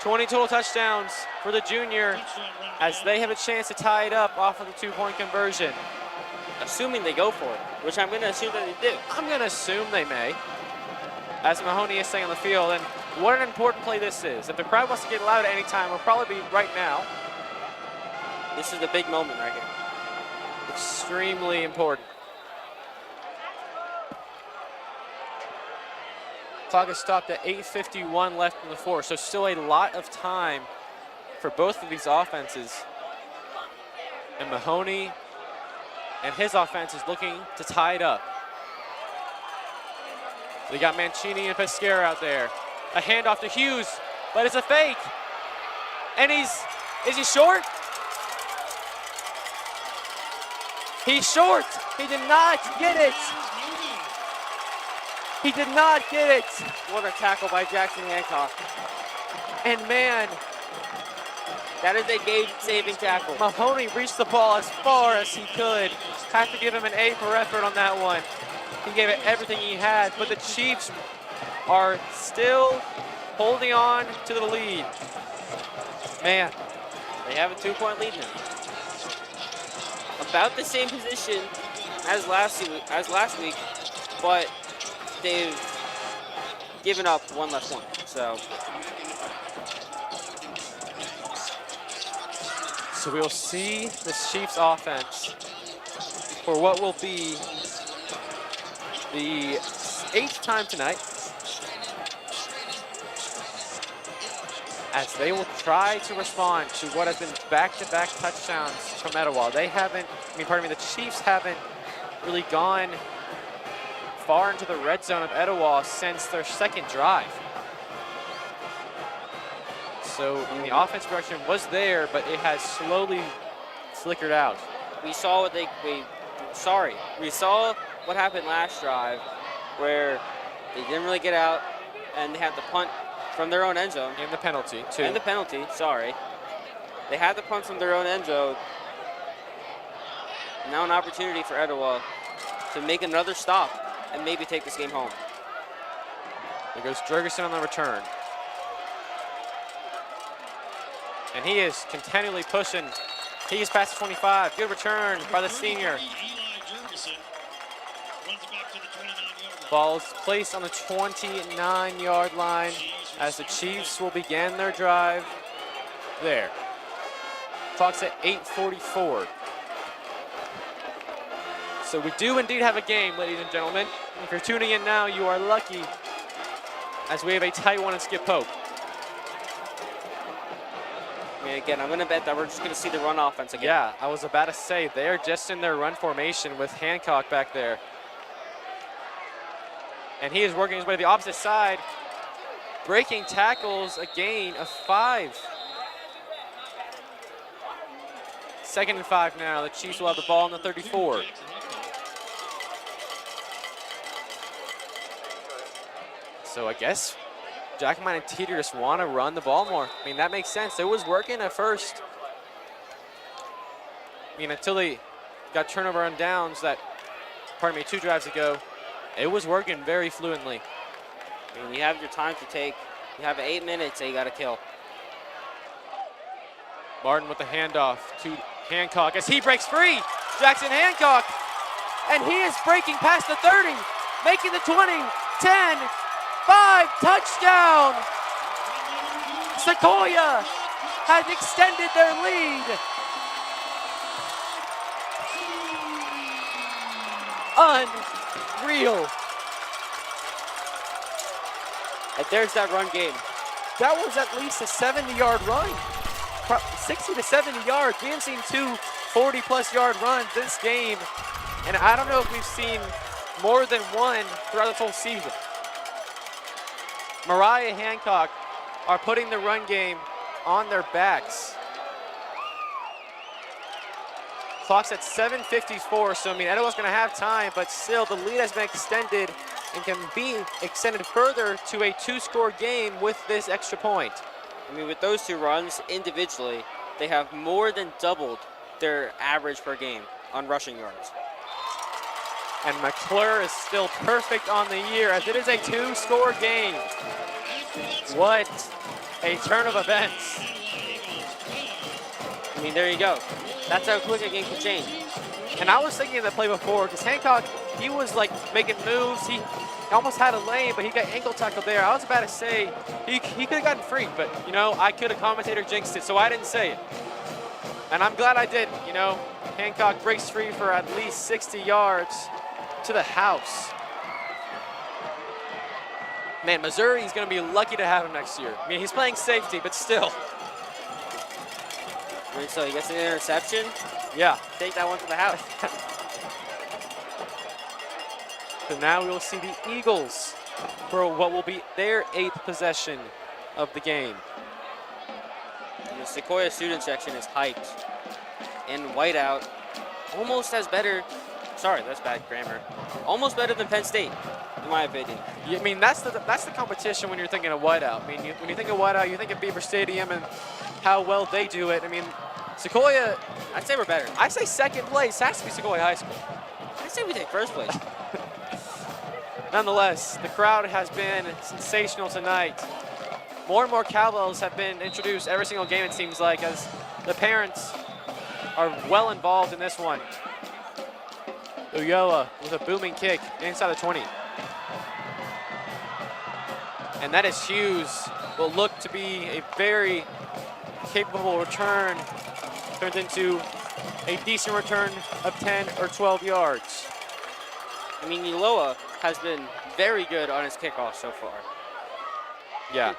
20 total touchdowns for the junior as they have a chance to tie it up off of the 2-point conversion. Assuming they go for it, which I'm going to assume that they do. I'm going to assume they may, as Mahoney is staying on the field. And what an important play this is. If the crowd wants to get loud at any time, it'll probably be right now. This is the big moment right here. Extremely important. Clock is stopped at 8:51 left in the 4th, so still a lot of time for both of these offenses. And Mahoney and his offense is looking to tie it up. They got Mancini and Pescara out there. A handoff to Hughes, but it's a fake. And is he short? He's short. He did not get it. He did not get it. What a tackle by Jackson Hancock. And man, that is a game-saving tackle. Mahoney reached the ball as far as he could. Have to give him an A for effort on that one. He gave it everything he had, but the Chiefs are still holding on to the lead. Man, they have a 2-point lead now. About the same position as last week, but they've given up one less one. So we'll see the Chiefs offense for what will be the 8th time tonight. as they will try to respond to what has been back-to-back touchdowns from Etowah. They haven't, the Chiefs haven't really gone far into the red zone of Etowah since their second drive. So the offense direction was there, but it has slowly flickered out. We saw what we saw what happened last drive, where they didn't really get out, and they had to punt from their own end zone. And the penalty, too. And the penalty, sorry. They had to punt from their own end zone. Now an opportunity for Etowah to make another stop and maybe take this game home. There goes Jurgensen on the return. And he is continually pushing. He's past 25. Good return by the senior. Ball is placed on the 29-yard line as the Chiefs will begin their drive there. Clock's at 8:44. So we do indeed have a game, ladies and gentlemen. If you're tuning in now, you are lucky, as we have a tight one in Skip Pope. Again, I'm going to bet that we're just going to see the run offense again. Yeah, I was about to say, they're just in their run formation with Hancock back there. And he is working his way to the opposite side, breaking tackles, a gain of 5. 2nd and 5 now. The Chiefs will have the ball on the 34. So I guess Jackman and Teeter just want to run the ball more. I mean, that makes sense. It was working at first. I mean, until they got turnover on downs 2 drives ago, it was working very fluently. I mean, you have your time to take. You have 8 minutes that you got to kill. Martin with the handoff to Hancock as he breaks free. Jackson Hancock, and he is breaking past the 30, making the 20, 10, 5, touchdown! Sequoia has extended their lead. Unreal. And there's that run game. That was at least a 70-yard run. 60 to 70 yards. We haven't seen 2 40-plus yard runs this game. And I don't know if we've seen more than one throughout this whole season. Mariah Hancock are putting the run game on their backs. Clock's at 7:54, so I mean, Etowah's going to have time, but still the lead has been extended and can be extended further to a 2-score game with this extra point. I mean, with those 2 runs individually, they have more than doubled their average per game on rushing yards. And McClure is still perfect on the year as it is a 2-score game. What a turn of events. I mean, there you go. That's how quick a game can change. And I was thinking of that play before because Hancock, he was like making moves. He almost had a lane, but he got ankle tackled there. I was about to say he could have gotten free, but, you know, I could have commentator jinxed it, so I didn't say it. And I'm glad I didn't, you know. Hancock breaks free for at least 60 yards to the house. Man, Missouri is going to be lucky to have him next year. I mean, he's playing safety, but still. I mean, so he gets an interception. Yeah. Take that one to the house. So now we will see the Eagles for what will be their 8th possession of the game. And the Sequoia student section is hyped. In whiteout, almost as better. Sorry, that's bad grammar. Almost better than Penn State, in my opinion. Yeah, I mean, that's the competition when you're thinking of whiteout. I mean, when you think of whiteout, you think of Beaver Stadium and how well they do it. I mean, Sequoia, I'd say we're better. I say second place has to be Sequoia High School. I'd say we take first place. Nonetheless, the crowd has been sensational tonight. More and more cowbells have been introduced every single game, it seems like, as the parents are well involved in this one. Etowah with a booming kick inside the 20. And that is Hughes. Will look to be a very capable return. Turns into a decent return of 10 or 12 yards. I mean, Etowah has been very good on his kickoff so far. Yeah.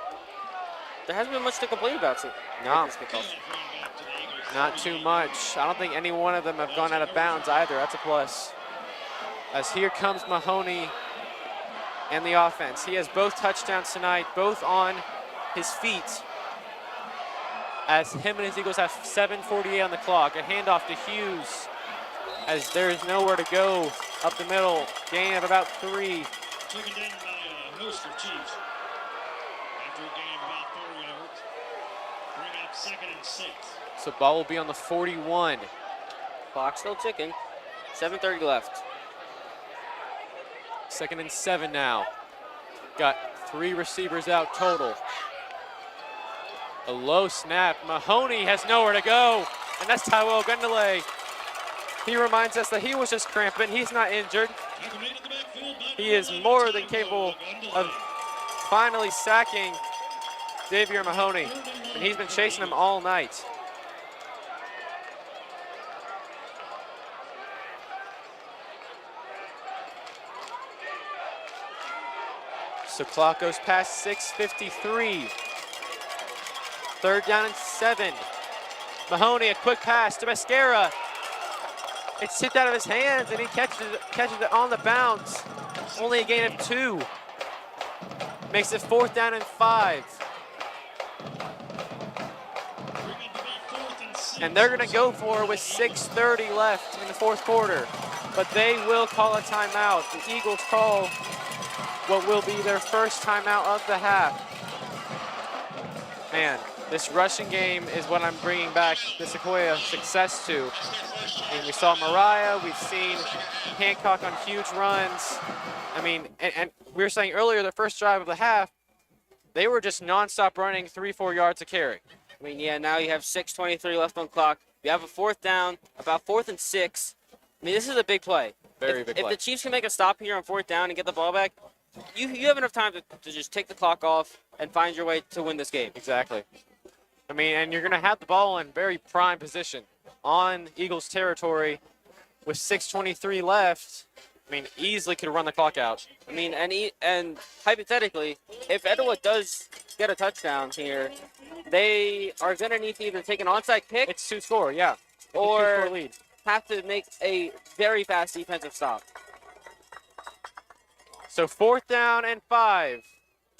there hasn't been much to complain about. So No. this kickoff. Not too much. I don't think any one of them have gone out of bounds either. That's a plus. As here comes Mahoney and the offense. He has both touchdowns tonight, both on his feet. As him and his Eagles have 7:48 on the clock. A handoff to Hughes as there's nowhere to go up the middle. Gain of about 3. Taken down by a host of Chiefs. After a gain of about 4 yards. Bring up 2nd and 6. So ball will be on the 41. Clock still ticking. 7:30 left. 2nd and 7 now. Got 3 receivers out total. A low snap. Mahoney has nowhere to go, and that's Tyrell Gundelay. He reminds us that he was just cramping. He's not injured. He is more than capable of finally sacking Xavier Mahoney, and he's been chasing him all night. So clock goes past 6:53. 3rd down and 7. Mahoney, a quick pass to Mascara. It's tipped out of his hands, and he catches it on the bounce. Only a gain of 2. Makes it 4th down and 5. And they're going to go for it with 6:30 left in the 4th quarter. But they will call a timeout. The Eagles call what will be their first timeout of the half. Man, this rushing game is what I'm bringing back the Sequoia success to. And we saw Mariah, we've seen Hancock on huge runs. I mean, and we were saying earlier, the first drive of the half, they were just nonstop running 3-4 yards a carry. I mean, yeah, now you have 6:23 left on clock. You have a 4th down, about 4th and 6. I mean, this is a big play. Big play. If the Chiefs can make a stop here on 4th down and get the ball back, you have enough time to just take the clock off and find your way to win this game. Exactly. I mean, and you're going to have the ball in very prime position on Eagles territory with 6:23 left. I mean, easily could run the clock out. I mean, and hypothetically, if Etowah does get a touchdown here, they are going to need to either take an onside kick. It's 2-score, yeah. Or 2-score lead. Have to make a very fast defensive stop. So 4th down and 5.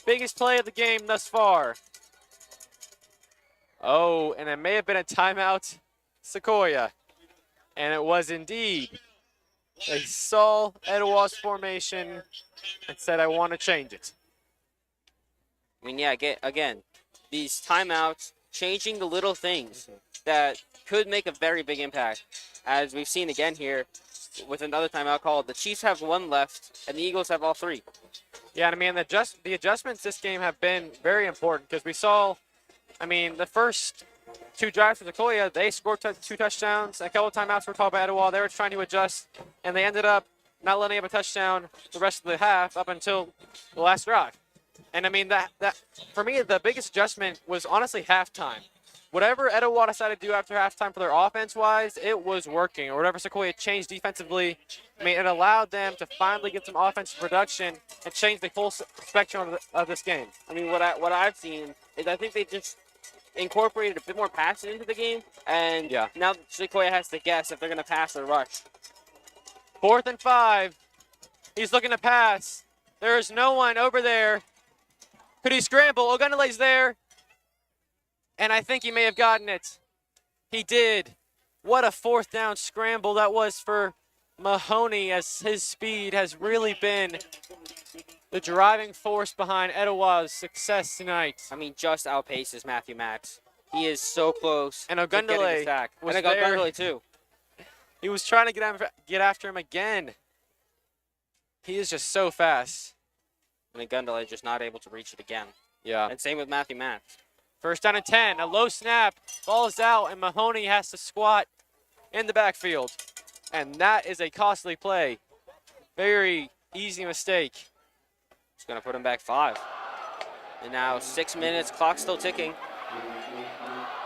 Biggest play of the game thus far. Oh, and it may have been a timeout, Sequoia. And it was indeed. They saw Etowah's formation and said, I want to change it. I mean, yeah, again, these timeouts, changing the little things that could make a very big impact. As we've seen again here with another timeout called. The Chiefs have 1 left, and the Eagles have all 3. Yeah, and I mean, the adjustments this game have been very important because we saw, I mean, the first 2 drives for Sequoia, they scored 2 touchdowns. A couple of timeouts were called by Etowah. They were trying to adjust, and they ended up not letting up a touchdown the rest of the half up until the last drive. And I mean, that for me, the biggest adjustment was honestly halftime. Whatever Etowah decided to do after halftime for their offense-wise, it was working. Or whatever Sequoia changed defensively, I mean, it allowed them to finally get some offensive production and change the full spectrum of this game. I mean, what I've seen is I think they just incorporated a bit more passing into the game, and now Sequoia has to guess if they're going to pass or rush. 4th and 5. He's looking to pass. There is no one over there. Could he scramble? Ogundelay's there. And I think he may have gotten it. He did. What a 4th down scramble that was for Mahoney, as his speed has really been the driving force behind Etowah's success tonight. I mean, just outpaces Matthew Max. He is so close. And Ogundelay was there. And Ogundelay too. He was trying to get after him again. He is just so fast. And Ogundelay just not able to reach it again. Yeah. And same with Matthew Max. 1st down and 10. A low snap. Ball is out, and Mahoney has to squat in the backfield. And that is a costly play. Very easy mistake. It's going to put him back 5. And now 6 minutes. Clock still ticking.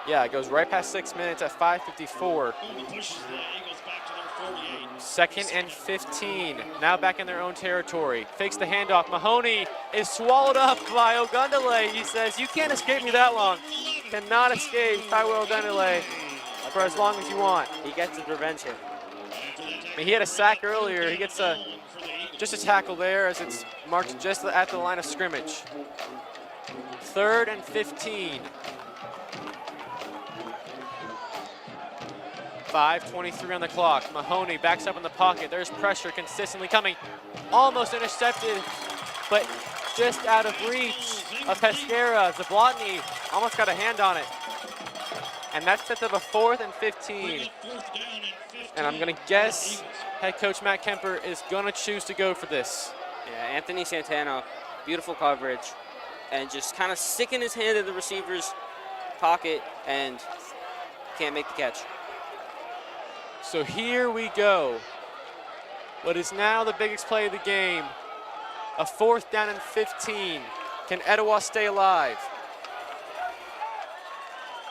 Yeah, it goes right past 6 minutes at 5:54. Pushes the Eagles back to their 48. 2nd and 15. Now back in their own territory. Fakes the handoff. Mahoney is swallowed up by Ogundele. He says, you can't escape me that long. Cannot escape Taiwo Ogundele for as long as you want. He gets his revenge here. I mean, he had a sack earlier. He gets just a tackle there as it's marked just at the line of scrimmage. 3rd and 15. 5:23 on the clock. Mahoney backs up in the pocket. There's pressure consistently coming. Almost intercepted, but just out of reach of Pesquera. Zablotny almost got a hand on it. And that sets up a 4th and 15. And I'm going to guess head coach Matt Kemper is going to choose to go for this. Yeah, Anthony Santana, beautiful coverage, and just kind of sticking his hand in the receiver's pocket and can't make the catch. So here we go. What is now the biggest play of the game. A 4th down and 15. Can Etowah stay alive?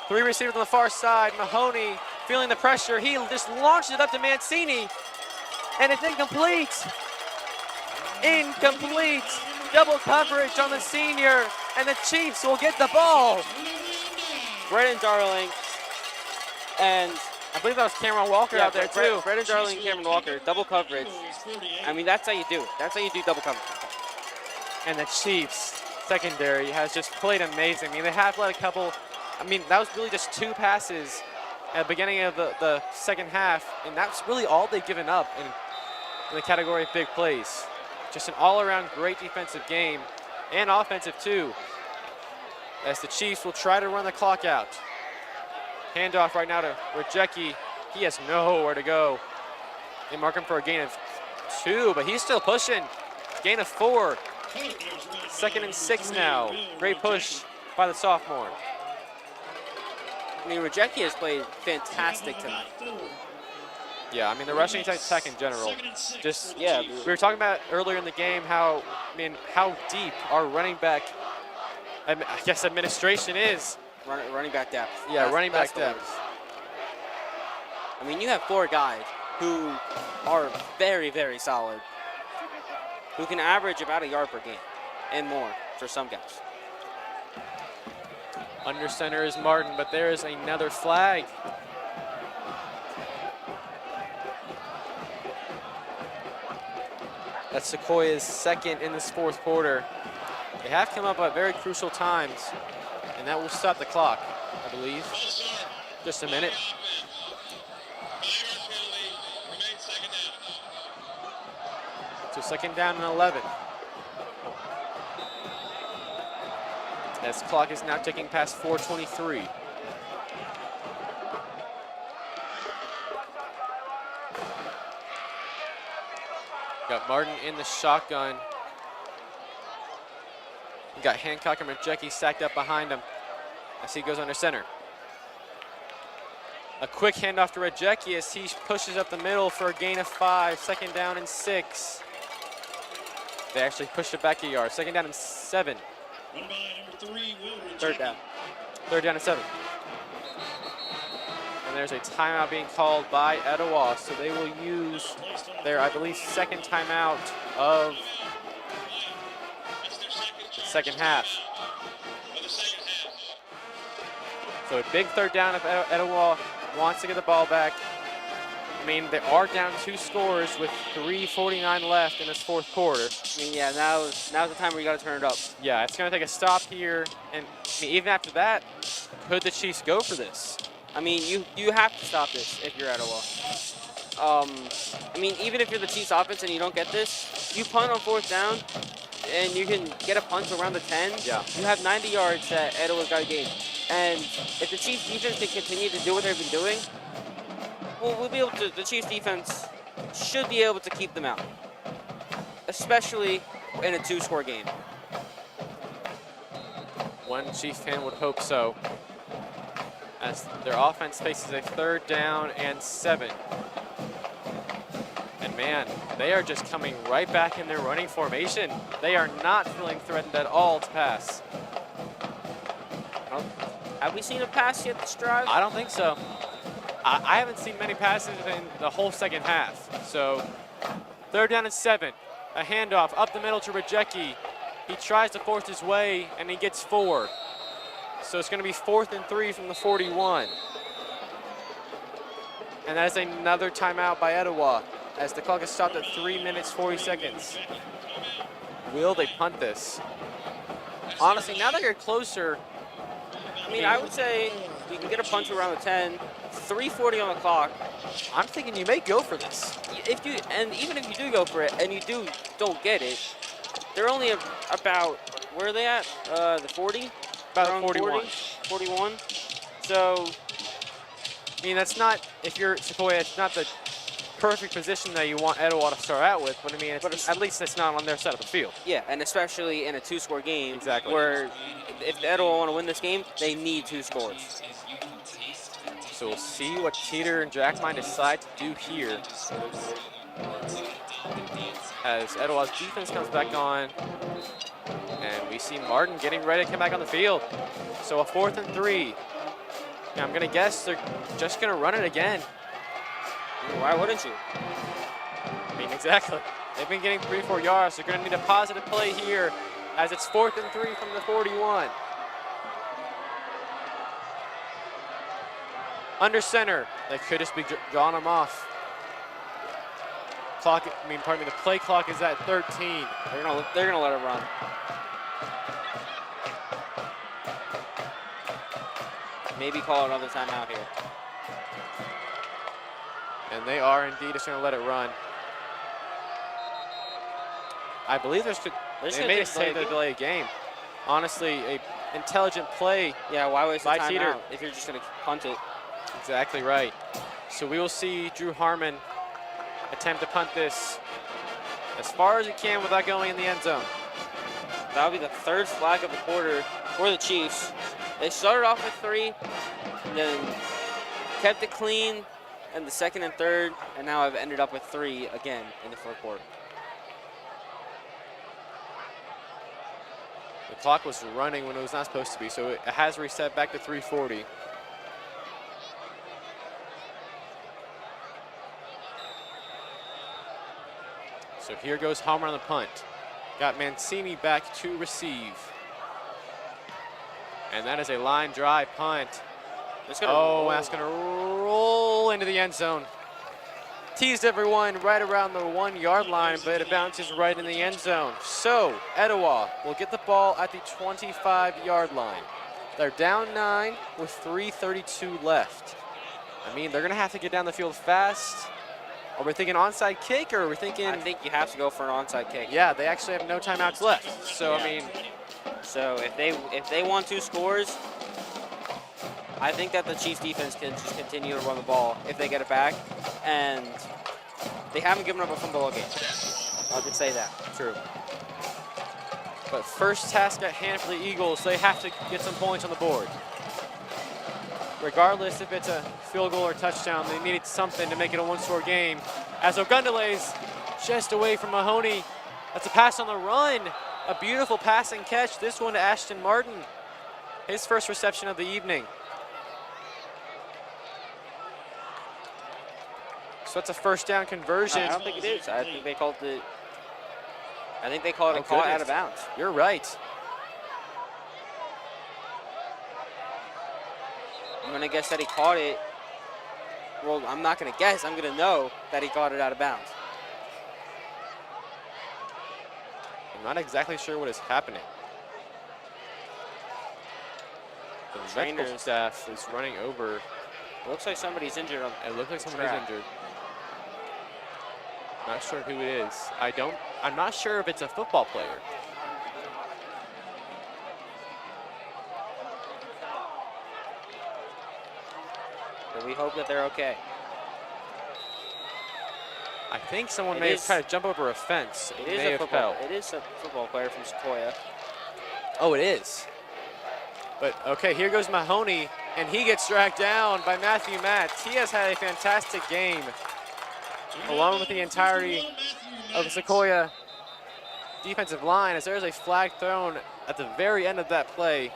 3 receivers on the far side. Mahoney feeling the pressure. He just launched it up to Mancini. And it's incomplete. Incomplete. Double coverage on the senior. And the Chiefs will get the ball. Brennan Darling and I believe that was Cameron Walker out there too. Brennan Darling and Cameron Walker, double coverage. I mean, that's how you do it. That's how you do double coverage. And the Chiefs secondary has just played amazing. I mean, they have let a couple, I mean, that was really just 2 passes at the beginning of the second half, and that's really all they've given up in the category of big plays. Just an all-around great defensive game and offensive too, as the Chiefs will try to run the clock out. Handoff right now to Rajecki. He has nowhere to go. They mark him for a gain of 2, but he's still pushing. Gain of 4. 2nd and 6 now. Great push by the sophomore. I mean, Rajecki has played fantastic tonight. Yeah, I mean, the rushing attack in general. Just, Yeah, we were talking about earlier in the game how deep our running back, I guess, administration is. running back depth. Yeah, That's- running that's back the depth. word. I mean, you have 4 guys who are very, very solid, who can average about a yard per game and more for some guys. Under center is Martin, but there is another flag. That's Sequoia's 2nd in this 4th quarter. They have come up at very crucial times, and that will stop the clock, I believe. Just a minute. So 2nd down and 11. As clock is now ticking past 4:23. Got Martin in the shotgun. We got Hancock and Rajecki stacked up behind him as he goes under center. A quick handoff to Rajecki as he pushes up the middle for a gain of 5. 2nd down and 6. They actually pushed it back a yard. 2nd down and 7. 3rd down. 3rd down and 7. And there's a timeout being called by Etowah, so they will use their, I believe, 2nd timeout of second half. So a big 3rd down if Etowah wants to get the ball back. I mean, they are down 2 scores with 3:49 left in this 4th quarter. I mean, yeah, now's the time where you got to turn it up. Yeah, it's going to take a stop here, and I mean, even after that, could the Chiefs go for this? I mean, you have to stop this if you're Etowah. I mean, even if you're the Chiefs offense and you don't get this, you punt on 4th down, and you can get a punt around the 10. Yeah. You have 90 yards that Etowah's got to gain. And if the Chiefs defense can continue to do what they've been doing, we'll be able to. The Chiefs defense should be able to keep them out, especially in a 2-score game. One Chief fan would hope so, as their offense faces a 3rd down and 7. And man, they are just coming right back in their running formation. They are not feeling threatened at all to pass. Have we seen a pass yet this drive? I don't think so. I haven't seen many passes in the whole second half. So 3rd down and 7. A handoff up the middle to Rajecki. He tries to force his way, and he gets 4. So it's going to be 4th and 3 from the 41. And that is another timeout by Etowah as the clock is stopped at 3 minutes, 40 seconds. Will they punt this? Honestly, now that you're closer, I mean, I would say you can get a punt to around the 10, 3:40 on the clock. I'm thinking you may go for this. And even if you do go for it and you don't get it, they're only about, where are they at? The 40? About Around 41. 41. So, I mean, that's not, if you're Sequoia, it's not the perfect position that you want Etowah to start out with, but I mean, at least it's not on their side of the field. yeah, and especially in a 2-score game, Exactly. where if the Etowah want to win this game, they need 2 scores. So we'll see what Teeter and Jackmine decide to do here. As Etowah's defense comes back on, and we see Martin getting ready to come back on the field. So a 4th and 3. Now I'm gonna guess they're just gonna run it again. Why wouldn't you? I mean, exactly. They've been getting 3-4 yards. They're gonna need a positive play here as it's 4th and 3 from the 41. Under center, they could just be drawing them off. The play clock is at 13. They're gonna let it run. Maybe call another timeout here. And they are indeed just going to let it run. I believe they may say they delay a game. Honestly, a intelligent play. Yeah, why waste the by timeout Teeter if you're just going to punt it? Exactly right. So we will see Drew Harmon attempt to punt this as far as he can without going in the end zone. That'll be the 3rd flag of the quarter for the Chiefs. They started off with 3, then kept it clean, and the 2nd and 3rd, and now I've ended up with 3 again in the 4th quarter. The clock was running when it was not supposed to be, so it has reset back to 3:40. So here goes Harmon on the punt. Got Mancini back to receive. And that is a line drive punt. That's going to roll into the end zone. Teased everyone right around the 1-yard line, but it bounces right in the end zone. So Etowah will get the ball at the 25-yard line. They're down 9 with 3:32 left. I mean, they're going to have to get down the field fast. Are we thinking onside kick, or are we thinking? I think you have to go for an onside kick. Yeah, they actually have no timeouts left. So yeah. I mean, so if they want 2 scores, I think that the Chiefs defense can just continue to run the ball if they get it back, and they haven't given up a fumble game. I can say that. True. But first task at hand for the Eagles, they have to get some points on the board. Regardless if it's a field goal or touchdown, they needed something to make it a 1-score game. As Ogundele's just away from Mahoney. That's a pass on the run. A beautiful passing catch. This one to Ashton Martin. His first reception of the evening. So that's a 1st down conversion. I don't think it is. I think they called it. I think they called it a call out of bounds. You're right. I'm gonna guess that he caught it. Well, I'm not gonna guess. I'm gonna know that he caught it out of bounds. I'm not exactly sure what is happening. The medical staff is running over. It looks like somebody's injured. It looks like somebody's injured. Not sure who it is. I'm not sure if it's a football player. But we hope that they're okay. I think someone may have tried to jump over a fence. It is a football player from Sequoia. Oh, it is. But okay, here goes Mahoney, and he gets dragged down by Matthew Matz. He has had a fantastic game, along with the entirety of the Sequoia defensive line, as there's a flag thrown at the very end of that play.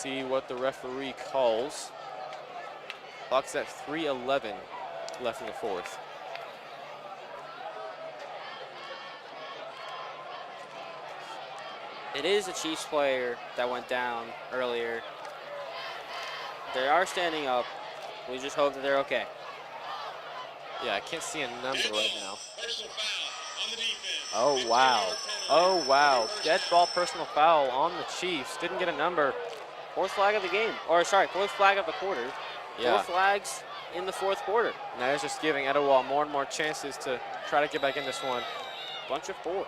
see what the referee calls. Clock's at 3:11 left in the fourth. It is a Chiefs player that went down earlier. They are standing up. We just hope that they're okay. Yeah, I can't see a number right now. Personal foul on the defense. Oh, wow. Oh, wow. Dead ball personal foul on the Chiefs. Didn't get a number. Fourth flag of the game. Or, sorry, fourth flag of the quarter. Yeah. 4 flags in the fourth quarter. And that is just giving Etowah more and more chances to try to get back in this one. Bunch of 4s.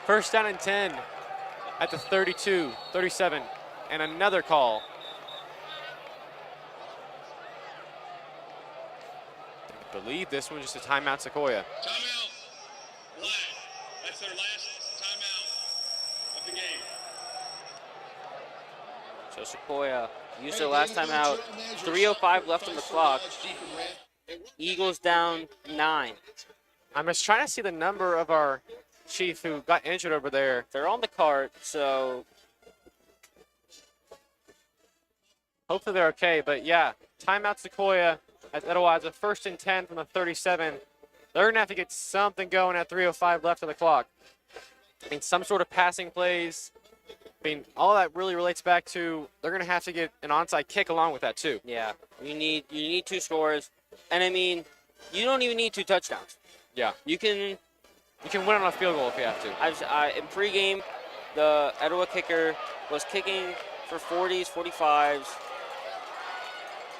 First down and 10 at the 32, 37, and another call. I believe this one just a timeout, Sequoia. Timeout. Black. That's their last timeout of the game. So Sequoia used their last time out. 3:05 left on the clock. Eagles down 9. I'm just trying to see the number of our Chief who got injured over there. They're on the cart, so Hopefully they're okay, but yeah, timeout Sequoia as Etowah has a 1st and 10 from the 37. They're going to have to get something going at 3:05 left on the clock. I mean, some sort of passing plays. I mean, all that really relates back to they're going to have to get an onside kick along with that too. yeah, you need 2 scores, and I mean, you don't even need 2 touchdowns. Yeah. You can. You can win on a field goal if you have to. In pregame, the Etowah kicker was kicking for 40s, 45s.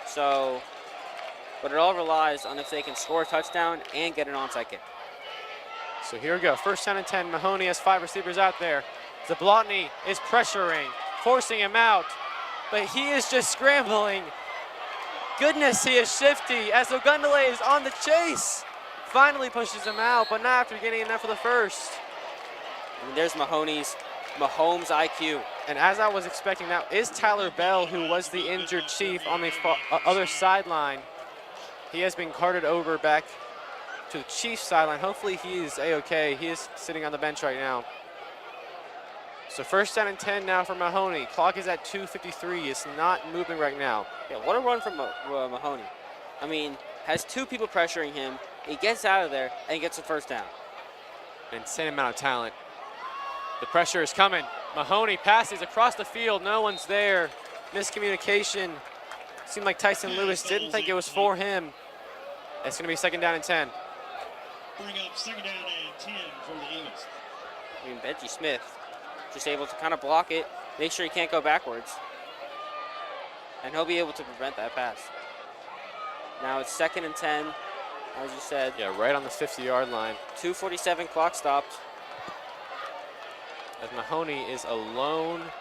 So, but it all relies on if they can score a touchdown and get an onside kick. So here we go. 1st down and 10. Mahoney has 5 receivers out there. Zablotny is pressuring, forcing him out, but he is just scrambling. Goodness, he is shifty as Ogundele is on the chase. Finally pushes him out, but not after getting enough for the first. And there's Mahomes IQ. And as I was expecting, that is Tyler Bell, who was the injured Chief on the other sideline. He has been carted over back to the Chiefs sideline. Hopefully he is A-okay. He is sitting on the bench right now. So 1st down and 10 now for Mahoney. Clock is at 2:53. It's not moving right now. Yeah, what a run from Mahoney. I mean, has 2 people pressuring him. He gets out of there and gets a 1st down. An insane amount of talent. The pressure is coming. Mahoney passes across the field. No one's there. Miscommunication. Seemed like Tyson Lewis didn't think it was for him. It's going to be 2nd down and 10. Bring up 2nd down and 10 for the Eagles. I mean, Benji Smith just able to kind of block it, make sure he can't go backwards. And he'll be able to prevent that pass. Now it's 2nd and 10, as you said. Yeah, right on the 50-yard line. 2:47 clock stopped. As Mahoney is alone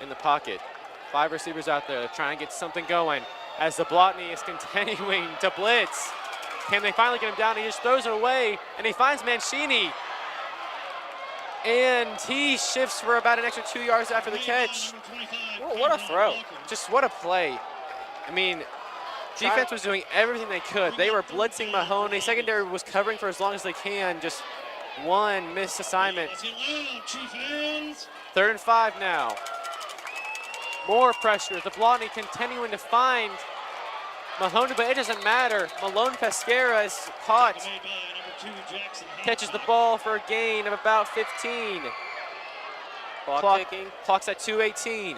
in the pocket. 5 receivers out there trying to get something going. As Zablotny is continuing to blitz. Can they finally get him down? He just throws it away, and he finds Mancini. And he shifts for about an extra 2 yards after the catch. Oh, what a throw. Just what a play. I mean, defense was doing everything they could. They were blitzing Mahoney. Secondary was covering for as long as they can. Just one missed assignment. 3rd and 5 now. More pressure. Zablotny continuing to find Mahoney, but it doesn't matter. Malone Pesquera is caught. Catches the ball for a gain of about 15. Clock ticking. Clock's at 2:18.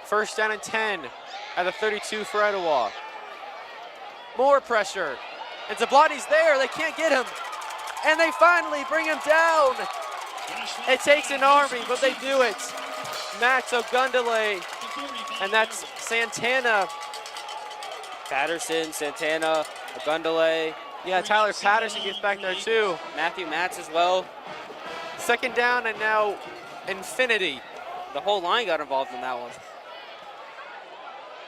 1st down and 10 at the 32 for Etowah. More pressure. And Zablotny's there. They can't get him. And they finally bring him down. It takes an army, but they do it. Max Ogundele. And that's Santana. Patterson, Santana, Ogundele. Yeah, Tyler Patterson gets back there too. Matthew Matz as well. 2nd down and now infinity. The whole line got involved in that one.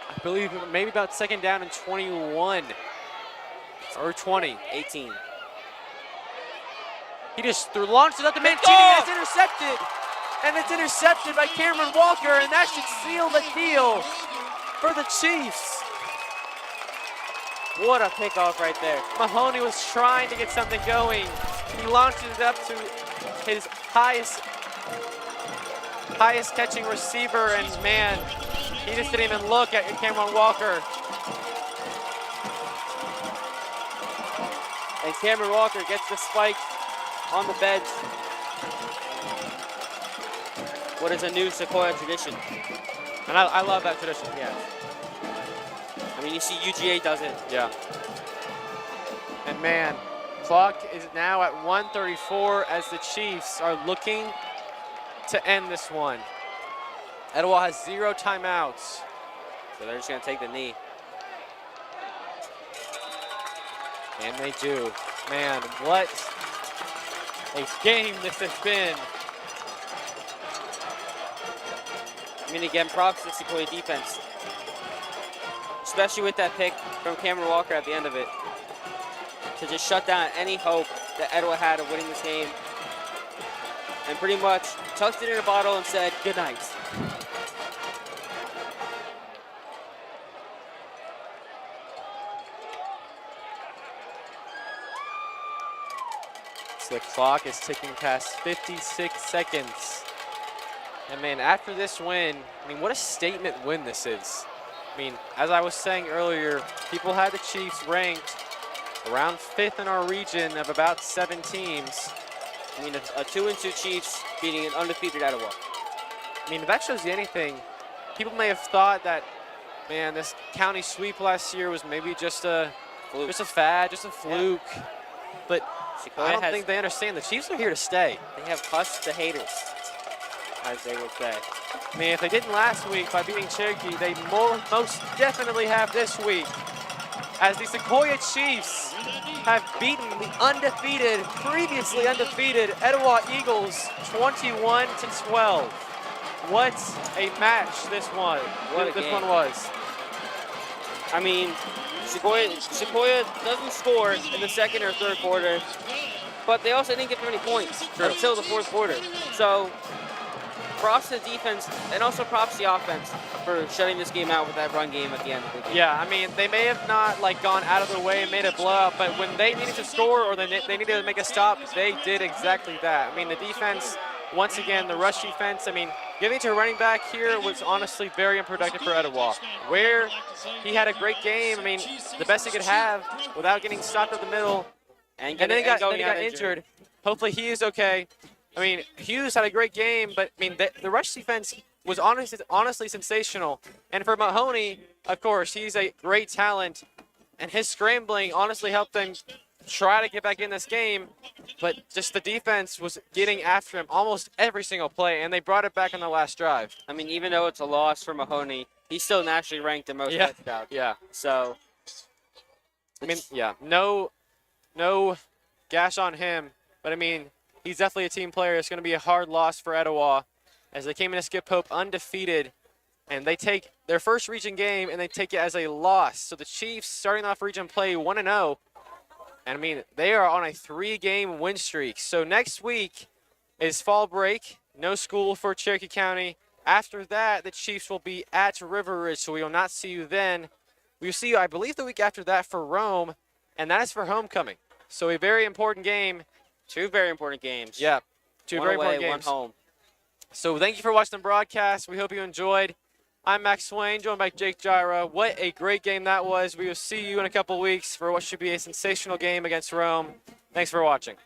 I believe maybe about 2nd down and 21 or 20. 18. He just launched it up to Mancini and it's intercepted. And it's intercepted by Cameron Walker, and that should seal the deal for the Chiefs. What a kickoff right there. Mahoney was trying to get something going. He launched it up to his highest highest catching receiver, and man, he just didn't even look at Cameron Walker. And Cameron Walker gets the spike on the bench. What is a new Sequoia tradition? And I love that tradition, yeah. I mean, you see UGA does it. Yeah. And man, clock is now at 1:34 as the Chiefs are looking to end this one. Etowah has 0 timeouts. So they're just going to take the knee. And they do. Man, what a game this has been. I mean, again, props to the Sequoia defense. Especially with that pick from Cameron Walker at the end of it. To just shut down any hope that Etowah had of winning this game. And pretty much tucked it in a bottle and said, good night. So the clock is ticking past 56 seconds. And man, after this win, I mean, what a statement win this is. I mean, as I was saying earlier, people had the Chiefs ranked around 5th in our region of about 7 teams. I mean, a 2-2 Chiefs beating an undefeated Etowah. I mean, if that shows you anything, people may have thought that, man, this county sweep last year was maybe just a fad, just a fluke. Yeah. But Sequoia I don't think they understand the Chiefs are here to stay. They have cussed the haters, as they would say. I mean, if they didn't last week by beating Cherokee, they most definitely have this week. As the Sequoia Chiefs have beaten the previously undefeated Etowah Eagles 21-12. What a match this one was. I mean, Sequoia doesn't score in the second or third quarter, but they also didn't get many points until the fourth quarter. So props to the defense and also props to the offense for shutting this game out with that run game at the end of the game. Yeah, I mean, they may have not gone out of their way and made a blowout, but when they needed to score or they needed to make a stop, they did exactly that. I mean, the defense, once again, the rush defense, I mean, giving it to a running back here was honestly very unproductive for Etowah. Where he had a great game, I mean, the best he could have without getting stopped at the middle, and then he got injured. Hopefully he is okay. I mean, Hughes had a great game, but I mean, the rush defense was honestly sensational. And for Mahoney, of course, he's a great talent, and his scrambling honestly helped them try to get back in this game, but just the defense was getting after him almost every single play, and they brought it back on the last drive. I mean, even though it's a loss for Mahoney, he's still nationally ranked in most touchdowns. Yeah. So, I mean, yeah, no gash on him, but I mean, he's definitely a team player. It's going to be a hard loss for Etowah as they came into Skip Pope undefeated, and they take their first region game and they take it as a loss. So the Chiefs, starting off region play 1-0, and I mean, they are on a 3-game win streak. So next week is fall break, no school for Cherokee County. After that, the Chiefs will be at River Ridge, so we will not see you then. We will see you, I believe, the week after that for Rome, and that is for homecoming. So a very important game. 2 very important games. Yeah, 2 one very away, important games. One home. So thank you for watching the broadcast. We hope you enjoyed. I'm Max Swain, joined by Jake Gyra. What a great game that was. We will see you in a couple weeks for what should be a sensational game against Rome. Thanks for watching.